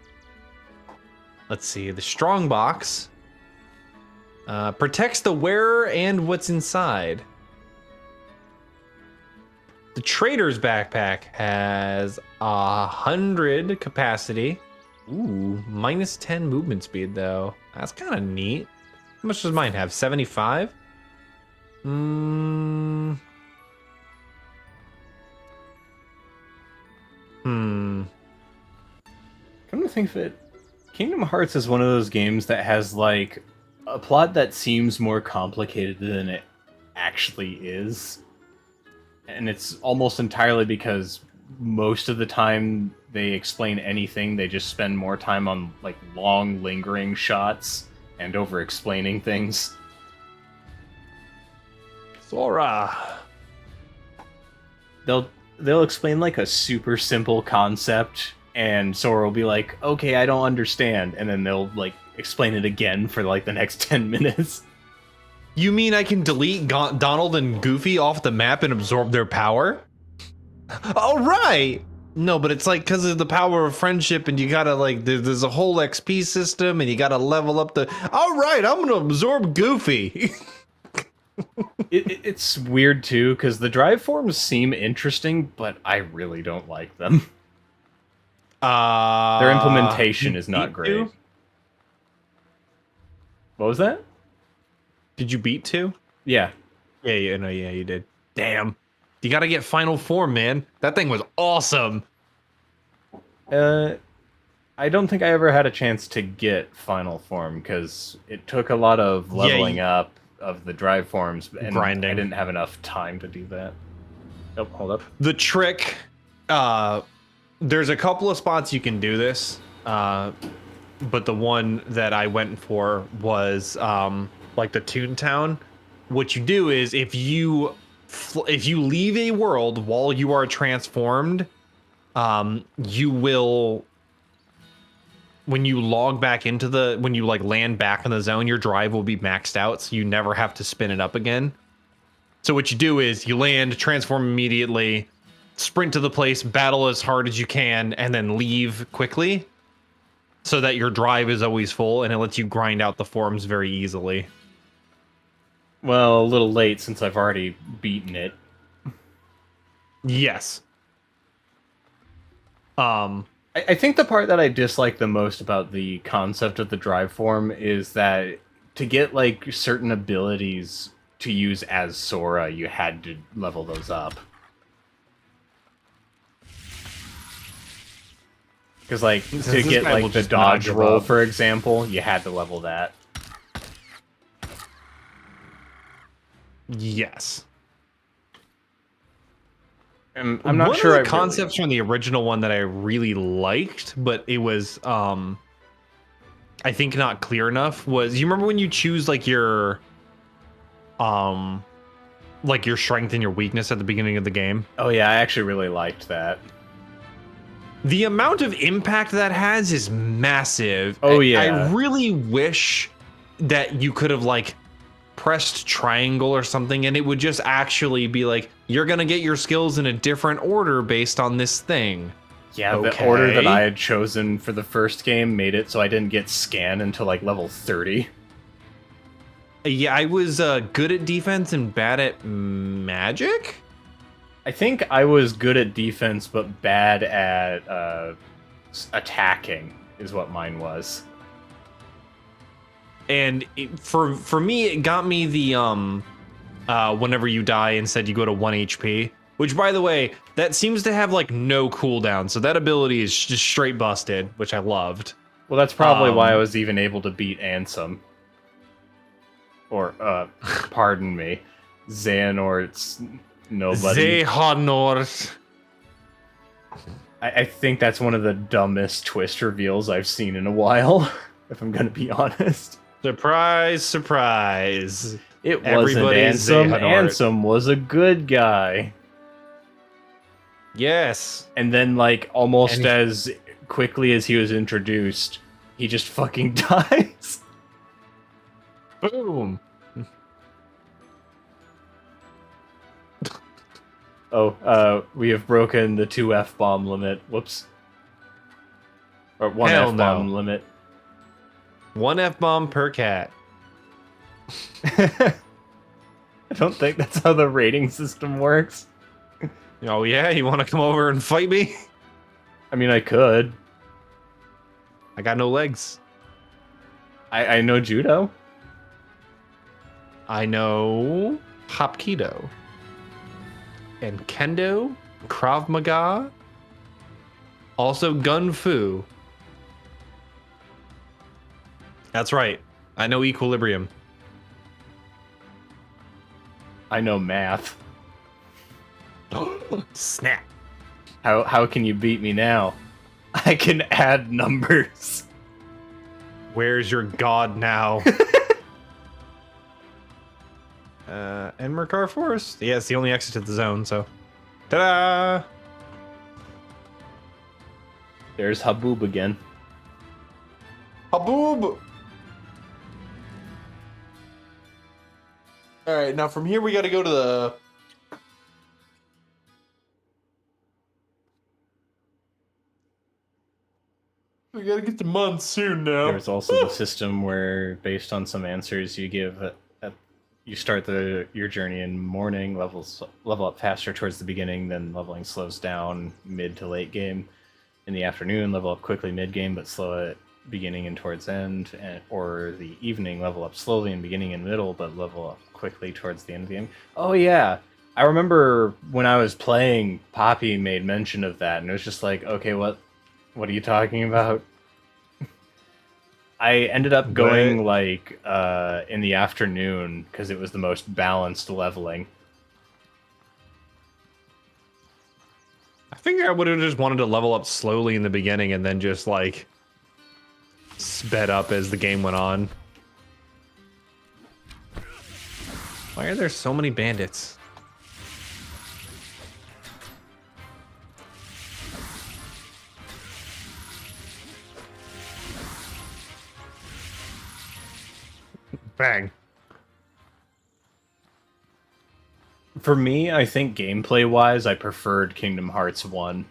S2: Let's see. The strong box protects the wearer and what's inside. The trader's backpack has 100 capacity. Ooh, minus 10 movement speed though. That's kind of neat. How much does mine have? 75? Come
S1: to think of it, Kingdom Hearts is one of those games that has, like, a plot that seems more complicated than it actually is. And it's almost entirely because most of the time they explain anything, they just spend more time on, like, long, lingering shots and over-explaining things.
S2: Sora.
S1: They'll explain, like, a super simple concept, and Sora will be like, okay, I don't understand, and then they'll, like, explain it again for, like, the next 10 minutes.
S2: You mean I can delete Donald and Goofy off the map and absorb their power? All right. No, but it's like because of the power of friendship, and you gotta, like, there's a whole XP system, and you gotta level up the. All right, I'm gonna absorb Goofy.
S1: It's weird too, because the drive forms seem interesting, but I really don't like them. Their implementation is not great.
S2: You?
S1: What was that?
S2: Did you beat 2?
S1: Yeah.
S2: Yeah, you did. Damn. You gotta get final form, man. That thing was awesome.
S1: I don't think I ever had a chance to get final form, because it took a lot of leveling up of the drive forms, and
S2: grinding.
S1: I didn't have enough time to do that. Oh, hold up.
S2: The trick, there's a couple of spots you can do this, but the one that I went for was like the Toontown. What you do is if you leave a world while you are transformed, you will when you log back into when you like land back in the zone, your drive will be maxed out, so you never have to spin it up again. So what you do is you land, transform immediately, sprint to the place, battle as hard as you can, and then leave quickly, so that your drive is always full, and it lets you grind out the forms very easily.
S1: Well, a little late since I've already beaten it.
S2: Yes.
S1: I think the part that I dislike the most about the concept of the drive form is that to get like certain abilities to use as Sora, you had to level those up. Because like to get like the dodge roll, for example, you had to level that.
S2: Yes.
S1: I'm not sure.
S2: One of the concepts from the original one that I really liked, but it was I think not clear enough, was you remember when you choose like your strength and your weakness at the beginning of the game?
S1: Oh yeah, I actually really liked that.
S2: The amount of impact that has is massive.
S1: Oh yeah.
S2: I really wish that you could have like pressed triangle or something and it would just actually be like, you're gonna get your skills in a different order based on this thing.
S1: Yeah, okay. The order that I had chosen for the first game made it so I didn't get scanned until like level 30.
S2: Yeah, I was good at defense and bad at magic?
S1: I think I was good at defense but bad at attacking is what mine was. And
S2: for me, it got me the whenever you die, instead you go to 1 HP. Which, by the way, that seems to have like no cooldown, so that ability is just straight busted, which I loved.
S1: Well, that's probably why I was even able to beat Ansem. Or, pardon me, Xehanort's nobody.
S2: Xehanort.
S1: I think that's one of the dumbest twist reveals I've seen in a while, if I'm gonna be honest.
S2: Surprise, surprise.
S1: It wasn't Ansem. Ansem was a good guy.
S2: Yes.
S1: And then, like, almost as quickly as he was introduced, he just fucking dies.
S2: Boom.
S1: We have broken the 2 F-bomb limit. Whoops. Or 1 F-bomb limit.
S2: 1 F-bomb per cat.
S1: I don't think that's how the rating system works.
S2: Oh yeah? You want to come over and fight me?
S1: I mean, I could.
S2: I got no legs.
S1: I know judo.
S2: I know Hapkido. And Kendo, Krav Maga, also Gun Fu. That's right. I know Equilibrium.
S1: I know math.
S2: Snap.
S1: How can you beat me now? I can add numbers.
S2: Where's your god now? Enmerkar Forest? Yeah, it's the only exit to the zone, so. Ta-da!
S1: There's Haboob again.
S2: Haboob! Alright, now from here we gotta go to the... We gotta get to Monsoon now.
S1: There's also the system where, based on some answers you give, you start your journey in morning, level up faster towards the beginning, then leveling slows down mid to late game. In the afternoon, level up quickly mid game, but slow at beginning and towards end, or the evening, level up slowly in beginning and middle, but level up quickly towards the end of the game. Oh yeah, I remember when I was playing, Poppy made mention of that, and it was just like, okay, what are you talking about? I ended up going like in the afternoon because it was the most balanced leveling.
S2: I think I would have just wanted to level up slowly in the beginning and then just like sped up as the game went on. Why are there so many bandits? Bang.
S1: For me, I think gameplay-wise, I preferred Kingdom Hearts 1.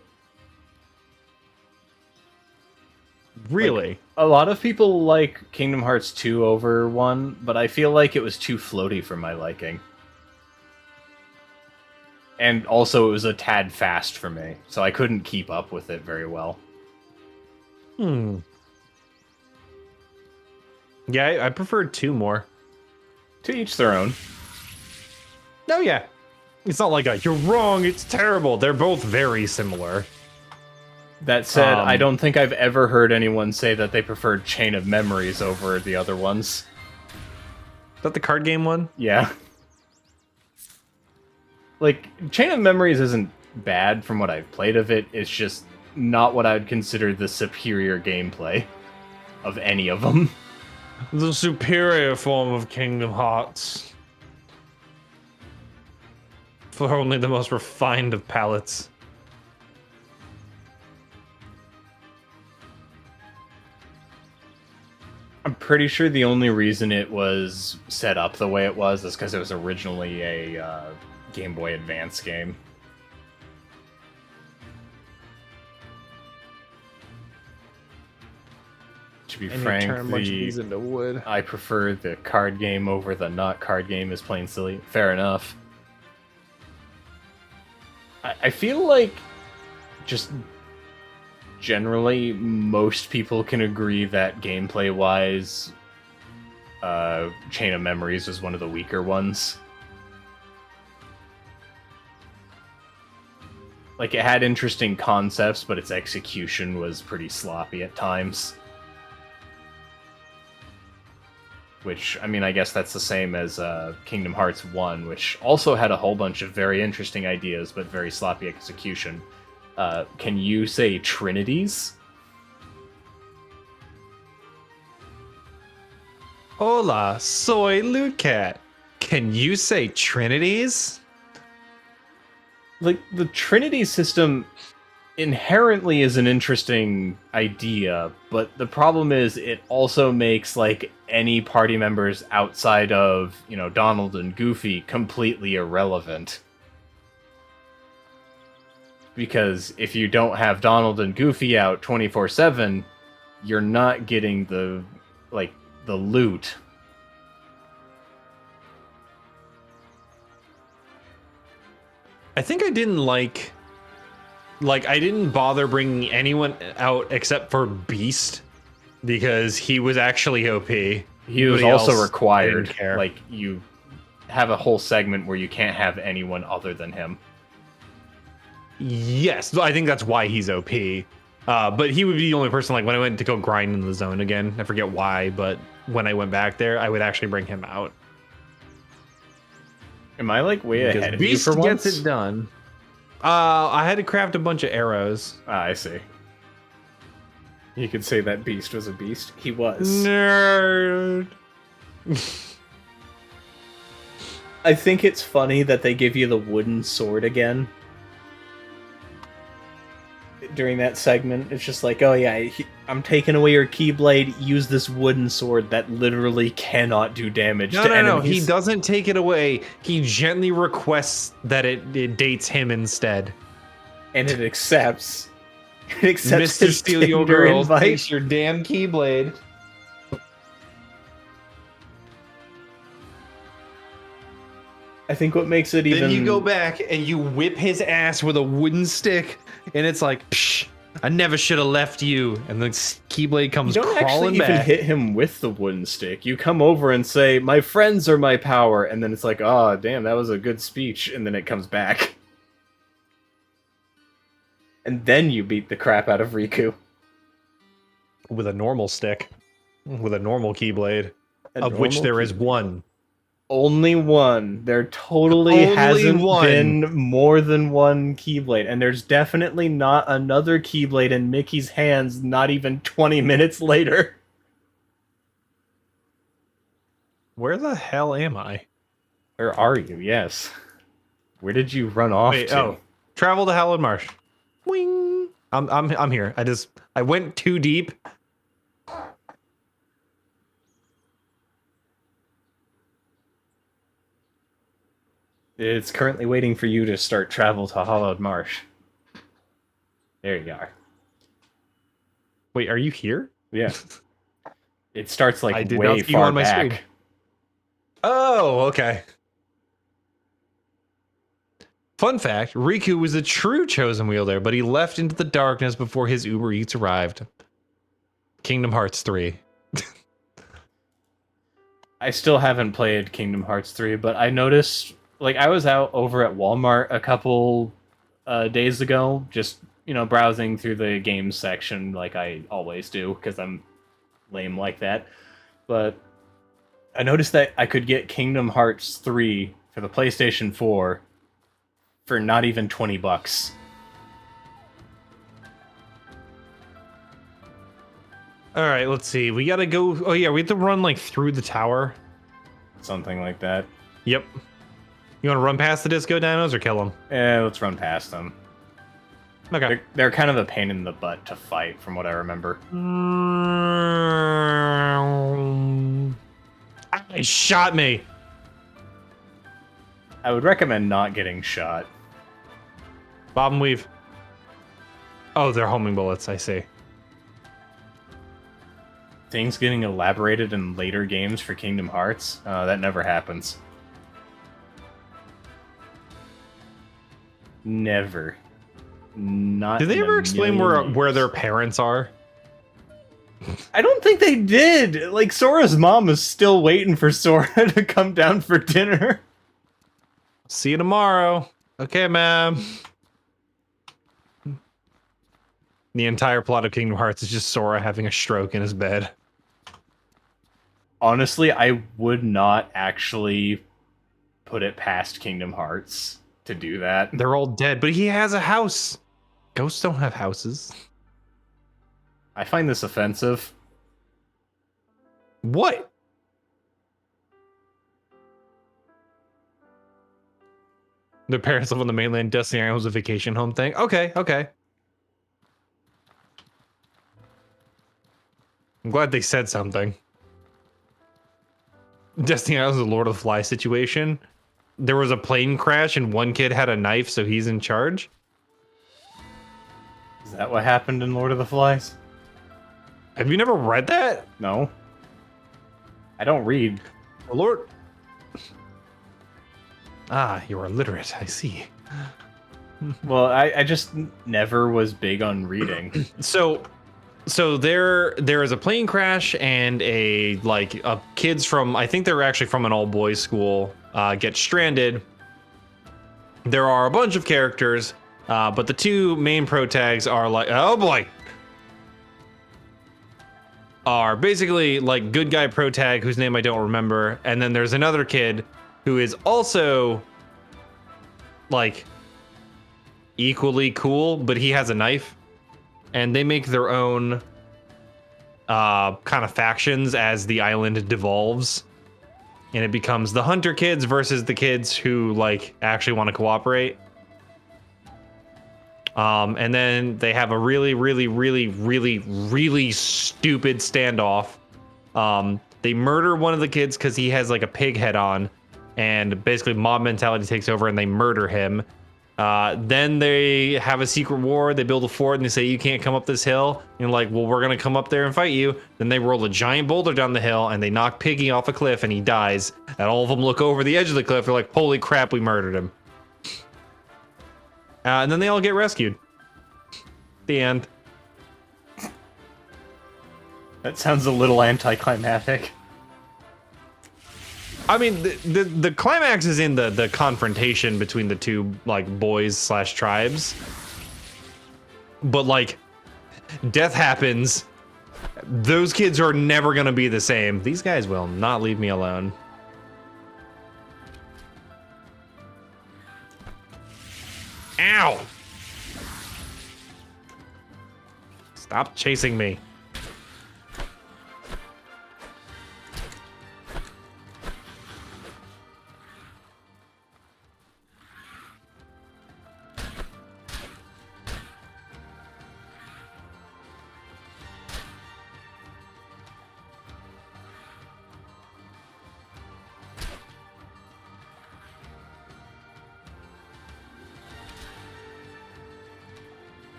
S2: Really?
S1: Like, a lot of people like Kingdom Hearts 2 over 1, but I feel like it was too floaty for my liking. And also, it was a tad fast for me, so I couldn't keep up with it very well.
S2: Hmm. Yeah, I preferred 2 more.
S1: To each their own.
S2: No, yeah. It's not like you're wrong, it's terrible. They're both very similar.
S1: That said, I don't think I've ever heard anyone say that they preferred Chain of Memories over the other ones.
S2: Is that the card game one?
S1: Yeah. Like, Chain of Memories isn't bad from what I've played of it, it's just not what I'd consider the superior gameplay of any of them.
S2: The superior form of Kingdom Hearts. For only the most refined of palates.
S1: I'm pretty sure the only reason it was set up the way it was is because it was originally a Game Boy Advance game. To be frank,
S2: turn a bunch of these into wood.
S1: I prefer the card game over the not card game is plain silly. Fair enough. I feel like just generally most people can agree that gameplay-wise, Chain of Memories was one of the weaker ones. Like, it had interesting concepts, but its execution was pretty sloppy at times. Which, I mean, I guess that's the same as Kingdom Hearts 1, which also had a whole bunch of very interesting ideas, but very sloppy execution. Can you say Trinities?
S2: Hola, soy Lucat. Can you say Trinities?
S1: Like, the Trinity system inherently is an interesting idea, but the problem is it also makes, like, any party members outside of, you know, Donald and Goofy completely irrelevant. Because if you don't have Donald and Goofy out 24/7, you're not getting the, like, the loot.
S2: I think I didn't like I didn't bother bringing anyone out except for Beast because he was actually OP.
S1: He was
S2: Everybody
S1: also
S2: else
S1: required.
S2: didn't care.
S1: Like, you have a whole segment where you can't have anyone other than him.
S2: Yes, I think that's why he's OP. But he would be the only person, like, when I went to go grind in the zone again, I forget why, but when I went back there, I would actually bring him out.
S1: Am I, like, way
S2: Because
S1: ahead of you
S2: Beast
S1: for once?
S2: gets it done. I had to craft a bunch of arrows.
S1: Ah, I see. You could say that Beast was a beast. He was.
S2: Nerd.
S1: I think it's funny that they give you the wooden sword again. During that segment, it's just like, oh yeah, I'm taking away your Keyblade, use this wooden sword that literally cannot do damage to enemies.
S2: No, he doesn't take it away. He gently requests that it dates him instead.
S1: And it accepts. It accepts
S2: Mr.
S1: his
S2: Steal Your
S1: Tinder
S2: Girl
S1: invite.
S2: takes your damn Keyblade.
S1: I think what makes it even...
S2: Then you go back and you whip his ass with a wooden stick, and it's like, psh, I never should have left you. And the Keyblade comes
S1: You don't
S2: crawling
S1: actually
S2: back.
S1: even hit him with the wooden stick. You come over and say, my friends are my power, and then it's like, oh, damn, that was a good speech, and then it comes back. And then you beat the crap out of Riku.
S2: With a normal stick. With a normal Keyblade.
S1: A
S2: Of which
S1: normal
S2: there is one.
S1: Only one. There totally
S2: Only
S1: hasn't
S2: one.
S1: been more than one Keyblade, and there's definitely not another Keyblade in Mickey's hands not even 20 minutes later.
S2: Where the hell am I?
S1: Where are you? Yes. Where did you run off
S2: Wait,
S1: to?
S2: oh. Travel to Hallowed Marsh. Wing. I'm here. I went too deep.
S1: It's currently waiting for you to start travel to Hollowed Marsh. There you are.
S2: Wait, are you here?
S1: Yeah. It starts like
S2: I did
S1: way
S2: not see you
S1: far
S2: on my
S1: back.
S2: screen. Oh, okay. Fun fact, Riku was a true chosen wielder, but he left into the darkness before his Uber Eats arrived. Kingdom Hearts 3.
S1: I still haven't played Kingdom Hearts 3, but I noticed, like, I was out over at Walmart a couple days ago, just, browsing through the games section like I always do, because I'm lame like that. But I noticed that I could get Kingdom Hearts 3 for the PlayStation 4 for not even $20.
S2: All right, let's see. We gotta go. Oh yeah, we have to run like through the tower.
S1: Something like that.
S2: Yep. You want to run past the disco dinos or kill them?
S1: Let's run past them.
S2: Okay.
S1: They're kind of a pain in the butt to fight, from what I remember.
S2: It shot me.
S1: I would recommend not getting shot.
S2: Bob and weave. Oh, they're homing bullets. I see.
S1: Things getting elaborated in later games for Kingdom Hearts, that never happens. Never. Not.
S2: Did they
S1: in
S2: ever
S1: a
S2: explain
S1: million
S2: where
S1: years.
S2: their parents are?
S1: I don't think they did. Like, Sora's mom is still waiting for Sora to come down for dinner.
S2: See you tomorrow. Okay, ma'am. The entire plot of Kingdom Hearts is just Sora having a stroke in his bed.
S1: Honestly, I would not actually put it past Kingdom Hearts to do that.
S2: They're all dead, but he has a house. Ghosts don't have houses.
S1: I find this offensive.
S2: What? Their parents live on the mainland. Destiny Island was a vacation home thing. Okay, okay. I'm glad they said something. Destiny Island was a Lord of the Flies situation. There was a plane crash and one kid had a knife, so he's in charge.
S1: Is that what happened in Lord of the Flies?
S2: Have you never read that?
S1: No. I don't read.
S2: Lord. Ah, you're illiterate. I see.
S1: Well, I just never was big on reading.
S2: So there is a plane crash and a kids from, I think they're actually from an all boys school, get stranded. There are a bunch of characters, but the two main protags are like, oh boy, are basically like good guy protag whose name I don't remember, and then there's another kid who is also like equally cool, but he has a knife. And they make their own kind of factions as the island devolves. And it becomes the hunter kids versus the kids who like actually want to cooperate. And then they have a really, really, really, really, really stupid standoff. They murder one of the kids because he has like a pig head on. And basically mob mentality takes over and they murder him. Then they have a secret war. They build a fort and they say, you can't come up this hill. And like, well, we're going to come up there and fight you. Then they roll a giant boulder down the hill and they knock Piggy off a cliff and he dies. And all of them look over the edge of the cliff. They're like, holy crap, we murdered him. And then they all get rescued. The end.
S1: That sounds a little anticlimactic.
S2: I mean, the climax is in the confrontation between the two like boys / tribes. But like, death happens. Those kids are never gonna be the same. These guys will not leave me alone. Ow! Stop chasing me.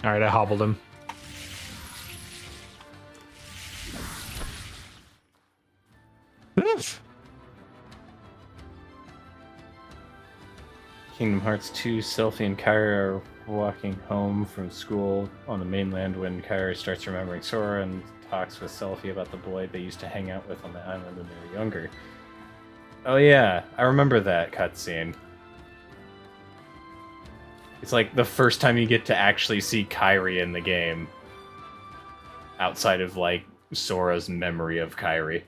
S2: All right, I hobbled him. Oof.
S1: Kingdom Hearts 2, Selphie and Kyra are walking home from school on the mainland when Kyra starts remembering Sora and talks with Selphie about the boy they used to hang out with on the island when they were younger. Oh yeah, I remember that cutscene. It's like the first time you get to actually see Kyrie in the game. Outside of, like, Sora's memory of Kyrie.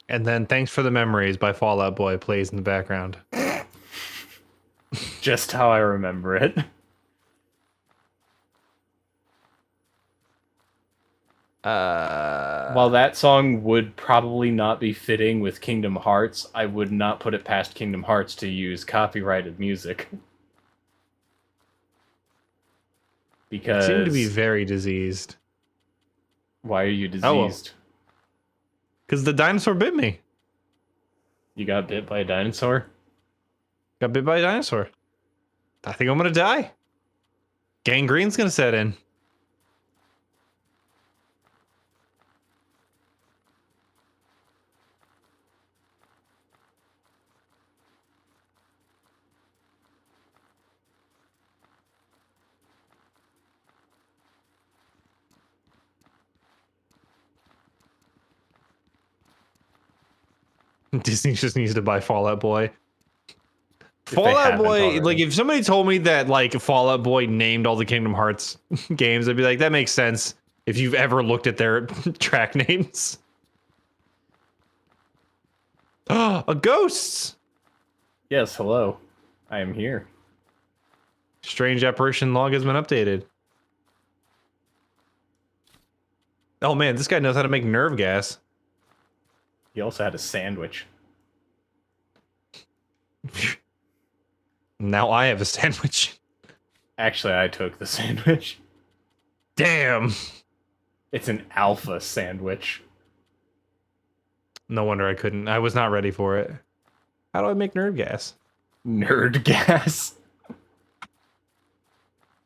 S2: And then Thanks for the Memories by Fall Out Boy plays in the background.
S1: Just how I remember it. While that song would probably not be fitting with Kingdom Hearts, I would not put it past Kingdom Hearts to use copyrighted music. Because...
S2: seem to be very diseased.
S1: Why are you diseased?
S2: Because the dinosaur bit me.
S1: You got bit by a dinosaur?
S2: Got bit by a dinosaur. I think I'm gonna die. Gangrene's gonna set in. Disney just needs to buy Fallout Boy. Fallout Boy, like if somebody told me that like Fallout Boy named all the Kingdom Hearts games, I'd be like, that makes sense. If you've ever looked at their track names. Oh, a ghost!
S1: Yes, hello. I am here.
S2: Strange apparition log has been updated. Oh man, this guy knows how to make nerve gas.
S1: He also had a sandwich.
S2: Now I have a sandwich.
S1: Actually, I took the sandwich.
S2: Damn.
S1: It's an alpha sandwich.
S2: No wonder I couldn't. I was not ready for it. How do I make nerve gas?
S1: Nerd gas.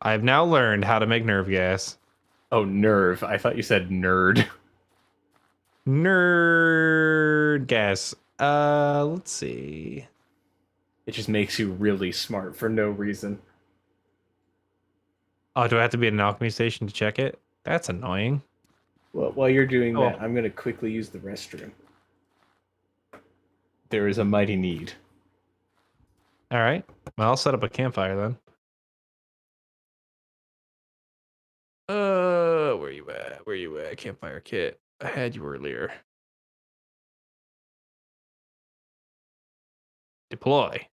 S2: I've now learned how to make nerve gas.
S1: Oh, nerve. I thought you said nerd.
S2: Nerd gas. Let's see.
S1: It just makes you really smart for no reason.
S2: Oh, do I have to be at an alchemy station to check it? That's annoying.
S1: Well, while you're doing that, I'm going to quickly use the restroom. There is a mighty need.
S2: All right. Well, I'll set up a campfire then. Where you at? Where you at? Campfire kit. I had you earlier. Deploy.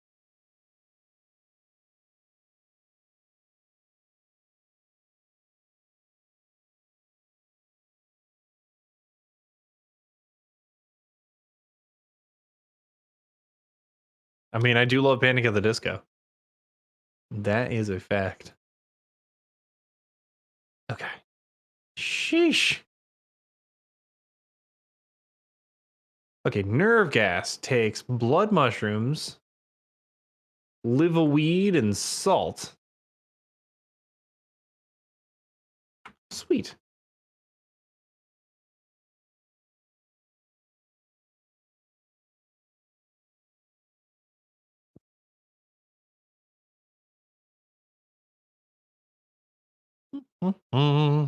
S2: I mean, I do love Panic at the Disco. That is a fact. Okay. Sheesh. Okay, nerve gas takes blood mushrooms, live a weed, and salt. Sweet. Mm-hmm.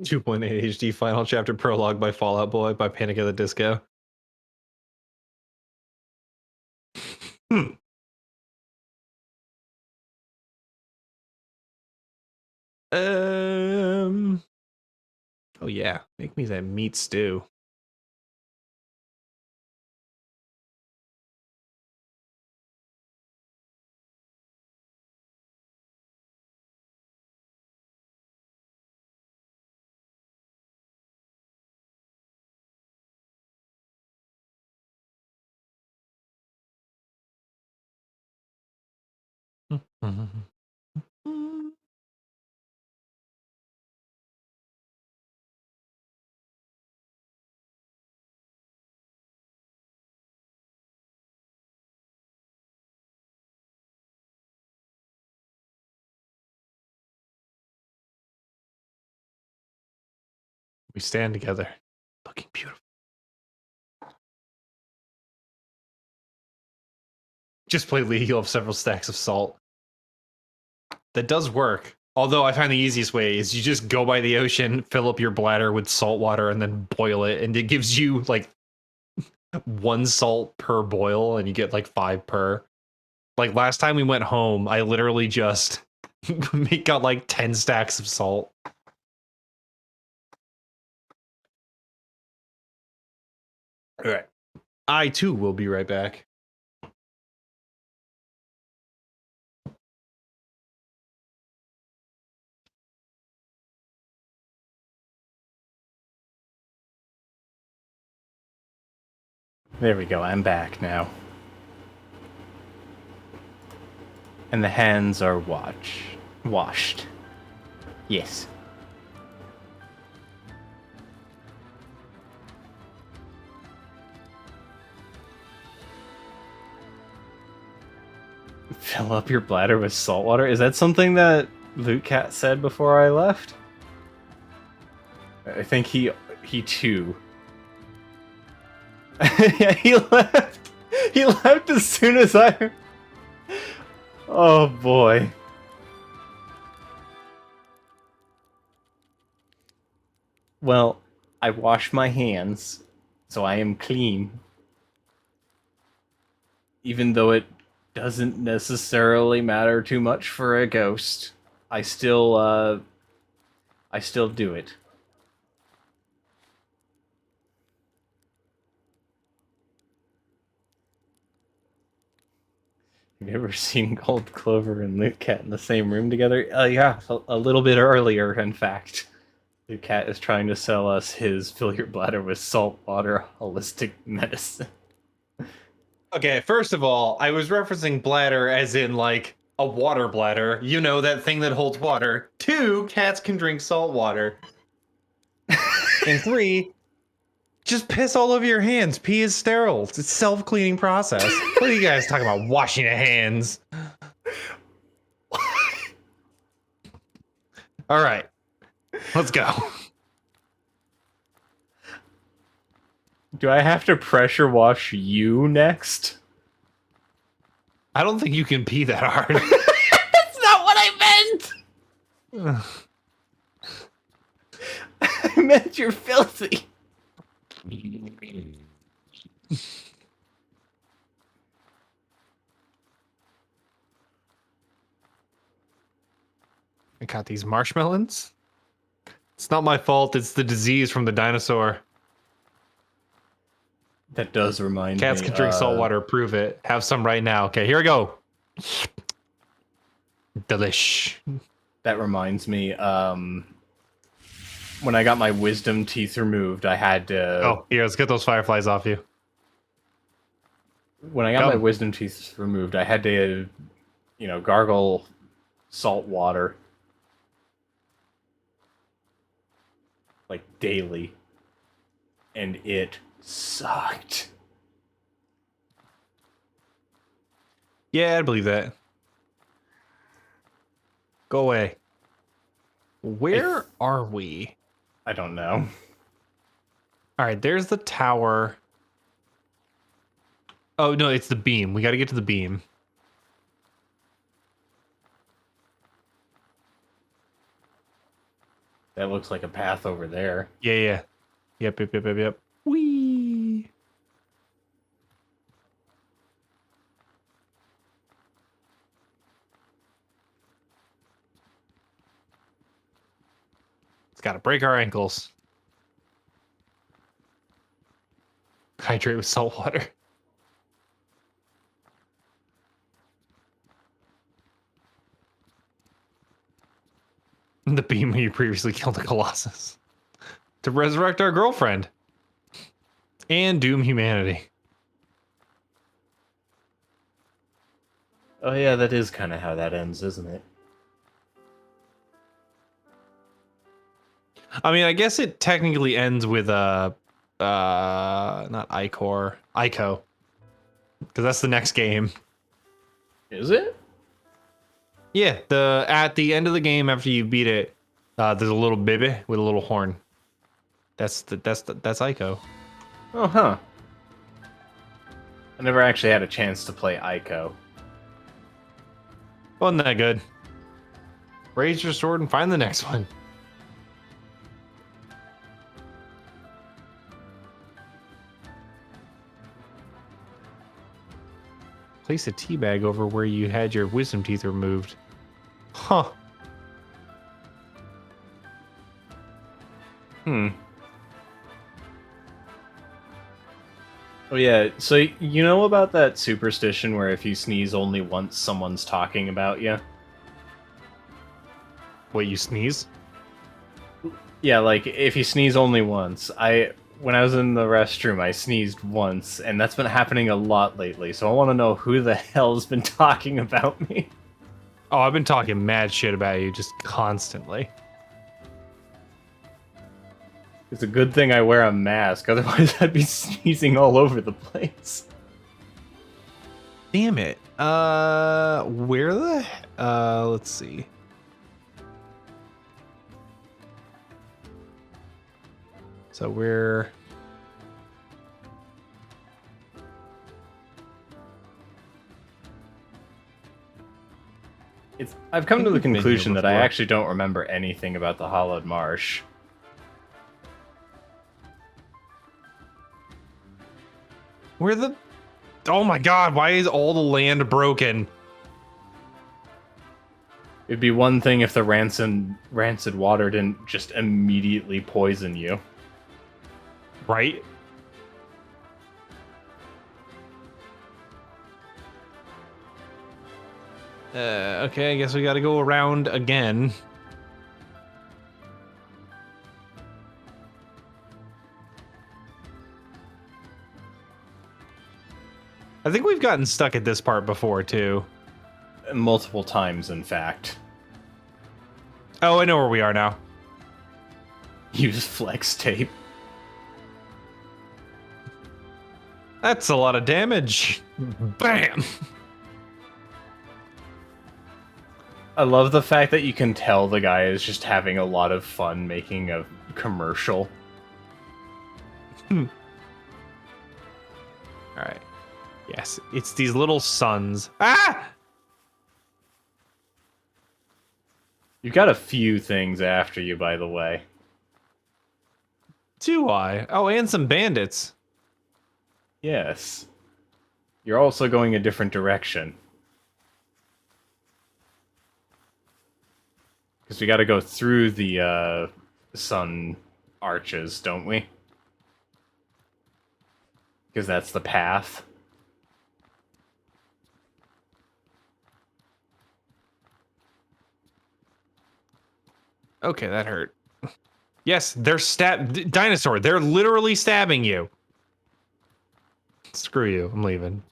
S2: .8 HD Final Chapter Prologue by Fallout Boy by Panic at the Disco. Um. Oh yeah, make me that meat stew. We stand together, looking beautiful. Just play League, you'll have several stacks of salt. That does work. Although I find the easiest way is you just go by the ocean, fill up your bladder with salt water, and then boil it. And it gives you like 1 salt per boil, and you get like 5 per. Like last time we went home, I literally just got like 10 stacks of salt. All right. I too will be right back.
S1: There we go, I'm back now. And the hands are washed. Yes. Fill up your bladder with salt water? Is that something that VCat said before I left? I think he too. Yeah, he left. He left as soon as I... Oh boy. Well, I wash my hands, so I am clean. Even though it doesn't necessarily matter too much for a ghost, I still do it. Have you ever seen Gold Clover and VCat in the same room together? Yeah, a little bit earlier, in fact. VCat is trying to sell us his fill your bladder with salt water holistic medicine.
S2: Okay, first of all, I was referencing bladder as in like a water bladder. You know, that thing that holds water. 2, cats can drink salt water. And 3, just piss all over your hands. Pee is sterile. It's a self-cleaning process. What are you guys talking about? Washing your hands. All right, let's go.
S1: Do I have to pressure wash you next?
S2: I don't think you can pee that hard.
S1: That's not what I meant! I meant you're filthy.
S2: I got these marshmallows. It's not my fault. It's the disease from the dinosaur.
S1: That does remind me.
S2: Cats can drink salt water. Prove it. Have some right now. Okay, here we go. Delish.
S1: That reminds me. When I got my wisdom teeth removed, I had to.
S2: Oh, here, let's get those fireflies off you.
S1: When I got my wisdom teeth removed, I had to, gargle salt water like daily, and it sucked.
S2: Yeah, I believe that. Go away. Where are we?
S1: I don't know.
S2: All right, there's the tower. Oh, no, it's the beam. We got to get to the beam.
S1: That looks like a path over there.
S2: Yeah. Yep. Whee! It's got to break our ankles. Hydrate with salt water. The beam where you previously killed a Colossus. To resurrect our girlfriend. And doom humanity.
S1: Oh yeah, that is kind of how that ends, isn't it?
S2: I mean, I guess it technically ends with not Ichor, Ico. Because that's the next game.
S1: Is it?
S2: Yeah, at the end of the game after you beat it, there's a little baby with a little horn. That's Ico.
S1: Oh, huh. I never actually had a chance to play Ico.
S2: Wasn't that good? Raise your sword and find the next one. Place a tea bag over where you had your wisdom teeth removed. Huh.
S1: Hmm. Oh yeah, so you know about that superstition where if you sneeze only once, someone's talking about you?
S2: Wait, you sneeze?
S1: Yeah, like, if you sneeze only once. When I was in the restroom, I sneezed once, and that's been happening a lot lately, so I want to know who the hell's been talking about me.
S2: Oh, I've been talking mad shit about you just constantly.
S1: It's a good thing I wear a mask, otherwise I'd be sneezing all over the place.
S2: Damn it. Where the... let's see. So we're...
S1: I've come to the
S2: We've been here
S1: conclusion that I
S2: before.
S1: actually don't remember anything about the Hollowed Marsh.
S2: Where the... Oh my god, why is all the land broken?
S1: It'd be one thing if the rancid water didn't just immediately poison you.
S2: Right? Okay, I guess we gotta go around again. I think we've gotten stuck at this part before, too.
S1: Multiple times, in fact.
S2: Oh, I know where we are now.
S1: Use flex tape.
S2: That's a lot of damage. Bam!
S1: I love the fact that you can tell the guy is just having a lot of fun making a commercial.
S2: Alright. Yes, it's these little suns. Ah!
S1: You've got a few things after you, by the way.
S2: Do I? Oh, and some bandits.
S1: Yes. You're also going a different direction. Because we gotta go through the sun arches, don't we? Because that's the path.
S2: Okay, that hurt. Yes, they're dinosaur, they're literally stabbing you. Screw you, I'm leaving.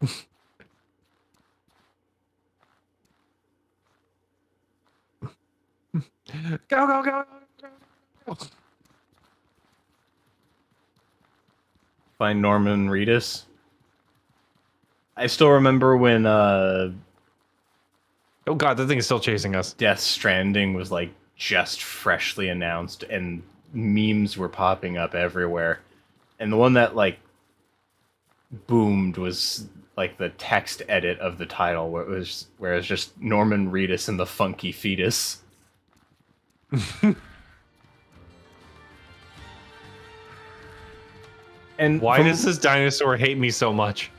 S2: Go, go, go, go.
S1: Find Norman Reedus. I still remember when
S2: Oh god, that thing is still chasing us.
S1: Death Stranding was like just freshly announced and memes were popping up everywhere. And the one that like boomed was like the text edit of the title where it was just Norman Reedus and the funky fetus. And
S2: Why does this dinosaur hate me so much?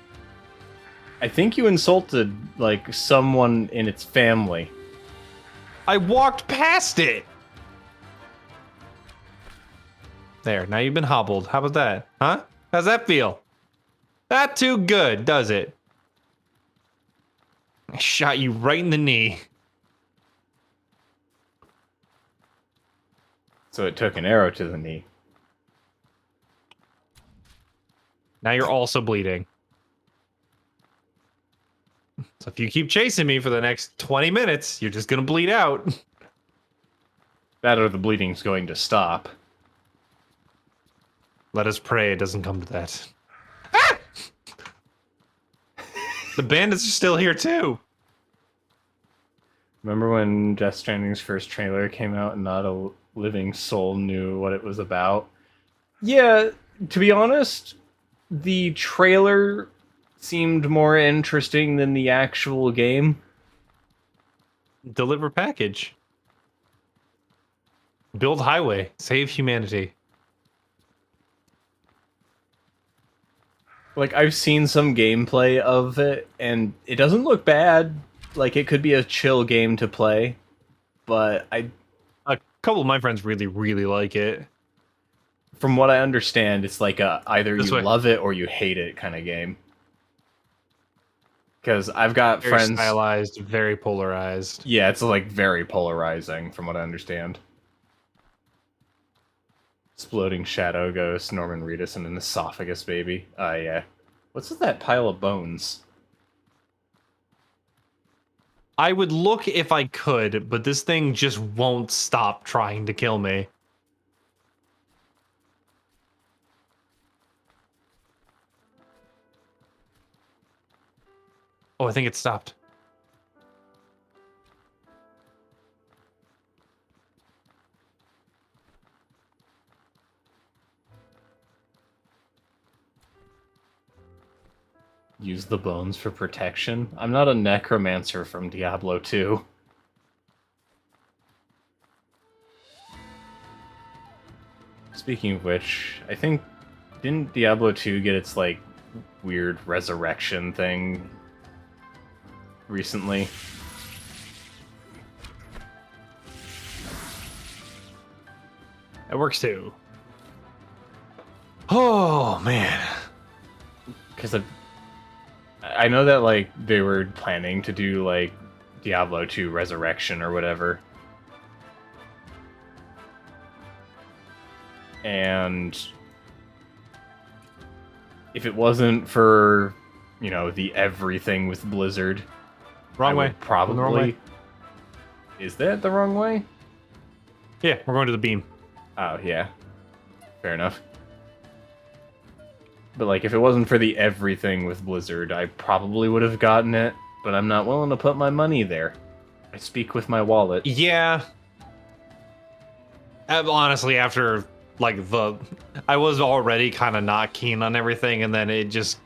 S1: I think you insulted like someone in its family.
S2: I walked past it. There, now you've been hobbled. How about that? Huh? How's that feel? Not too good, does it? I shot you right in the knee.
S1: So it took an arrow to the knee.
S2: Now you're also bleeding. So if you keep chasing me for the next 20 minutes, you're just gonna bleed out.
S1: That or the bleeding's going to stop.
S2: Let us pray it doesn't come to that. Ah! The bandits are still here too.
S1: Remember when Death Stranding's first trailer came out and not a living soul knew what it was about? Yeah, to be honest, the trailer seemed more interesting than the actual game.
S2: Deliver package. Build highway. Save humanity.
S1: Like, I've seen some gameplay of it, and it doesn't look bad. Like, it could be a chill game to play, but
S2: A couple of my friends really, really like it.
S1: from what I understand, it's like a either
S2: This
S1: you
S2: way.
S1: love it or you hate it kind of game. Because I've got
S2: Very
S1: friends.
S2: stylized, very polarized.
S1: Yeah, it's like very polarizing, from what I understand. Exploding Shadow Ghost, Norman Reedus, and an esophagus baby. Yeah. What's with that pile of bones?
S2: I would look if I could, but this thing just won't stop trying to kill me. Oh, I think it stopped.
S1: Use the bones for protection? I'm not a necromancer from Diablo 2. Speaking of which, I think didn't Diablo 2 get its like weird resurrection thing recently?
S2: That works too. Oh man.
S1: Because I know that like they were planning to do like Diablo 2 Resurrection or whatever. And if it wasn't for, you know, the everything with Blizzard,
S2: Wrong
S1: I
S2: way.
S1: would probably.
S2: The wrong way.
S1: Is that the wrong way?
S2: Yeah, we're going to the beam.
S1: Oh, yeah. Fair enough. But, like, if it wasn't for the everything with Blizzard, I probably would have gotten it, but I'm not willing to put my money there. I speak with my wallet.
S2: Yeah. Honestly, after like I was already kind of not keen on everything, and then it just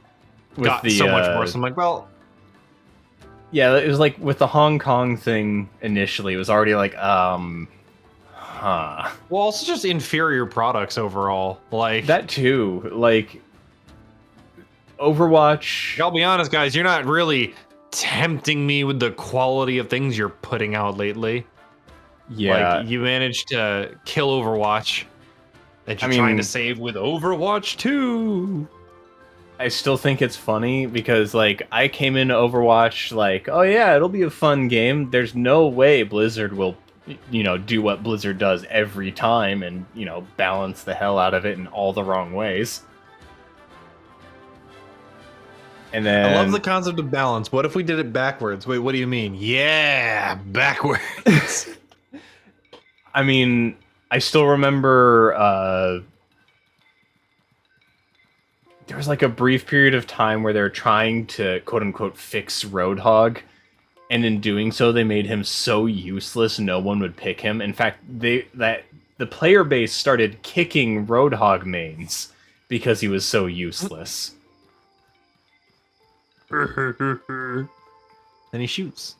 S1: With
S2: got
S1: the,
S2: so much worse. I'm like, well,
S1: Yeah, it was like with the Hong Kong thing initially, it was already like,
S2: also just inferior products overall. Like
S1: That too. Like, Overwatch.
S2: I'll be honest, guys, you're not really tempting me with the quality of things you're putting out lately.
S1: Yeah.
S2: Like, you managed to kill Overwatch that you're trying to save with Overwatch 2.
S1: I still think it's funny because, like, I came into Overwatch like, oh yeah, it'll be a fun game. There's no way Blizzard will, you know, do what Blizzard does every time and, you know, balance the hell out of it in all the wrong ways. And then
S2: I love the concept of balance. What if we did it backwards? Wait, what do you mean? Yeah, backwards.
S1: I mean, I still remember there was like a brief period of time where they're trying to quote unquote fix Roadhog, and in doing so they made him so useless no one would pick him. In fact, the player base started kicking Roadhog mains because he was so useless.
S2: Then he shoots.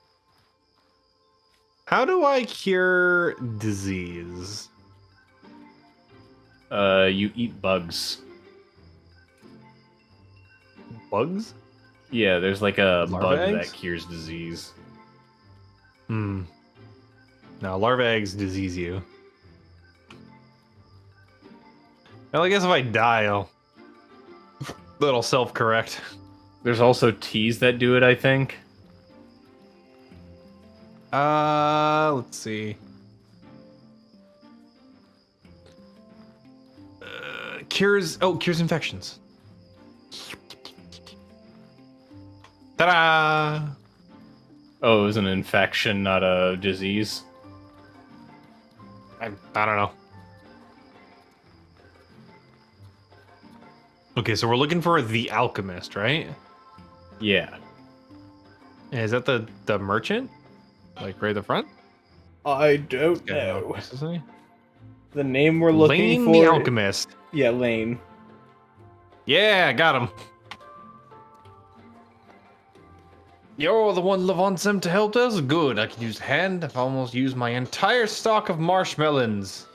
S2: How do I cure disease?
S1: You eat bugs.
S2: Bugs?
S1: Yeah, there's like a
S2: Larva
S1: bug
S2: eggs?
S1: that cures disease.
S2: No, larva eggs disease you. Well, I guess if I die, that'll self-correct.
S1: There's also teas that do it, I think.
S2: Let's see. Cures infections. Ta-da!
S1: Oh, it was an infection, not a disease.
S2: I don't know. Okay, so we're looking for the alchemist, right?
S1: Yeah.
S2: Is that the merchant? Like right at the front?
S1: I don't
S2: Yeah, no, isn't he?
S1: The name we're looking
S2: Lane
S1: for.
S2: the Alchemist.
S1: Yeah, Lane.
S2: Yeah, got him. You're the one that wants him to help us? Good, I can use a hand. I've almost used my entire stock of marshmallows.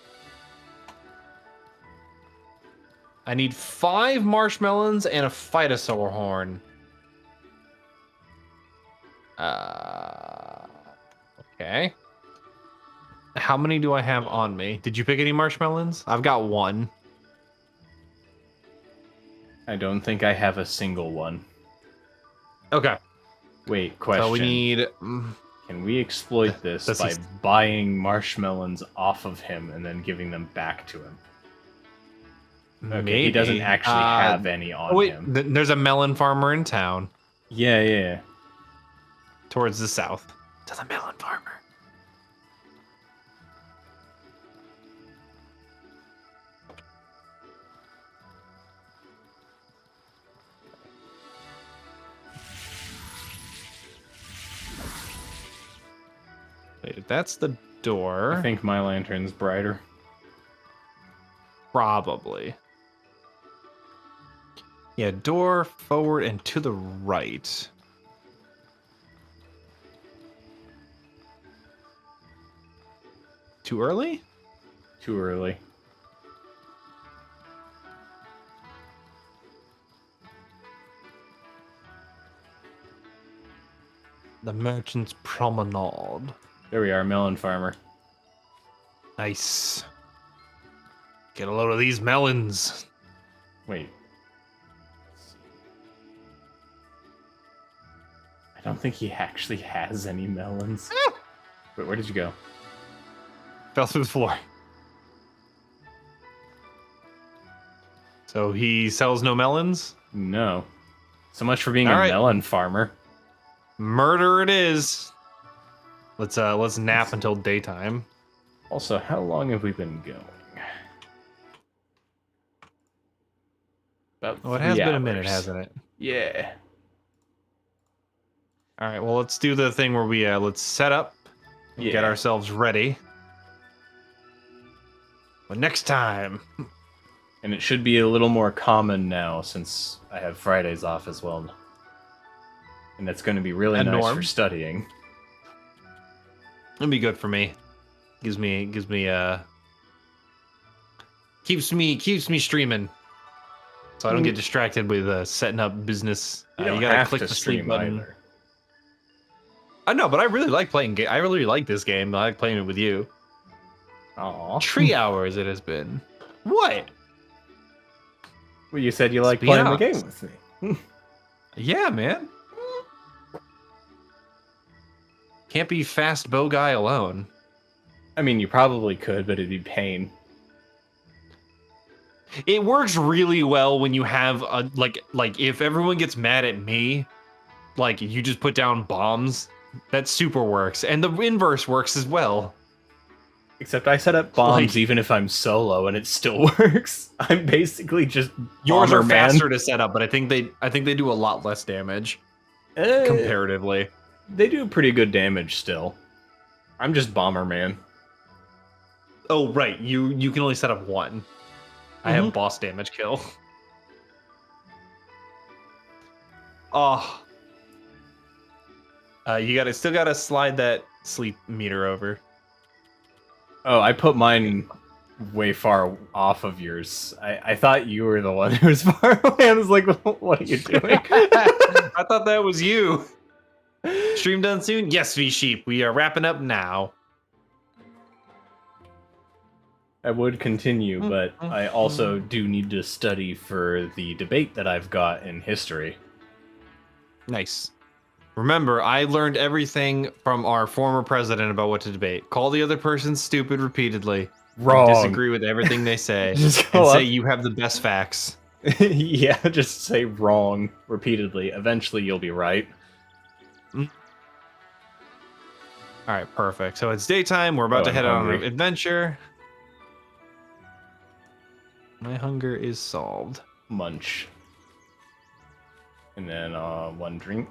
S2: I need 5 marshmallows and a phytosaur horn. Okay. How many do I have on me? Did you pick any marshmallows? I've got 1.
S1: I don't think I have a single one.
S2: Okay.
S1: Wait, question.
S2: So we need...
S1: Can we exploit this by buying marshmallows off of him and then giving them back to him? Okay,
S2: Maybe.
S1: he doesn't actually have any on him.
S2: There's a melon farmer in town.
S1: Yeah.
S2: Towards the south. To the melon farmer. Wait, if that's the door...
S1: I think my lantern's brighter.
S2: Probably. Yeah, door forward and to the right. Too early?
S1: Too early.
S2: The Merchant's Promenade.
S1: There we are, melon farmer.
S2: Nice. Get a load of these melons.
S1: Wait. I don't think he actually has any melons. Wait, where did you go?
S2: Fell through the floor. So he sells no melons?
S1: No. So much for being
S2: All
S1: a
S2: right.
S1: melon farmer.
S2: Murder it is. Let's nap until daytime.
S1: Also, how long have we been going? About
S2: Oh, it has
S1: 3
S2: been a
S1: hours.
S2: minute, hasn't it?
S1: Yeah.
S2: All right, well, let's do the thing where we let's set up and get
S1: Yeah.
S2: ourselves ready. But next time.
S1: And it should be a little more common now since I have Fridays off as well. And that's going to be really
S2: And
S1: nice
S2: Norm.
S1: for studying.
S2: It'll be good for me. Keeps me streaming. So I don't get distracted with setting up business.
S1: You don't
S2: gotta
S1: have
S2: click
S1: to
S2: the sleep
S1: stream
S2: button.
S1: either.
S2: I know, but I really like playing. I really like this game. I like playing it with you.
S1: Aw.
S2: 3 hours it has been. What?
S1: Well, you said you like
S2: Be
S1: playing the
S2: honest.
S1: game with me.
S2: Yeah, man. Can't be fast bow guy alone.
S1: I mean, you probably could, but it'd be pain.
S2: It works really well when you have a like if everyone gets mad at me, like you just put down bombs. That super works, and the inverse works as well.
S1: Except I set up bombs
S2: Like-
S1: even if I'm solo, and it still works. I'm basically just
S2: Yours are
S1: Bomber Man.
S2: faster to set up, but I think they do a lot less damage comparatively.
S1: They do pretty good damage still. I'm just Bomberman.
S2: Oh right, you can only set up one. I have boss damage kill. Oh. You still gotta slide that sleep meter over.
S1: Oh, I put mine way far off of yours. I thought you were the one who was far away. I was like, what are you doing?
S2: I thought that was you. Stream done soon? Yes, V Sheep. We are wrapping up now.
S1: I would continue, but I also do need to study for the debate that I've got in history.
S2: Nice. Remember, I learned everything from our former president about what to debate. Call the other person stupid repeatedly.
S1: Wrong.
S2: Disagree with everything they say.
S1: Just
S2: and
S1: go
S2: say
S1: up.
S2: you have the best facts.
S1: Yeah, just say wrong repeatedly. Eventually you'll be right.
S2: All right, perfect. So it's daytime. We're about to
S1: I'm
S2: head on an
S1: hungry.
S2: adventure. My hunger is solved.
S1: Munch. And then one drink.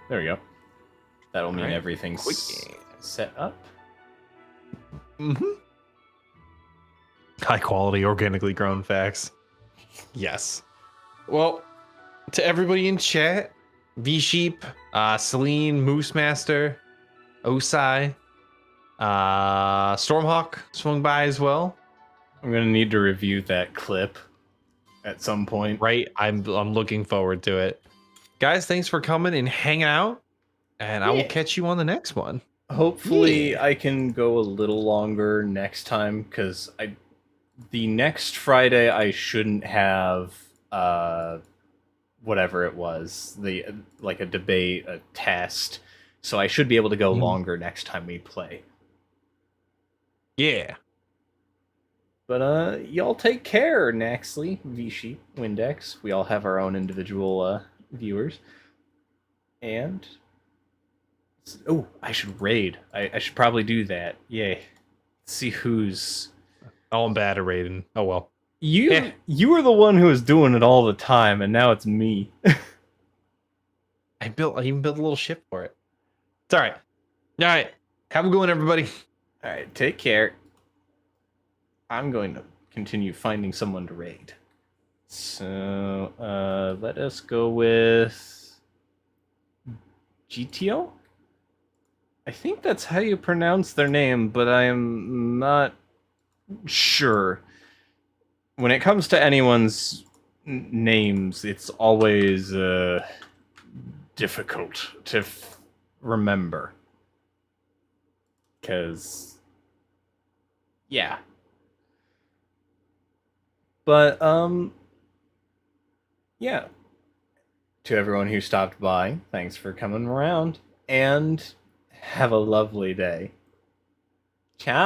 S1: There we go. That'll mean
S2: Alright,
S1: everything's
S2: quick game.
S1: set up.
S2: Mm-hmm. High quality, organically grown facts. Yes. Well, to everybody in chat, V Sheep, Celine, Moose Master, Osai, Stormhawk swung by as well.
S1: I'm gonna need to review that clip at some point.
S2: Right, I'm looking forward to it. Guys, thanks for coming and hanging out, and I will
S1: Yeah.
S2: catch you on the next one.
S1: Hopefully,
S2: Yeah.
S1: I can go a little longer next time because the next Friday I shouldn't have whatever it was, the like a debate, a test, so I should be able to go longer next time we play.
S2: Yeah.
S1: But y'all take care, Naxley, V-Sheep, Windex. We all have our own individual viewers. And oh, I should raid. I should probably do that. Yay. See who's
S2: Oh, I'm bad at raiding. Oh well.
S1: you were the one who was doing it all the time, and now it's me.
S2: I even built a little ship for it. It's all right. All right. Have a good one, everybody.
S1: All right, take care. I'm going to continue finding someone to raid. So, let us go with GTO? I think that's how you pronounce their name, but I am not sure. When it comes to anyone's names, it's always difficult to remember. Because, yeah. But, yeah. To everyone who stopped by, thanks for coming around, and have a lovely day. Ciao.